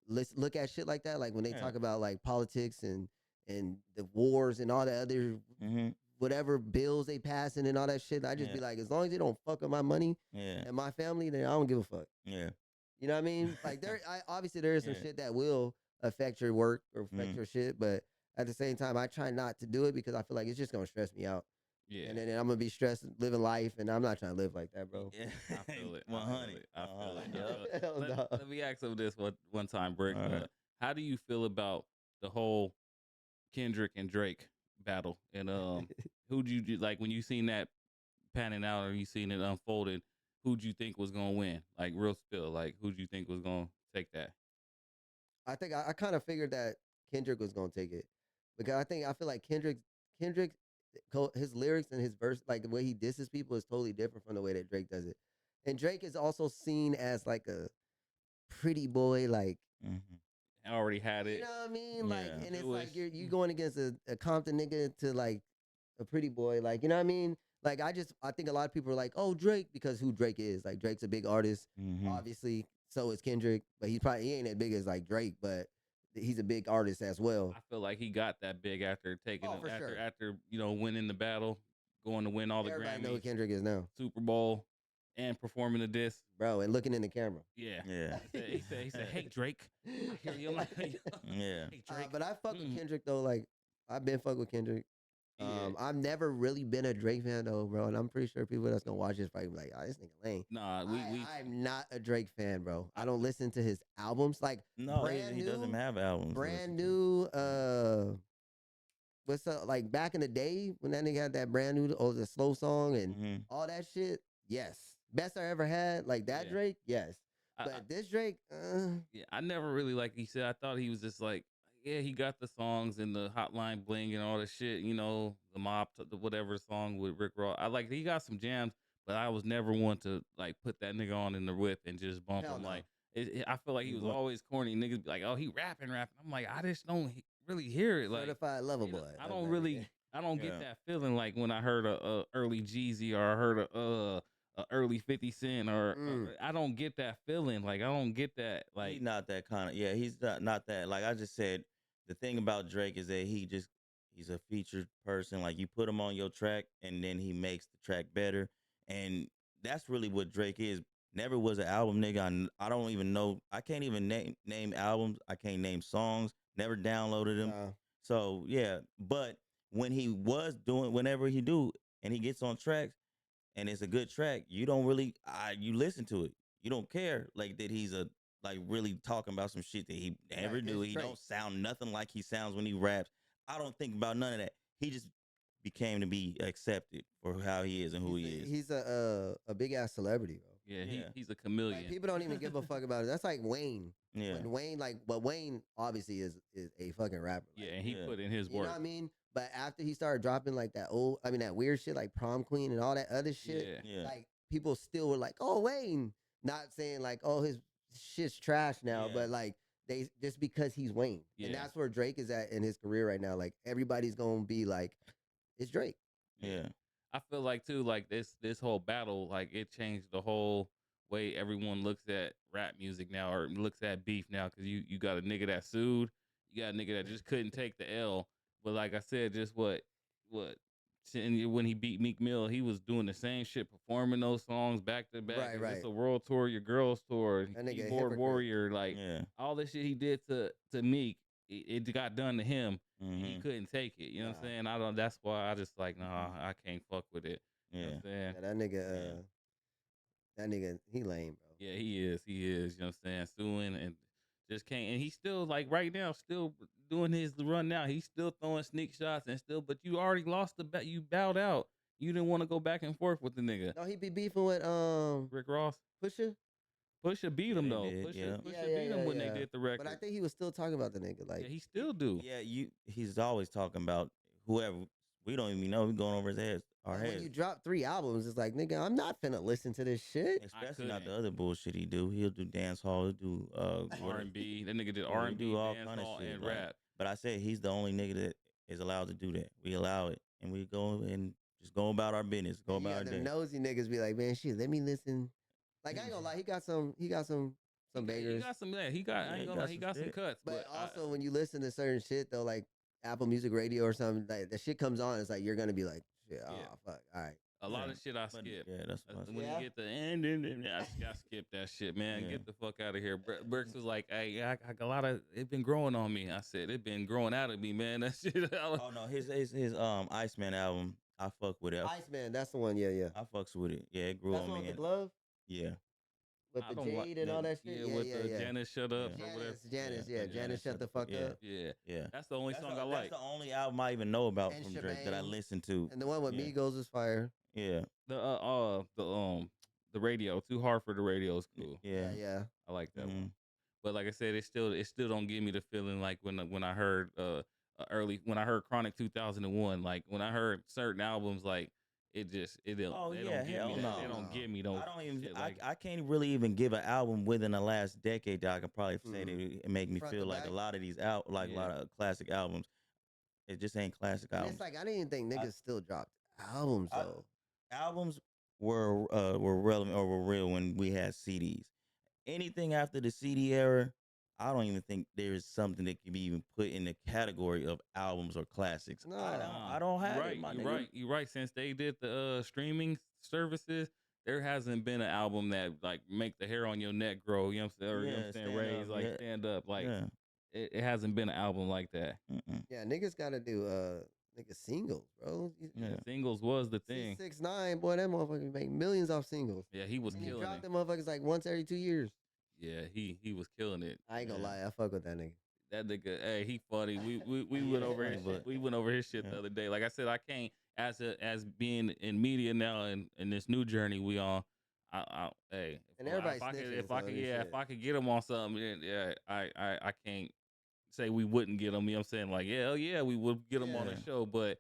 look at shit like that. Like when they Yeah. talk about like politics and the wars and all the other Mm-hmm. whatever bills they passing and all that shit. I just be Yeah. like, as long as they don't fuck up my money Yeah. and my family, then I don't give a fuck. Yeah. You know what I mean? Like obviously there is some Yeah. shit that will affect your work or affect Mhm. your shit, but at the same time, I try not to do it because I feel like it's just gonna stress me out. Yeah. And then I'm gonna be stressed living life, and I'm not trying to live like that, bro. Yeah. I feel it. 100. I feel it. Yup. Hell no. Let me ask them this one time, Brick. All right. How do you feel about the whole Kendrick and Drake battle? And who'd you like when you seen that panning out or you seen it unfolded? Who'd you think was gonna win? Like real spill. Like who'd you think was gonna take that? I think I kind of figured that Kendrick was gonna take it because I feel like Kendrick his lyrics and his verse, like the way he disses people, is totally different from the way that Drake does it. And Drake is also seen as like a pretty boy, like Mhm. I already had you it. know what I mean, like, Yeah. and it's Jewish. like you going against a Compton nigga to like a pretty boy, like you know what I mean. Like I think a lot of people are like, oh Drake, because who Drake is. Like Drake's a big artist, Mhm. obviously. So is Kendrick, but he ain't as big as like Drake, but he's a big artist as well. I feel like he got that big after taking Oh, for sure. after winning the battle, going to win all the Everybody know who Grammys, Kendrick is now, Super Bowl, and performing the disc. bro, and looking in the camera. Yeah. Yeah. He said, hey Drake, I hear you. I'm like, Yeah. hey Drake. But I fuck with Mm. Kendrick though. Like I've been fuck with Kendrick. Yeah. I've never really been a Drake fan though, bro. And I'm pretty sure people that's gonna watch this probably be like, oh, this nigga lame. Nah, I'm not a Drake fan, bro. I don't listen to his albums. Like No, brand he new, doesn't have albums. to brand listen to. new. What's up? Like back in the day when that nigga had that brand new, the slow song and Mhm. all that shit. Yes, best I ever had. Like that Yeah. Drake. Yes, But this Drake, yeah, I never really like he said. I thought he was just like, yeah, he got the songs and the Hotline Bling and all the shit. You know, the Mob, the whatever song with Rick Ross. I like he got some jams, but I was never one to like put that nigga on in the whip and just bump hell him. no. Like, I feel like he You was want- always corny. Niggas be like, oh, he rapping. I'm like, I just don't really hear it. Like, Certified lover you know, boy. I That's don't that really, nigga. I don't get Yeah. that feeling like when I heard a early Jeezy or I heard a early 50 Cent or I don't get that feeling. Like I don't get that. Like He's not that kind of. Yeah, he's not that. Like I just said, the thing about Drake is that he's a featured person. Like you put him on your track, and then he makes the track better, and that's really what Drake is. Never was an album nigga. I don't even know. I can't even name albums. I can't name songs. Never downloaded them. Nah. So yeah, but when he was doing, whenever he do, and he gets on tracks and it's a good track, you don't really you listen to it. You don't care like that he's a like really talking about some shit that he never Right, do. it's He Drake. don't sound nothing like he sounds when he raps. I don't think about none of that. He just became to be accepted for how he is and who he is. He's a big ass celebrity, bro. yeah, Yeah. he's a chameleon. Like people don't even give a fuck about it. That's like Wayne. Yeah. When Wayne, but Wayne obviously is a fucking rapper. yeah, Like, and he Yeah. put in his you know work. what I mean? But after he started dropping like that that weird shit like Prom Queen and all that other shit, Yeah. Yeah. like people still were like, oh Wayne, not saying like, oh his shit's trash now, Yeah. but like they just because he's Wayne, and Yeah. that's where Drake is at in his career right now. Like everybody's gonna be like, it's Drake. Yeah. I feel like too, like this whole battle, like it changed the whole way everyone looks at rap music now or looks at beef now. Cause you got a nigga that sued, you got a nigga that just couldn't take the L. But like I said, just what when he beat Meek Mill, he was doing the same shit, performing those songs back to back. Right, It's right. a world tour, your girls tour, That nigga a keyboard hypocrite. warrior, like Yeah. all this shit he did to Meek, it got done to him. And he Mhm. couldn't take it. You know what I'm Nah. saying? I don't. That's why I just like, nah, I can't fuck with it. You know Yeah. what I'm saying? Yeah, that nigga, he lame, bro. Yeah, he is. He is. You know what I'm saying? Suing and just can't. And he's still like right now, still doing his run now. He's still throwing sneak shots and still. But you already lost the bet. You bowed out. You didn't want to go back and forth with the nigga. No, he be beefing with Rick Ross. Pusha. Pusha beat Yeah, him they though. did, Pusha, yeah. Pusha Yeah, beat him when yeah. they did the record. But I think he was still talking about the nigga. Like yeah, he still do. Yeah, he's always talking about whoever. We don't even know. We're going over his heads. Our when heads. you drop 3 albums, it's like nigga, I'm not finna listen to this shit. Especially not the couldn't. other bullshit he do. He'll do dance hall. He'll do R&B. That nigga did Yeah, he R&B, do all dance kinda hall, shit, and like- rap. But I said he's the only nigga that is allowed to do that. We allow it, and we go and just go about our business. Go And about you our got day. them nosy niggas be like, man, shit, let me listen. Like I ain't gonna lie, he got some He bangers. got some. Yeah, he got. Yeah, I he ain't got gonna lie, he some got some shit. cuts. But I- also when you listen to certain shit though, like Apple Music Radio or something, like the shit comes on, it's like you're gonna be like, shit, oh Yeah. fuck, all right. a lot Yeah, of shit I but- skip. Yeah, that's what I When Yeah. you get the end, I skip that shit, man. Yeah. Get the fuck out of here. Brooks was like, "Hey, I got a lot of it been growing on me." I said, "It been growing out of me, man." That shit. Oh no, his Iceman album. I fuck with it. Iceman, that's the one, yeah. I fucks with it. Yeah, it grew That's on the one me. with the glove Yeah. with I the don't like jade and all that shit. Yeah, with the Janice shut up Yeah. or whatever. Janice, Yeah, Janice, shut the fuck yeah. up. Yeah, Yeah. that's the only That's song the, I like. That's the only album I even know about And from Drake that I Shebang. listen to. And the one with Yeah. Migos is fire. Yeah. The radio. Too hard for the radio is cool. Yeah. Yeah. I like that one. Mhm. But like I said, it still don't give me the feeling like when I heard when I heard Chronic 2001, like when I heard certain albums, like it don't Oh, they yeah, don't give hell me that. no. They don't give me those I don't even. shit like I can't really even give an album within the last decade that I could probably say that Mhm. it make me Front feel to like back? a lot of these Yeah. a lot of classic albums. It just ain't classic And albums. it's like I didn't even think I- niggas still dropped albums I- though. Albums were relevant or were real when we had CDs. Anything after the CD era, I don't even think there's something that can be even put in the category of albums or classics. I don't have right, it, my you're nigga. right. You're right. Since they did the streaming services, there hasn't been an album that like make the hair on your neck grow. You know what I'm saying? Or, you know what I'm Yeah, saying? stand Raise up, like yeah. stand up. Like Yeah. it hasn't been an album like that. Mm-mm. Yeah, niggas gotta do nigga singles, bro. Yeah. Singles was the thing. 6ix9ine, boy, that motherfucker make millions off singles. Yeah, he was And he killing dropped it. them motherfuckers like once every 2 years. Yeah, he was killing it. I ain't gonna Yeah. lie, I fuck with that nigga. That nigga, hey, he funny. We Yeah, went over his but- shit. We went over his shit the Yeah. other day. Like I said, I can't as being in media now and in this new journey we on. Hey, And everybody's if snitching, I so I could, mean, yeah, if shit. I could get them on something, then yeah, I can't say we wouldn't get them. You know what I'm saying? Like, yeah, hell yeah, we would get them on Yeah. the Yeah. show, but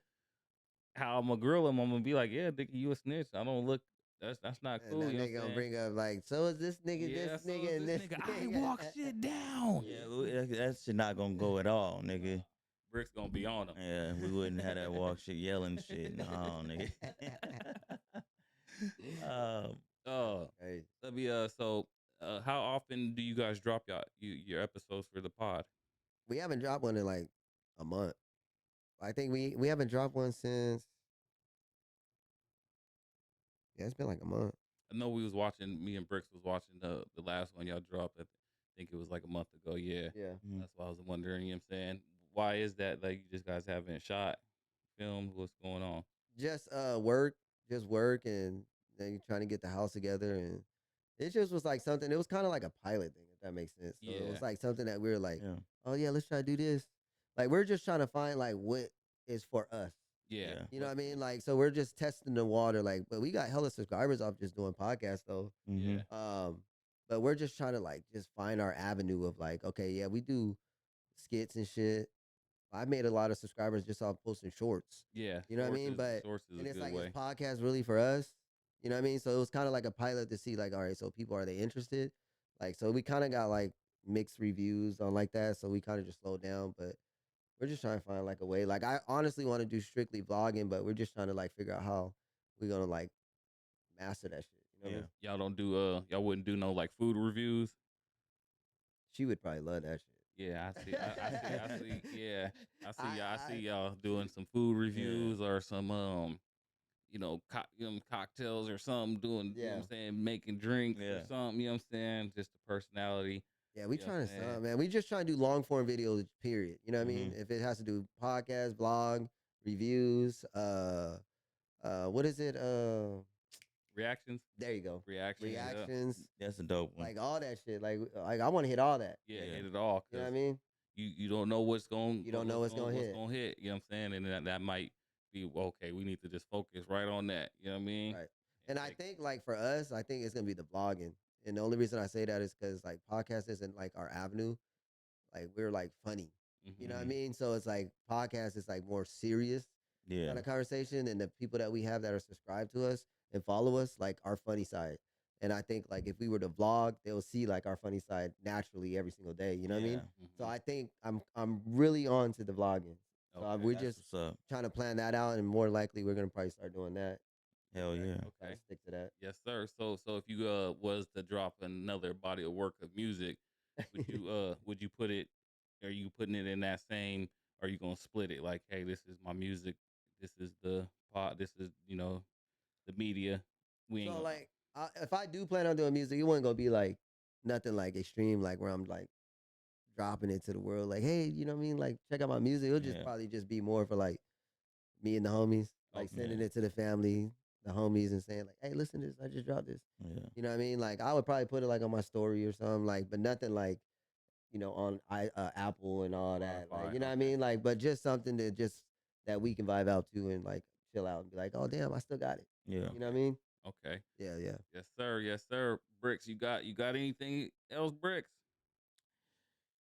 how I'm gonna grill them, I'm gonna be like, yeah, Dickie, you a snitch. I don't look. That's not And cool. that You know nigga what I'm gonna saying? bring up like, so is this Yeah. So is nigga, and this this nigga? I nigga. walk shit down. Yeah, that shit not gonna go at all, nigga. Bricks gonna be on them. Yeah, we wouldn't have that walk shit yelling shit. No, nigga. um, Uh, Hey, let me. How often do you guys drop your episodes for the pod? we haven't dropped one in like a month. I think we haven't dropped one since. Yeah, it's been like a month. I know we was watching. Me and Bricks was watching the last one y'all dropped. I think it was like a month ago. Yeah, Yeah. mhm. that's why I was wondering. You know what I'm saying? Why is that? Like, you just guys haven't shot, filmed. What's going on? Just work, and then you trying to get the house together, and it just was like something. It was kind of like a pilot thing, if that makes sense. So it Yeah, was like something that we were like, Yeah, oh yeah, let's try to do this. Like we're just trying to find like what is for us. yeah. Yeah. You know what I mean? Like, so we're just testing the water. Like, but we got hella subscribers off just doing podcasts though. mm-hmm. Yeah, But we're just trying to like just find our avenue of like, okay, yeah, we do skits and shit. I made a lot of subscribers just off posting shorts. yeah. You know what I mean? But Source is and a it's good like, is way. podcast really for us? You know what I mean? So it was kind of like a pilot to see like, all right, so people, are they interested? Like, so we kind of got like mixed reviews on like that. So we kind of just slowed down, but we're just trying to find like a way. Like I honestly want to do strictly vlogging, but we're just trying to like figure out how we're gonna like master that shit. You know what I Yeah. mean? Y'all don't do y'all wouldn't do no like food reviews. She would probably love that Yeah, shit. I see. Yeah, I see I y'all doing some food Yeah. reviews or some cocktails or something. Doing, you know what yeah. I'm saying, making drinks or Yeah. something. You know what I'm saying, just the personality. Yeah, we You know trying what to I'm saying? stop, man. We just trying to do long form videos, period. You know what I Mm-hmm. mean? If it has to do podcast, blog, reviews, what is it? Reactions, There you go. reactions. Yeah. Yeah, Reactions, That's a dope one. like all that shit. Like I want to hit all that. yeah, Yeah. hit it all You know what I because mean? you don't know what's going You don't know what's gonna what's hit. gonna hit. You know what I'm saying, and that might be okay. We need to just focus right on that. You know what I mean? Right. And I Like, think like for us, I think it's gonna be the vlogging. And the only reason I say that is because like podcast isn't like our avenue. Like we're like funny. You know what I Mm-hmm. mean? So it's like podcast is like more serious Yeah. kind of conversation. And the people that we have that are subscribed to us and follow us, like our funny side. And I think like if we were to vlog, they'll see like our funny side naturally every single day. You know what I Yeah. mean? So I think I'm really on to the vlogging. So okay, we're That's just what's up. trying to plan that out, and more likely we're gonna probably start doing that. Hell okay, yeah. Try okay. to stick to that. Yes, sir. So if you was to drop another body of work of music, would you put it? Are you putting it in that same? Are you gonna split it? Like, hey, this is my music. This is the pod. This is the media. We ain't So gonna. like, if I do plan on doing music, it wasn't gonna be like nothing like extreme, like where I'm like dropping it to the world, like, hey, you know what I mean? Like, check out my music. It'll just Yeah. probably just be more for like me and the homies, like Okay. sending Yeah. it to the family, the homies, and saying like, hey, listen to this. I just dropped this. Yeah. You know what I mean? Like, I would probably put it like on my story or something, like, but nothing like on Apple and all that. Like, Spotify. you know what I Okay. mean? Like, but just something that we can vibe out to and like chill out and be like, oh damn, I still got it. Yeah. You know what I mean? Okay. Yeah, yeah. Yes, sir. Yes, sir. Bricks, you got anything else, Bricks?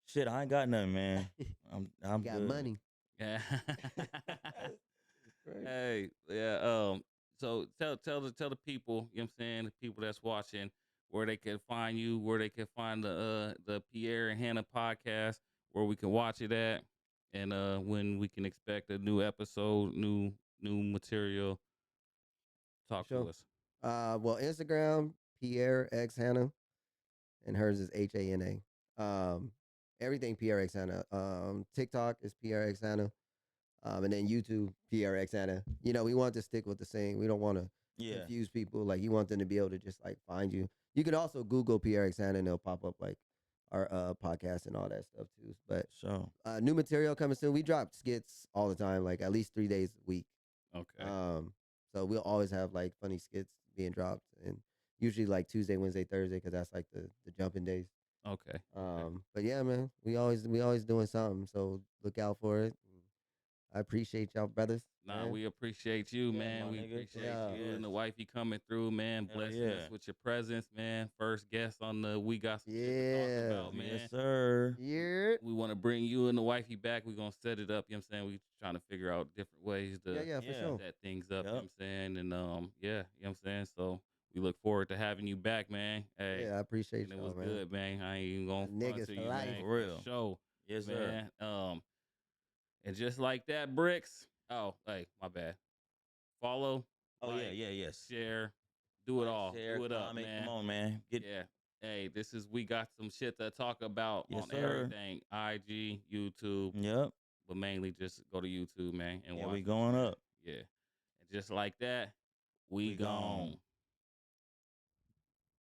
Shit, I ain't got nothing, man. I'm Got good. money. Yeah. Right. Hey, yeah. So tell the people, you know what I'm saying, the people that's watching, where they can find you, where they can find the Pierre and Hannah podcast, where we can watch it at, and when we can expect a new episode, new material. Talk Sure. to us. Well, Instagram, Pierre X Hannah, and hers is HANA. Everything Pierre X Hannah. TikTok is Pierre X Hannah. And then YouTube, Pierre X Hannah. You know, we want to stick with the same. We don't want to Yeah. confuse people. Like, you want them to be able to just like find you. You can also Google Pierre X Hannah and they'll pop up like our podcast and all that stuff too. But So new material coming soon. We drop skits all the time, like at least 3 days a week. Okay. So we'll always have like funny skits being dropped, and usually like Tuesday, Wednesday, Thursday, because that's like the jumping days. Okay. But yeah, man, we always doing something. So look out for it. I appreciate y'all, brothers. Nah, Man. we appreciate you, Yeah, man. my We nigga. appreciate Yeah. you and the Yes. wifey coming through, man. Hell Blessing us yeah. with your presence, man. First guest on the We Got Some Shit to Talk Yeah. About, man. Yes, sir. Yeah. We want to bring you and the wifey back. We're going to set it up, you know what I'm saying? We trying to figure out different ways Yeah, to yeah, for Yeah. sure. set things up, you know Yep. what I'm saying? And yeah, you know what I'm saying? So we look forward to having you back, man. Hey, Yeah, I appreciate and it y'all, was man. good, man. I ain't even going to front Niggas to for you, life. man. For real. Show, Yes, sir. man. And just like that, Bricks. Oh, hey, my bad. Follow, Oh yeah, like, yeah, yes. share, do it Like, all. share, Do it up, comment. Come man. on, man. Get Yeah. Hey, this is We Got Some Shit to Talk About yes, on sir. everything. IG, YouTube, Yep. but mainly just go to YouTube, man, and Yeah, watch we us, going man. up. Yeah. And just like that, we We gone. gone.